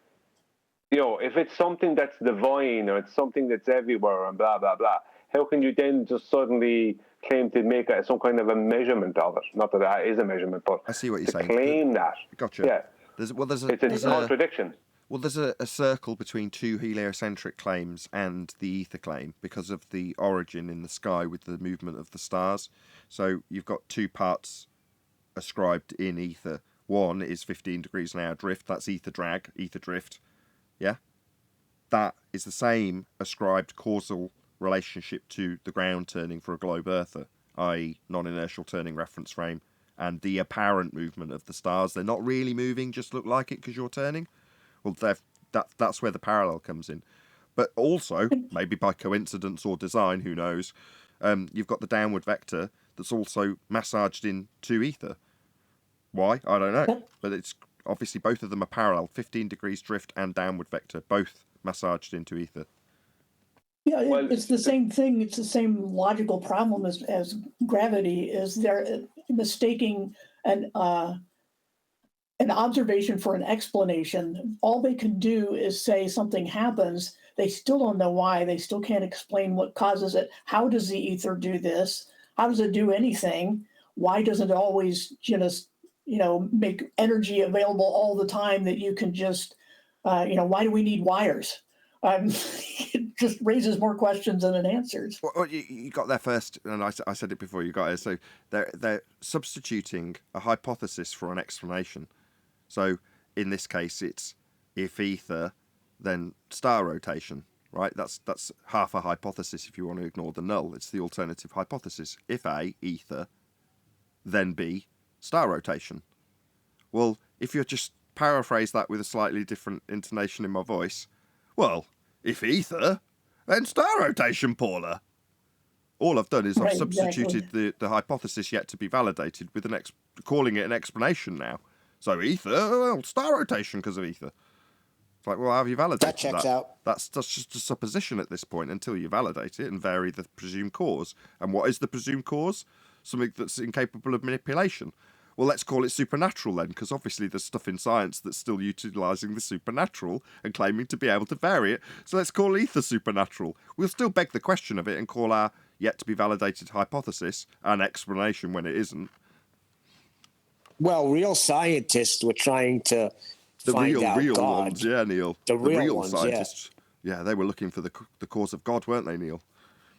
it's something that's divine or it's something that's everywhere and blah blah blah, how can you then just suddenly claim to make some kind of a measurement of it? Not that that is a measurement, but I see what you're saying. Claim that. Gotcha. Yeah. There's a contradiction. There's a circle between two heliocentric claims and the ether claim because of the origin in the sky with the movement of the stars. So you've got two parts ascribed in ether. One is 15 degrees an hour drift. That's ether drag, ether drift. Yeah? That is the same ascribed causal relationship to the ground turning for a globe earther, i.e. non-inertial turning reference frame, and the apparent movement of the stars. They're not really moving, just look like it because you're turning. Well, that's where the parallel comes in. But also, maybe by coincidence or design, who knows, you've got the downward vector that's also massaged into ether. Why? I don't know. But it's obviously both of them are parallel. 15 degrees drift and downward vector, both massaged into ether. Yeah, it's the same thing. It's the same logical problem as gravity. Is they're mistaking an observation for an explanation. All they can do is say something happens. They still don't know why. They still can't explain what causes it. How does the ether do this? How does it do anything? Why doesn't it always just make energy available all the time that you can just why do we need wires? It just raises more questions than it answers. Well, you got there first, and I said it before you got here. So they're substituting a hypothesis for an explanation. So in this case, it's if ether, then star rotation, right? That's half a hypothesis if you want to ignore the null. It's the alternative hypothesis. If A, ether, then B, star rotation. Well, if you just paraphrase that with a slightly different intonation in my voice, well, if ether, then star rotation, Paula. All I've done is I've substituted the hypothesis yet to be validated with calling it an explanation now. So ether, well, star rotation because of ether. It's like, well, how have you validated that? That checks out. That's just a supposition at this point until you validate it and vary the presumed cause. And what is the presumed cause? Something that's incapable of manipulation. Well, let's call it supernatural then, because obviously there's stuff in science that's still utilising the supernatural and claiming to be able to vary it. So let's call ether supernatural. We'll still beg the question of it and call our yet-to-be-validated hypothesis an explanation when it isn't. Well, real scientists were trying to find out real God. ones, yeah, Neil. The real ones, scientists. Yeah, they were looking for the cause of God, weren't they, Neil?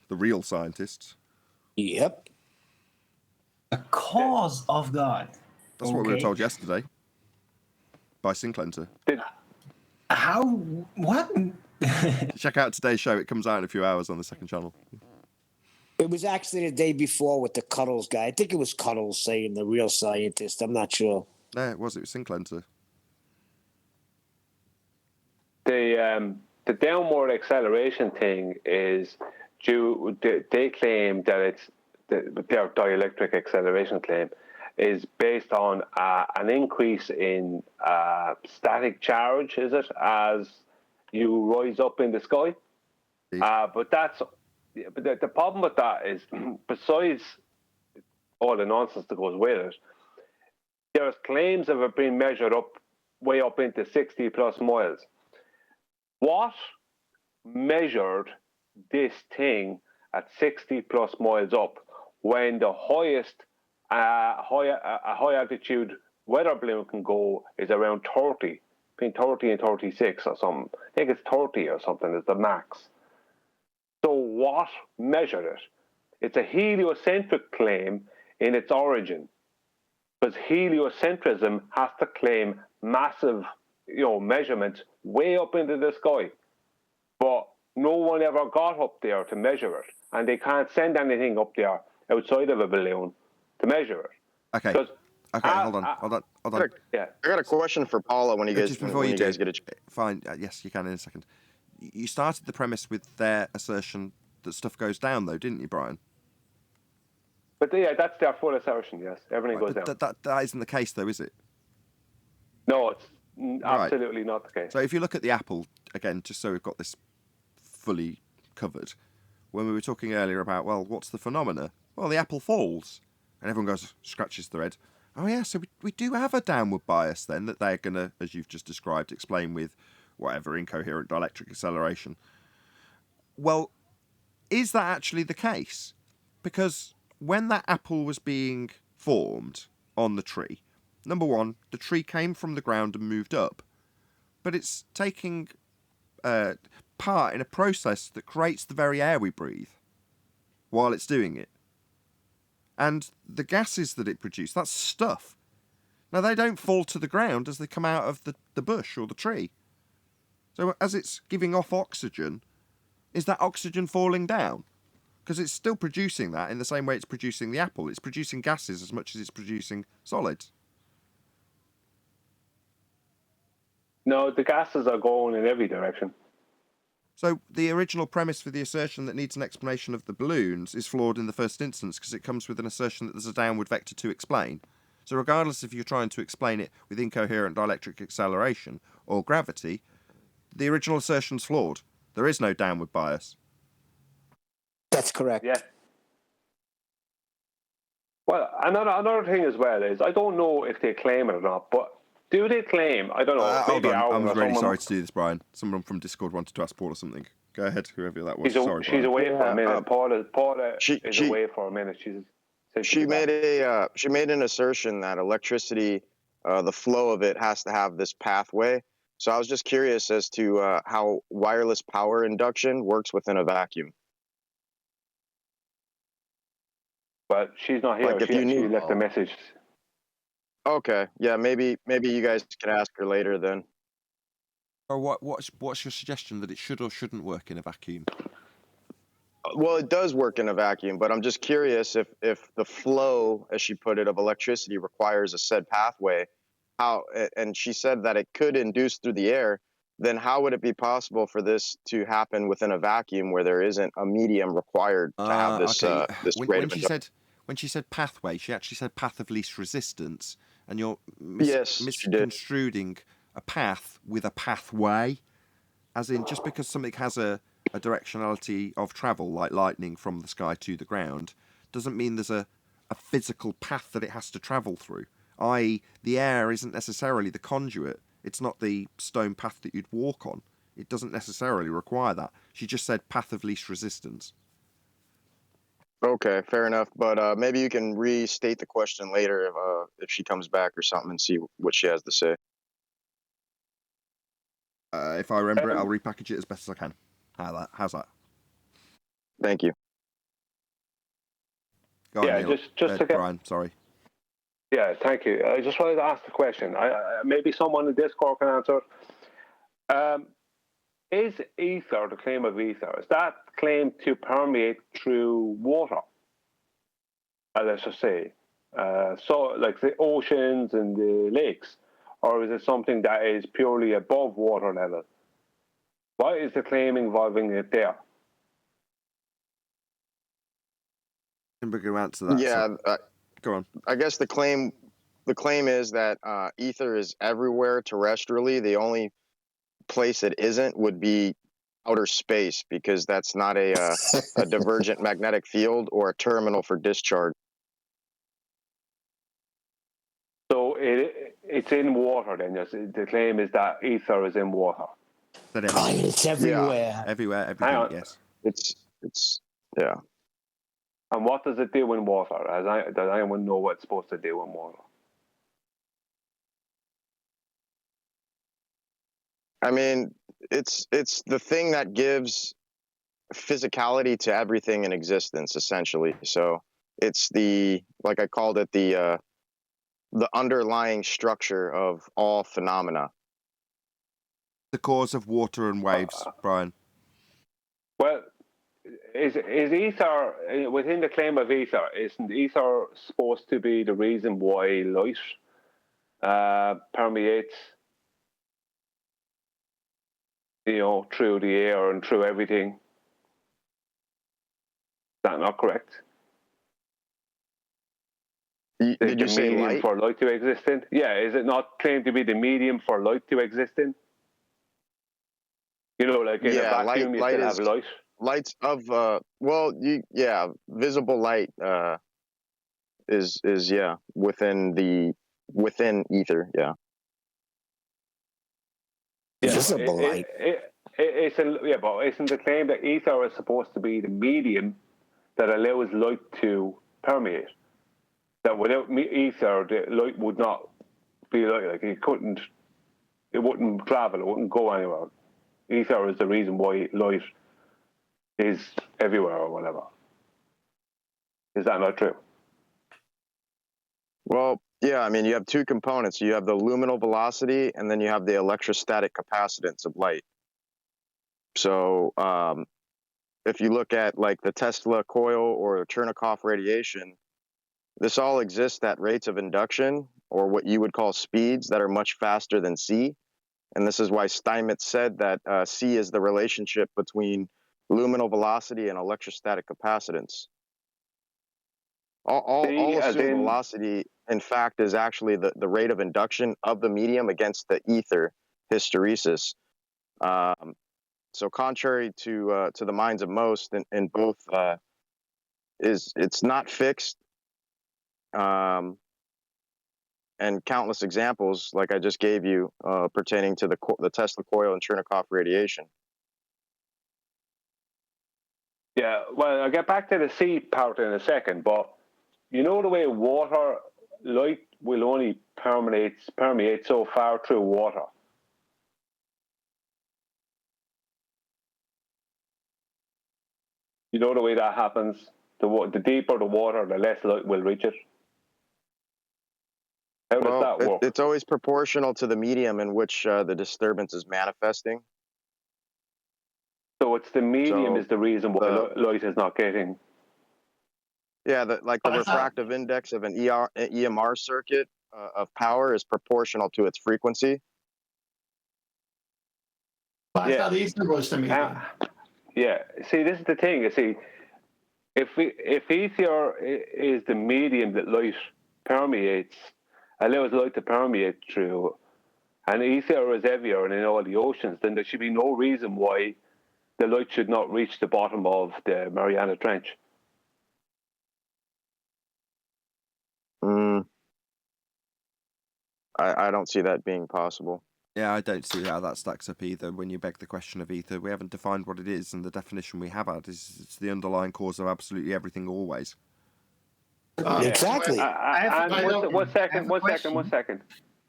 The real scientists. Yep. A cause of God. That's what we were told yesterday by Sinclair. How? What? Check out today's show. It comes out in a few hours on the second channel. It was actually the day before with the Cuddles guy. I think it was Cuddles saying the real scientist. I'm not sure. No, it was Sinclair. The downward acceleration thing is due. They claim that it's their dielectric acceleration claim is based on an increase in static charge. Is it as you rise up in the sky? But the problem with that is, besides all the nonsense that goes with it, there's claims of it being measured up way up into 60 plus miles. What measured this thing at 60 plus miles up when the highest high altitude weather balloon can go is around 30, between 30 and 36 or something? I think it's 30 or something is the max. So what measured it? It's a heliocentric claim in its origin, because heliocentrism has to claim massive, measurements way up into the sky. But no one ever got up there to measure it, and they can't send anything up there outside of a balloon to measure it. Okay. Hold on. Yeah. I got a question for Paula when you guys Just before when you guys do, get a fine. Yes, you can in a second. You started the premise with their assertion that stuff goes down, though, didn't you, Brian? But yeah, that's their full assertion. Yes, everything goes down. That isn't the case, though, is it? No, it's absolutely not the case. So if you look at the apple again, just so we've got this fully covered, when we were talking earlier about, well, what's the phenomena? Well, the apple falls, and everyone scratches their head. Oh yeah, so we do have a downward bias then that they're gonna, as you've just described, explain with whatever incoherent dielectric acceleration. Well, is that actually the case? Because when that apple was being formed on the tree, number one, the tree came from the ground and moved up, but it's taking part in a process that creates the very air we breathe while it's doing it. And the gases that it produces, that's stuff. Now, they don't fall to the ground as they come out of the bush or the tree. So as it's giving off oxygen, is that oxygen falling down? Because it's still producing that in the same way it's producing the apple. It's producing gases as much as it's producing solids. No, the gases are going in every direction. So the original premise for the assertion that needs an explanation of the balloons is flawed in the first instance because it comes with an assertion that there's a downward vector to explain. So regardless if you're trying to explain it with incoherent dielectric acceleration or gravity, the original assertion's flawed. There is no downward bias. That's correct. Yeah. Well, another thing as well is, I don't know if they claim it or not, but do they claim, I don't know, maybe hold on. I'm really someone... sorry to do this, Brian. Someone from Discord wanted to ask Paula something. Go ahead, whoever that was. She's away for a minute. Paula is away for a minute. She made an assertion that electricity, the flow of it has to have this pathway. So I was just curious as to how wireless power induction works within a vacuum. But she's not here. Like She left a message. Okay, yeah, maybe you guys can ask her later then. Or what's your suggestion, that it should or shouldn't work in a vacuum? Well, it does work in a vacuum, but I'm just curious if the flow, as she put it, of electricity requires a said pathway, and she said that it could induce through the air, then how would it be possible for this to happen within a vacuum where there isn't a medium required to have this this rate of induction? When she said pathway, she actually said path of least resistance, and you're misconstruing a path with a pathway, as in just because something has a directionality of travel, like lightning from the sky to the ground, doesn't mean there's a physical path that it has to travel through, i.e. the air isn't necessarily the conduit. It's not the stone path that you'd walk on. It doesn't necessarily require that. She just said path of least resistance. Okay, fair enough. But maybe you can restate the question later if she comes back or something and see what she has to say. If I remember it, I'll repackage it as best as I can. How's that? Thank you. Go on, Neil. just to get... Brian, sorry. Yeah, thank you. I just wanted to ask the question. Maybe someone in Discord can answer. Is ether, the claim of ether, is that claim to permeate through water? Let's just say, so like the oceans and the lakes, or is it something that is purely above water level? What is the claim involving it there? I'm going to answer that. Yeah, go on. I guess the claim is that ether is everywhere terrestrially. The only place it isn't would be outer space, because that's not a divergent magnetic field or a terminal for discharge. So it's in water then. Yes, the claim is that ether is in water. It's everywhere. Yeah. Everywhere, everything. Yes. It's yeah. And what does it do in water? Does anyone know what it's supposed to do in water? I mean, it's the thing that gives physicality to everything in existence, essentially. So it's like I called it, the underlying structure of all phenomena. The cause of water and waves, Brian. Well, is ether within the claim of ether? Isn't ether supposed to be the reason why light permeates, through the air and through everything? Is that not correct? Did you say medium light? for light to exist in? Yeah, is it not claimed to be the medium for light to exist in? Like in a vacuum, you still have light. Light's of visible light is within ether. Yeah. Visible light. But isn't the claim that ether is supposed to be the medium that allows light to permeate? That without ether, the light would not be light. Like it wouldn't travel, it wouldn't go anywhere. Ether is the reason why light is everywhere or whatever. Is that not true? Well, yeah, I mean, you have two components. You have the luminal velocity, and then you have the electrostatic capacitance of light. So if you look at like the Tesla coil or Chernikov radiation, this all exists at rates of induction, or what you would call speeds, that are much faster than C. And this is why Steinmetz said that C is the relationship between luminal velocity and electrostatic capacitance. All assumed velocity, in fact, is actually the rate of induction of the medium against the ether hysteresis. So contrary to the minds of most, in both, it's not fixed. And countless examples, like I just gave you, pertaining to the Tesla coil and Chernikov radiation. Yeah, well, I'll get back to the C part in a second, but the way water, light will only permeate so far through water. The way that happens? The deeper the water, the less light will reach it. How does that work? It's always proportional to the medium in which the disturbance is manifesting. So it's the medium is the reason why light is not getting. Yeah, the refractive index of an EMR circuit of power is proportional to its frequency. But I thought ether was the medium. Yeah. See, this is the thing. You see, if ether is the medium that light permeates, allows light to permeate through, and ether is heavier and in all the oceans, then there should be no reason why the light should not reach the bottom of the Mariana Trench. I don't see that being possible. Yeah, I don't see how that stacks up either. When you beg the question of ether, we haven't defined what it is, and the definition we have had is it's the underlying cause of absolutely everything always. Exactly. One second.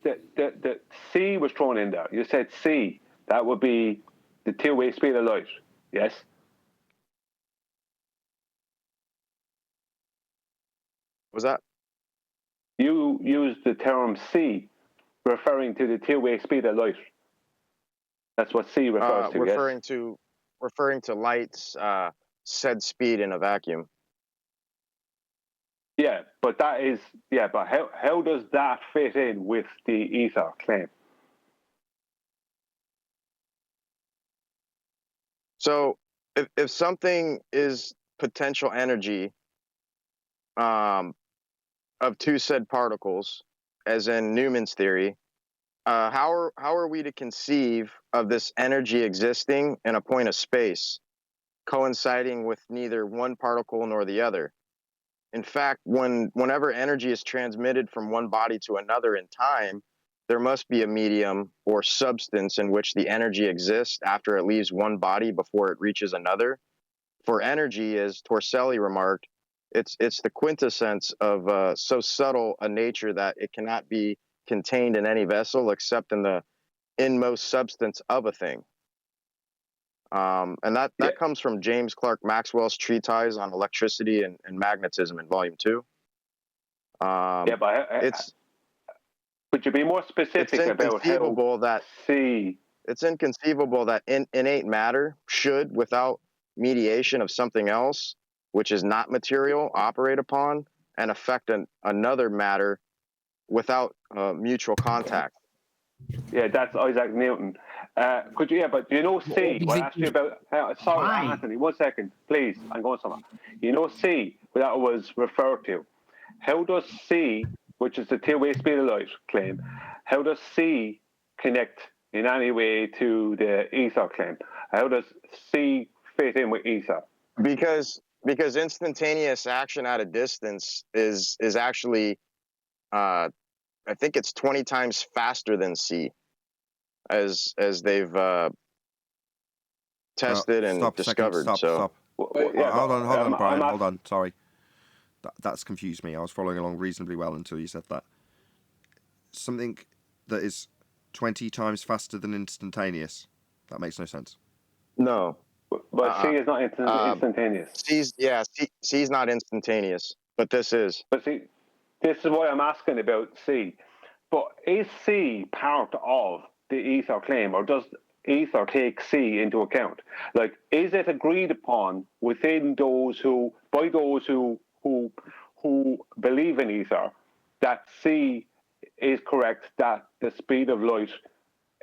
The C was thrown in there. You said C. That would be the two-way speed of light. Yes? Was that? You used the term C, referring to the two-way speed of light. That's what C refers to, referring to light's said speed in a vacuum. Yeah, but how does that fit in with the ether claim? So if something is potential energy of two said particles, as in Newman's theory, how are we to conceive of this energy existing in a point of space, coinciding with neither one particle nor the other? In fact, whenever energy is transmitted from one body to another in time, there must be a medium or substance in which the energy exists after it leaves one body before it reaches another. For energy, as Torselli remarked, it's the quintessence of so subtle a nature that it cannot be contained in any vessel except in the inmost substance of a thing. And that comes from James Clerk Maxwell's treatise on electricity and magnetism in Volume 2. Yeah, but it's could you be more specific about how that C? It's inconceivable that innate matter should, without mediation of something else, which is not material, operate upon and affect another matter without mutual contact. Yeah, that's Isaac Newton. Could you? Yeah, but you know C. What I asked you about. Sorry, Why? Anthony. 1 second, please. I'm going somewhere. You know C. That was referred to. How does C, which is the two-way speed of light claim, how does C connect in any way to the ether claim? How does C fit in with ether? Because instantaneous action at a distance is actually, I think it's 20 times faster than C, as they've tested and discovered. Stop. Hold on. Sorry, that's confused me. I was following along reasonably well until you said that. Something that is 20 times faster than instantaneous. That makes no sense. No. But C is not instantaneous. C's not instantaneous, but this is. But see, this is why I'm asking about C. But is C part of the ether claim, or does ether take C into account? Like, is it agreed upon within by those who believe in ether that C is correct, that the speed of light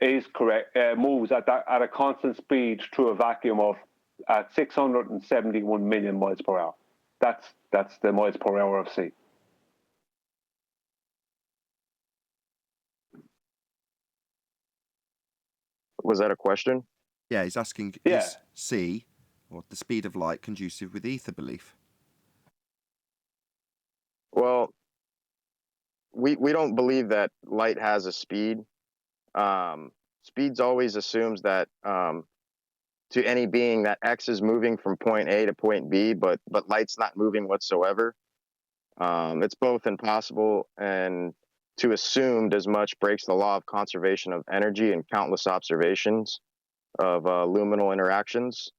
is correct, moves at a constant speed through a vacuum of at 671 million miles per hour. That's the miles per hour of C. Was that a question? Yeah, he's asking, is C, or the speed of light, conducive with ether belief? Well, we don't believe that light has a speed. Speeds always assumes that to any being that X is moving from point A to point B, but light's not moving whatsoever. It's both impossible, and to assume as much breaks the law of conservation of energy and countless observations of luminal interactions.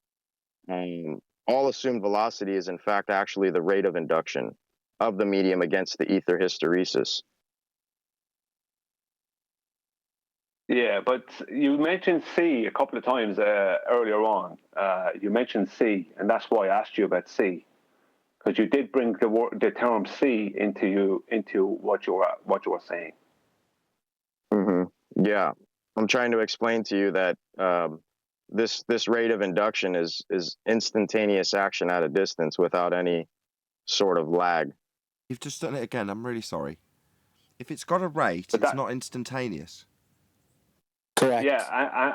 All assumed velocity is in fact actually the rate of induction of the medium against the ether hysteresis. Yeah, but you mentioned C a couple of times earlier on. You mentioned C, and that's why I asked you about C, because you did bring the term C into what you were saying. Mm-hmm. Yeah, I'm trying to explain to you that this rate of induction is instantaneous action at a distance without any sort of lag. You've just done it again. I'm really sorry. If it's got a rate, it's not instantaneous. Correct. Yeah,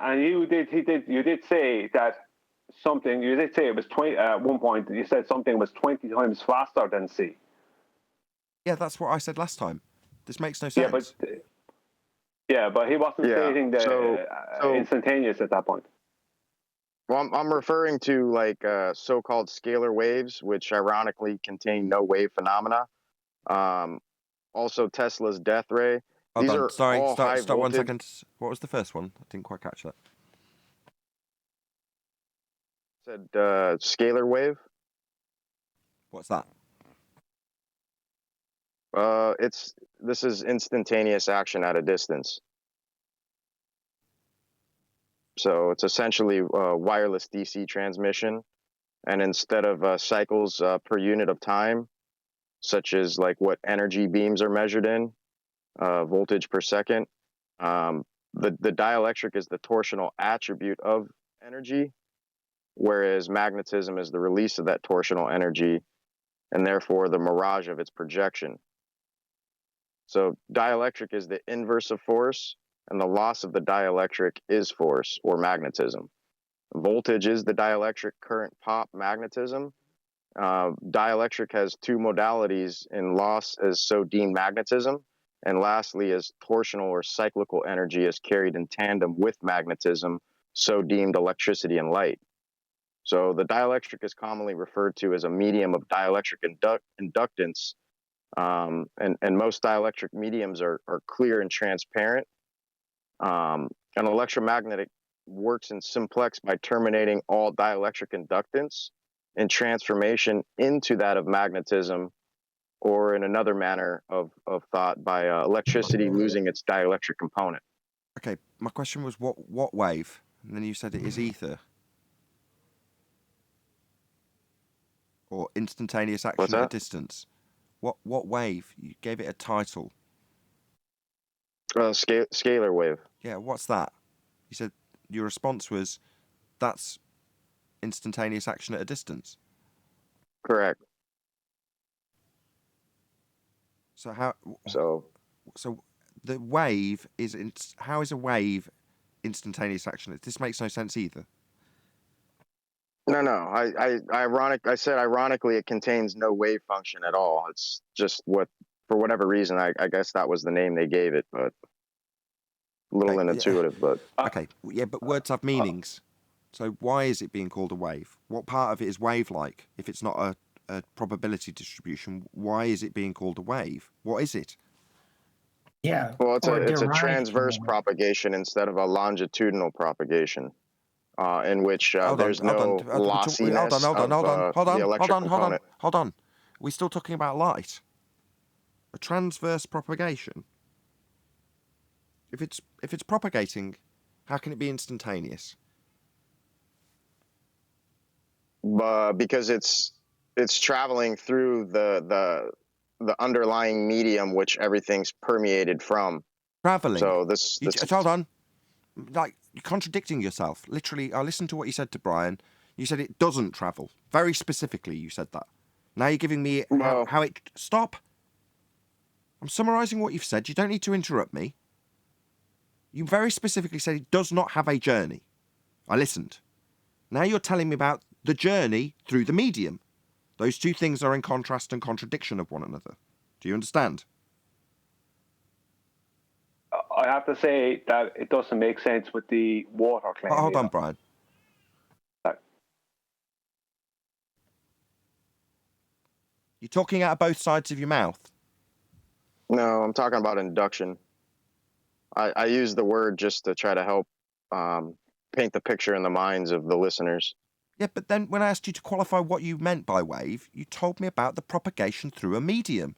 and you did say that something. You did say it was 20 at one point. You said something was 20 times faster than C. Yeah, that's what I said last time. This makes no sense. But he wasn't stating the instantaneous at that point. Well, I'm referring to like so-called scalar waves, which ironically contain no wave phenomena. Also, Tesla's death ray. These are all high stop 1 voltage. second. What was the first one? I didn't quite catch that. Said scalar wave. What's that? This is instantaneous action at a distance. So it's essentially wireless DC transmission, and instead of cycles per unit of time, such as like what energy beams are measured in, voltage per second, the dielectric is the torsional attribute of energy, whereas magnetism is the release of that torsional energy, and therefore the mirage of its projection. So dielectric is the inverse of force, and the loss of the dielectric is force or magnetism. Voltage is the dielectric current pop magnetism. Dielectric has two modalities in loss as so deemed magnetism, and lastly as torsional or cyclical energy is carried in tandem with magnetism, so deemed electricity and light. So the dielectric is commonly referred to as a medium of dielectric inductance, and most dielectric mediums are clear and transparent. An electromagnetic works in simplex by terminating all dielectric inductance and transformation into that of magnetism, or in another manner of thought, by electricity losing its dielectric component. Okay, my question was what wave? And then you said it is ether. Or instantaneous action at a distance. What wave? You gave it a title. Scalar wave. Yeah, what's that? You said your response was, that's instantaneous action at a distance. Correct. So the wave is how is a wave instantaneous action? This makes no sense either. No. I said ironically it contains no wave function at all. It's just for whatever reason, I guess that was the name they gave it, but a little unintuitive. Yeah. But okay, yeah, but words have meanings. So why is it being called a wave? What part of it is wave-like? If it's not a probability distribution, why is it being called a wave? What is it? Yeah. Well, it's a transverse propagation instead of a longitudinal propagation, in which there's no lossiness of the electric component. Hold on. Are we still talking about light? A transverse propagation? If it's propagating, how can it be instantaneous? Because it's traveling through the underlying medium which everything's permeated from. Traveling. So this hold on. Like, you're contradicting yourself. Literally, I listened to what you said to Brian. You said it doesn't travel. Very specifically, you said that. Now you're giving me how it... Stop. I'm summarising what you've said. You don't need to interrupt me. You very specifically said it does not have a journey. I listened. Now you're telling me about the journey through the medium. Those two things are in contrast and contradiction of one another. Do you understand? I have to say that it doesn't make sense with the water claim. Hold on, Brian. You're talking out of both sides of your mouth. No, I'm talking about induction. I use the word just to try to help paint the picture in the minds of the listeners. Yeah, but then when I asked you to qualify what you meant by wave, you told me about the propagation through a medium.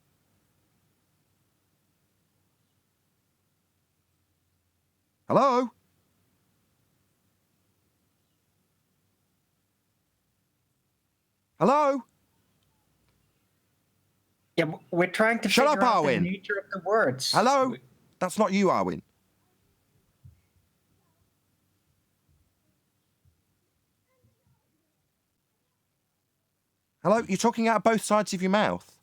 Hello? Hello? Yeah, we're trying to Shut figure up, out Arwin. the nature of the words. Hello? That's not you, Arwin. Hello? You're talking out of both sides of your mouth.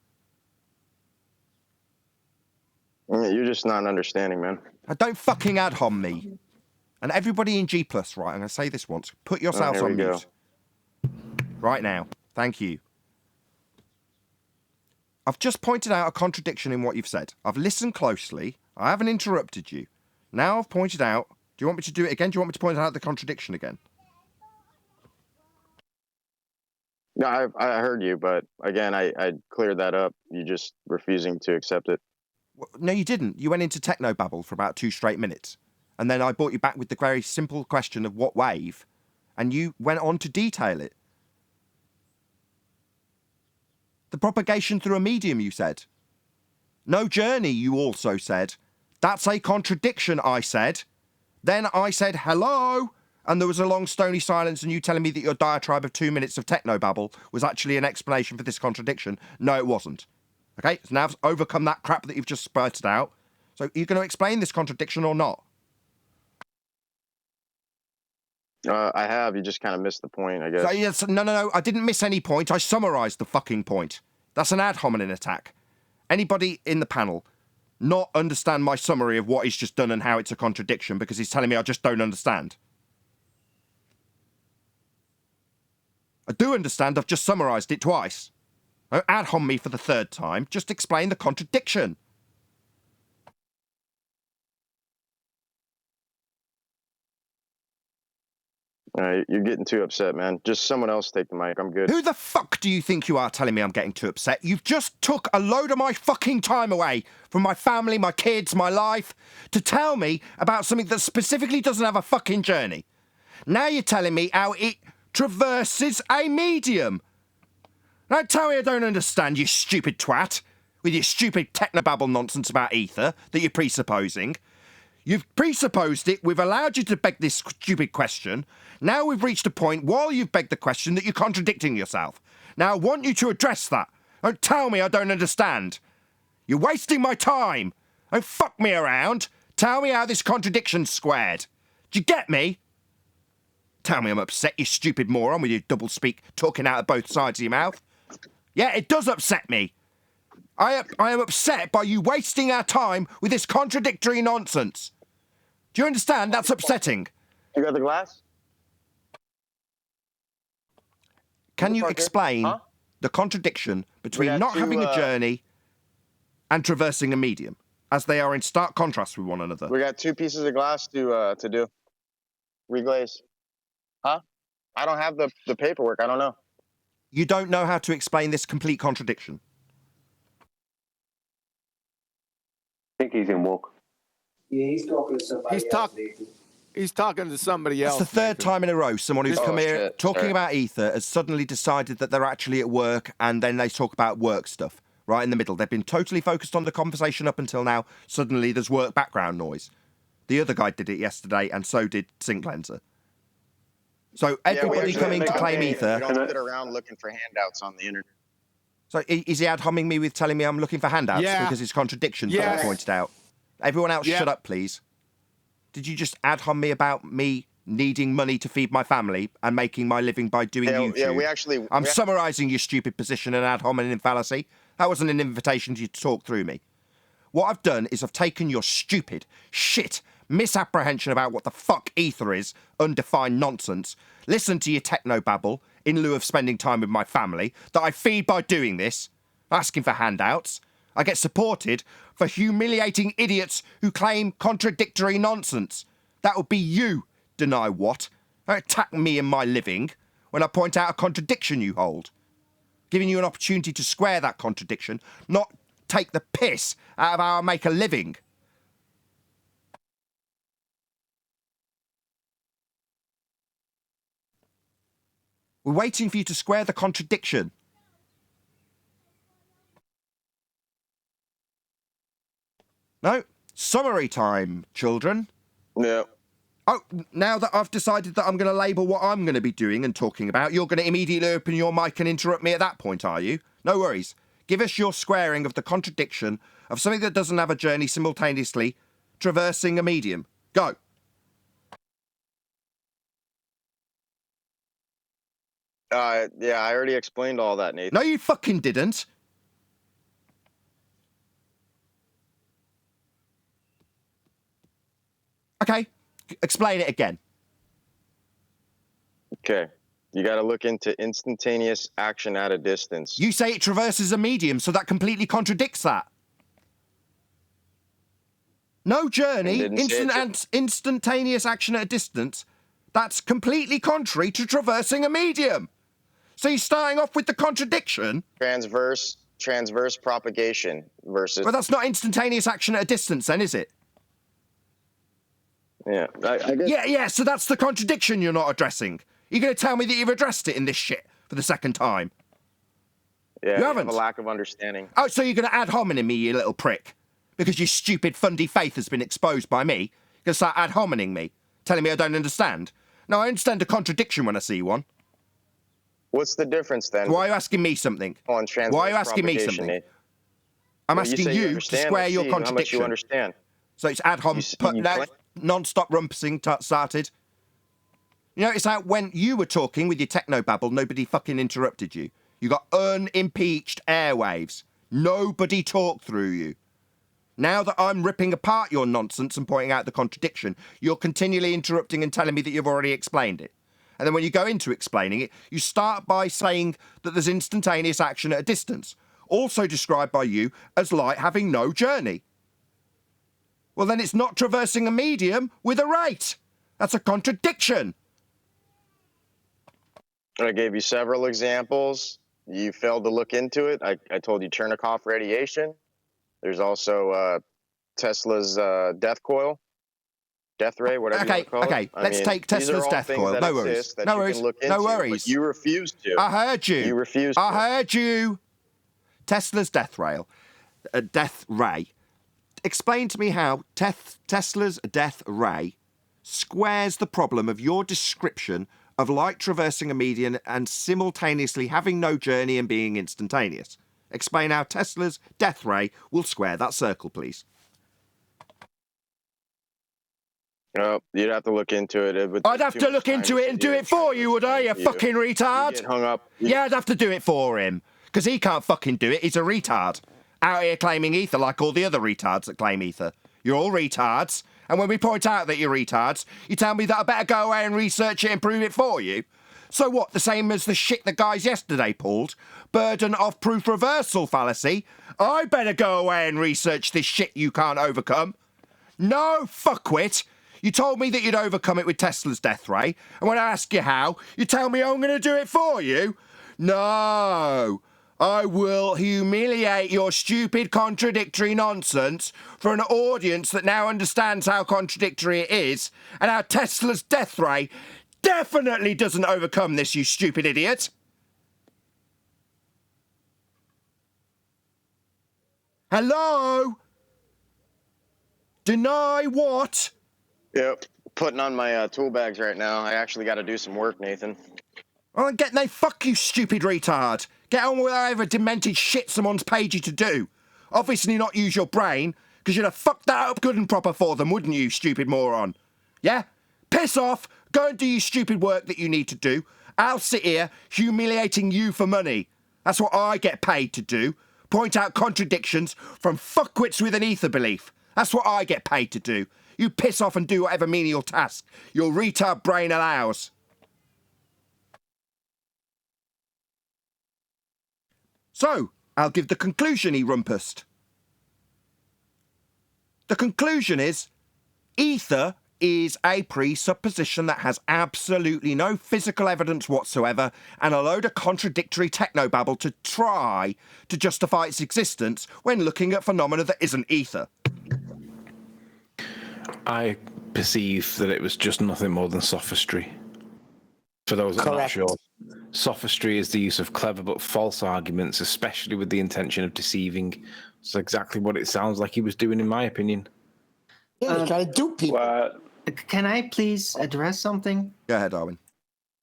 You're just not understanding, man. Don't fucking ad hom me. And everybody in G+, right, I'm going to say this once. Put yourselves on mute. Right now. Thank you. I've just pointed out a contradiction in what you've said. I've listened closely. I haven't interrupted you. Now I've pointed out... Do you want me to do it again? Do you want me to point out the contradiction again? No, I heard you, but again, I cleared that up. You just refusing to accept it. No, you didn't. You went into technobabble for about 2 straight minutes. And then I brought you back with the very simple question of what wave, and you went on to detail it. The propagation through a medium, you said. No journey, you also said. That's a contradiction, I said. Then I said, hello, and there was a long stony silence, and you telling me that your diatribe of 2 minutes of technobabble was actually an explanation for this contradiction. No, it wasn't. Okay, so now I've overcome that crap that you've just spurted out. So are you going to explain this contradiction or not? I have. You just kind of missed the point, I guess. So, no. I didn't miss any point. I summarised the fucking point. That's an ad hominem attack. Anybody in the panel not understand my summary of what he's just done and how it's a contradiction because he's telling me I just don't understand? I do understand. I've just summarised it twice. Don't ad hom me for the 3rd time. Just explain the contradiction. You're getting too upset, man. Just someone else take the mic. I'm good. Who the fuck do you think you are telling me I'm getting too upset? You've just took a load of my fucking time away from my family, my kids, my life, to tell me about something that specifically doesn't have a fucking journey. Now you're telling me how it traverses a medium. Don't tell me I don't understand, you stupid twat, with your stupid technobabble nonsense about ether that you're presupposing. You've presupposed it, we've allowed you to beg this stupid question. Now we've reached a point, while you've begged the question, that you're contradicting yourself. Now I want you to address that. Don't tell me I don't understand. You're wasting my time. Don't fuck me around. Tell me how this contradiction's squared. Do you get me? Tell me I'm upset, you stupid moron, with your doublespeak talking out of both sides of your mouth. Yeah, it does upset me. I am upset by you wasting our time with this contradictory nonsense. Do you understand? That's upsetting. You got the glass? Can you explain the contradiction between not having a journey and traversing a medium, as they are in stark contrast with one another? We got 2 pieces of glass to do. Reglaze. Huh? I don't have the paperwork. I don't know. You don't know how to explain this complete contradiction? I think he's in walk. Yeah, he's talking to somebody else. He's talking to somebody else. It's the third time in a row someone who's come here talking about ether has suddenly decided that they're actually at work, and then they talk about work stuff right in the middle. They've been totally focused on the conversation up until now. Suddenly there's work background noise. The other guy did it yesterday, and so did Sink Cleanser. So everybody coming to claim ether. We don't sit around looking for handouts on the internet. So is he ad homing me with telling me I'm looking for handouts because it's contradictions that I pointed out? Everyone else, shut up, please. Did you just ad hom me about me needing money to feed my family and making my living by doing YouTube? Yeah, we actually... I'm summarising your stupid position and ad homing in fallacy. That wasn't an invitation to you to talk through me. What I've done is I've taken your stupid, shit, misapprehension about what the fuck ether is, undefined nonsense, listened to your techno-babble in lieu of spending time with my family, that I feed by doing this, asking for handouts. I get supported for humiliating idiots who claim contradictory nonsense. That would be you, deny what? Don't attack me and my living when I point out a contradiction you hold. Giving you an opportunity to square that contradiction, not take the piss out of how I make a living. We're waiting for you to square the contradiction. No? Summary time, children. Yeah. Oh, now that I've decided that I'm going to label what I'm going to be doing and talking about, you're going to immediately open your mic and interrupt me at that point, are you? No worries. Give us your squaring of the contradiction of something that doesn't have a journey simultaneously traversing a medium. Go. Yeah, I already explained all that, Nathan. No, you fucking didn't. Okay, explain it again. Okay. You got to look into instantaneous action at a distance. You say it traverses a medium, so that completely contradicts that. No journey, instantaneous action at a distance. That's completely contrary to traversing a medium. So you're starting off with the contradiction. Transverse propagation versus... Well, that's not instantaneous action at a distance then, is it? Yeah, I guess... Yeah, so that's the contradiction you're not addressing. You're going to tell me that you've addressed it in this shit for the second time? Yeah, you haven't. Have a lack of understanding. Oh, so you're going to ad hominem me, you little prick? Because your stupid fundy faith has been exposed by me? You're going to start ad homining me, telling me I don't understand? No, I understand a contradiction when I see one. What's the difference then? Why are you asking me something? Why are you asking me something? I'm asking you to square your contradiction. How much you understand? So it's ad hom, non-stop rumpusing started. You notice how when you were talking with your techno-babble, nobody fucking interrupted you. You got unimpeached airwaves. Nobody talked through you. Now that I'm ripping apart your nonsense and pointing out the contradiction, you're continually interrupting and telling me that you've already explained it. And then when you go into explaining it, you start by saying that there's instantaneous action at a distance, also described by you as light having no journey. Well, then it's not traversing a medium with a rate. That's a contradiction. I gave you several examples. You failed to look into it. I told you Chernikov radiation. There's also Tesla's death coil. death ray, whatever you want to call it. I let's mean, take these are Tesla's all death things coil. that No worries. exist that No you worries. can look No into, worries. but you refuse to. I heard you. You refuse to. I heard you. Tesla's death ray. Explain to me how Tesla's death ray squares the problem of your description of light traversing a medium and simultaneously having no journey and being instantaneous. Explain how Tesla's death ray will square that circle, please. Oh, you'd have to look into it. I'd have to look into it and do it for you, would I, you fucking retard? You get hung up. Yeah, I'd have to do it for him. Because he can't fucking do it, he's a retard. Out here claiming ether like all the other retards that claim ether. You're all retards, and when we point out that you're retards, you tell me that I better go away and research it and prove it for you? So what, the same as the shit the guys yesterday pulled? Burden of proof reversal fallacy? I better go away and research this shit you can't overcome? No, fuckwit! You told me that you'd overcome it with Tesla's death ray, and when I ask you how, you tell me I'm going to do it for you? No! I will humiliate your stupid contradictory nonsense for an audience that now understands how contradictory it is, and how Tesla's death ray definitely doesn't overcome this, you stupid idiot! Hello? Deny what? Yep. Putting on my tool bags right now. I actually got to do some work, Nathan. Oh, fuck you, stupid retard. Get on with whatever demented shit someone's paid you to do. Obviously not use your brain, because you'd have fucked that up good and proper for them, wouldn't you, stupid moron? Yeah? Piss off, go and do your stupid work that you need to do. I'll sit here humiliating you for money. That's what I get paid to do. Point out contradictions from fuckwits with an ether belief. That's what I get paid to do. You piss off and do whatever menial task your retard brain allows. So, I'll give the conclusion, he rumpused. The conclusion is, ether is a presupposition that has absolutely no physical evidence whatsoever and a load of contradictory technobabble to try to justify its existence when looking at phenomena that isn't ether. I perceive that it was just nothing more than sophistry. For those that are not sure, sophistry is the use of clever but false arguments, especially with the intention of deceiving. It's exactly what it sounds like he was doing, in my opinion. Yeah, he's trying to dupe people. Can I please address something? Go ahead, Darwin.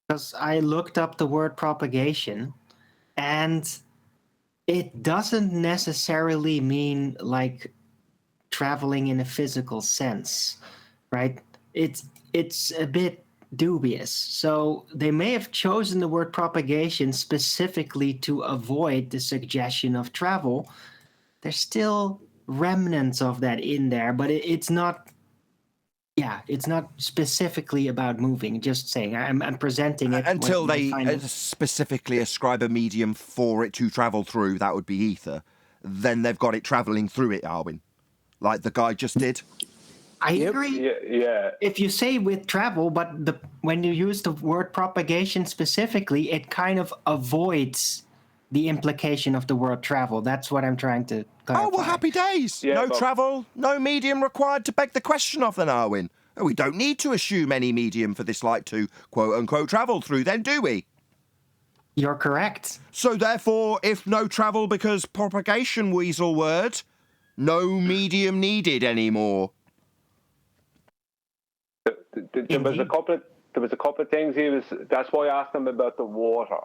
Because I looked up the word propagation, and it doesn't necessarily mean like traveling in a physical sense, right? It's a bit dubious. So they may have chosen the word propagation specifically to avoid the suggestion of travel. There's still remnants of that in there, but it's not. Yeah, it's not specifically about moving. Just saying, I'm presenting it until they specifically ascribe a medium for it to travel through. That would be ether. Then they've got it traveling through it, Arwin, like the guy just did. I agree. Yeah. If you say with travel, but when you use the word propagation specifically, it kind of avoids the implication of the word travel. That's what I'm trying to clarify. Oh, well, happy days. No travel, no medium required to beg the question of then, Arwin. We don't need to assume any medium for this light to quote-unquote travel through then, do we? You're correct. So therefore, if no travel because propagation, weasel word, no medium needed anymore. There was a couple of things that's why I asked him about the water.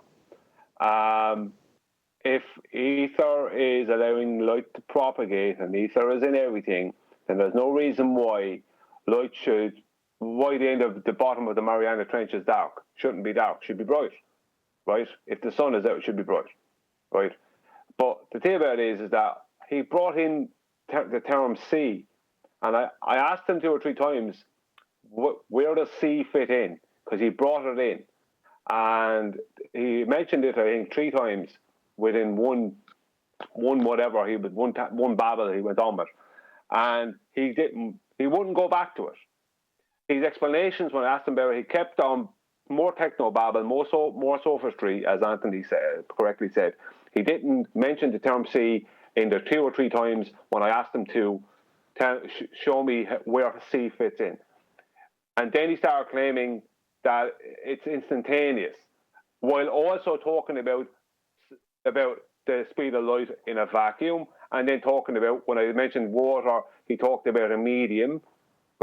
If ether is allowing light to propagate and ether is in everything, then there's no reason why the end of the bottom of the Mariana Trench is dark. Shouldn't be dark, should be bright, right? If the sun is out, it should be bright, right? But the thing about it is that he brought in the term C, and I asked him 2 or 3 times, where does C fit in? Because he brought it in, and he mentioned it, I think, 3 times within one whatever one babble he went on with, and he wouldn't go back to it. His explanations when I asked him about it, he kept on more techno babble, more sophistry, as Anthony correctly said. He didn't mention the term C in the 2 or 3 times when I asked him to show me where C fits in. And then he started claiming that it's instantaneous, while also talking about the speed of light in a vacuum, and then talking about, when I mentioned water, he talked about a medium,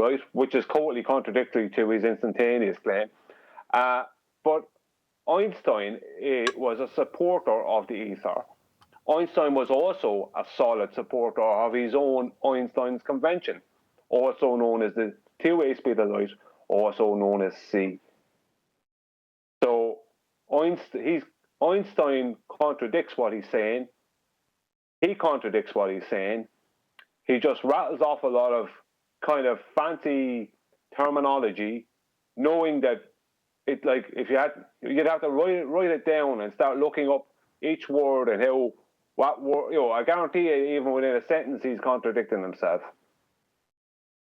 right, which is totally contradictory to his instantaneous claim. But Einstein was a supporter of the ether. Einstein was also a solid supporter of his own Einstein's convention, also known as the two-way speed of light, also known as C. So Einstein contradicts what he's saying. He contradicts what he's saying. He just rattles off a lot of kind of fancy terminology, knowing that it, like, if you'd have to write it down and start looking up each word and what word, I guarantee you, even within a sentence, he's contradicting himself.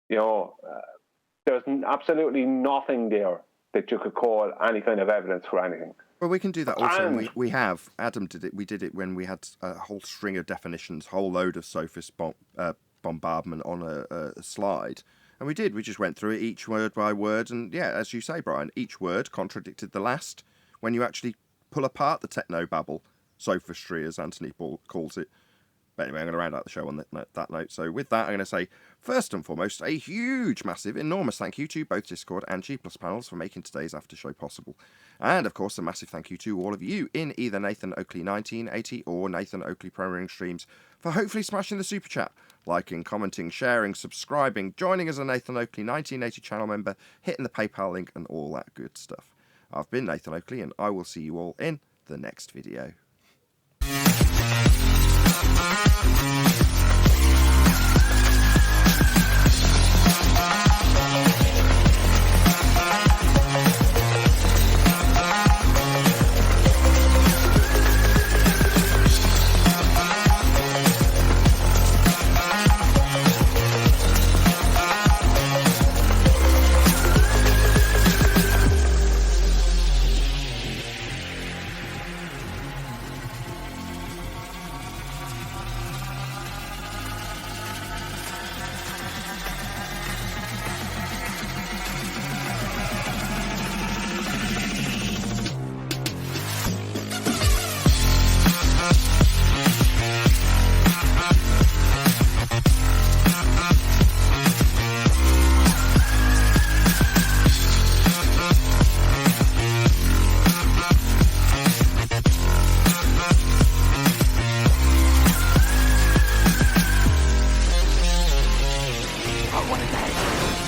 There's absolutely nothing there that you could call any kind of evidence for anything. Well, we can do that also. And we have. Adam did it. We did it when we had a whole string of definitions, whole load of sophist bombardment on a slide. And we did. We just went through it each word by word. And yeah, as you say, Brian, each word contradicted the last when you actually pull apart the technobabble, sophistry, as Anthony calls it. But anyway, I'm going to round out the show on that note. So with that, I'm going to say, first and foremost, a huge, massive, enormous thank you to both Discord and G+ panels for making today's after show possible. And, of course, a massive thank you to all of you in either Nathan Oakley 1980 or Nathan Oakley Programming Streams for hopefully smashing the super chat, liking, commenting, sharing, subscribing, joining as a Nathan Oakley 1980 channel member, hitting the PayPal link and all that good stuff. I've been Nathan Oakley, and I will see you all in the next video.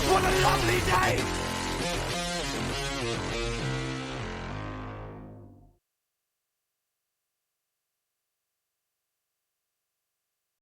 What a lovely day!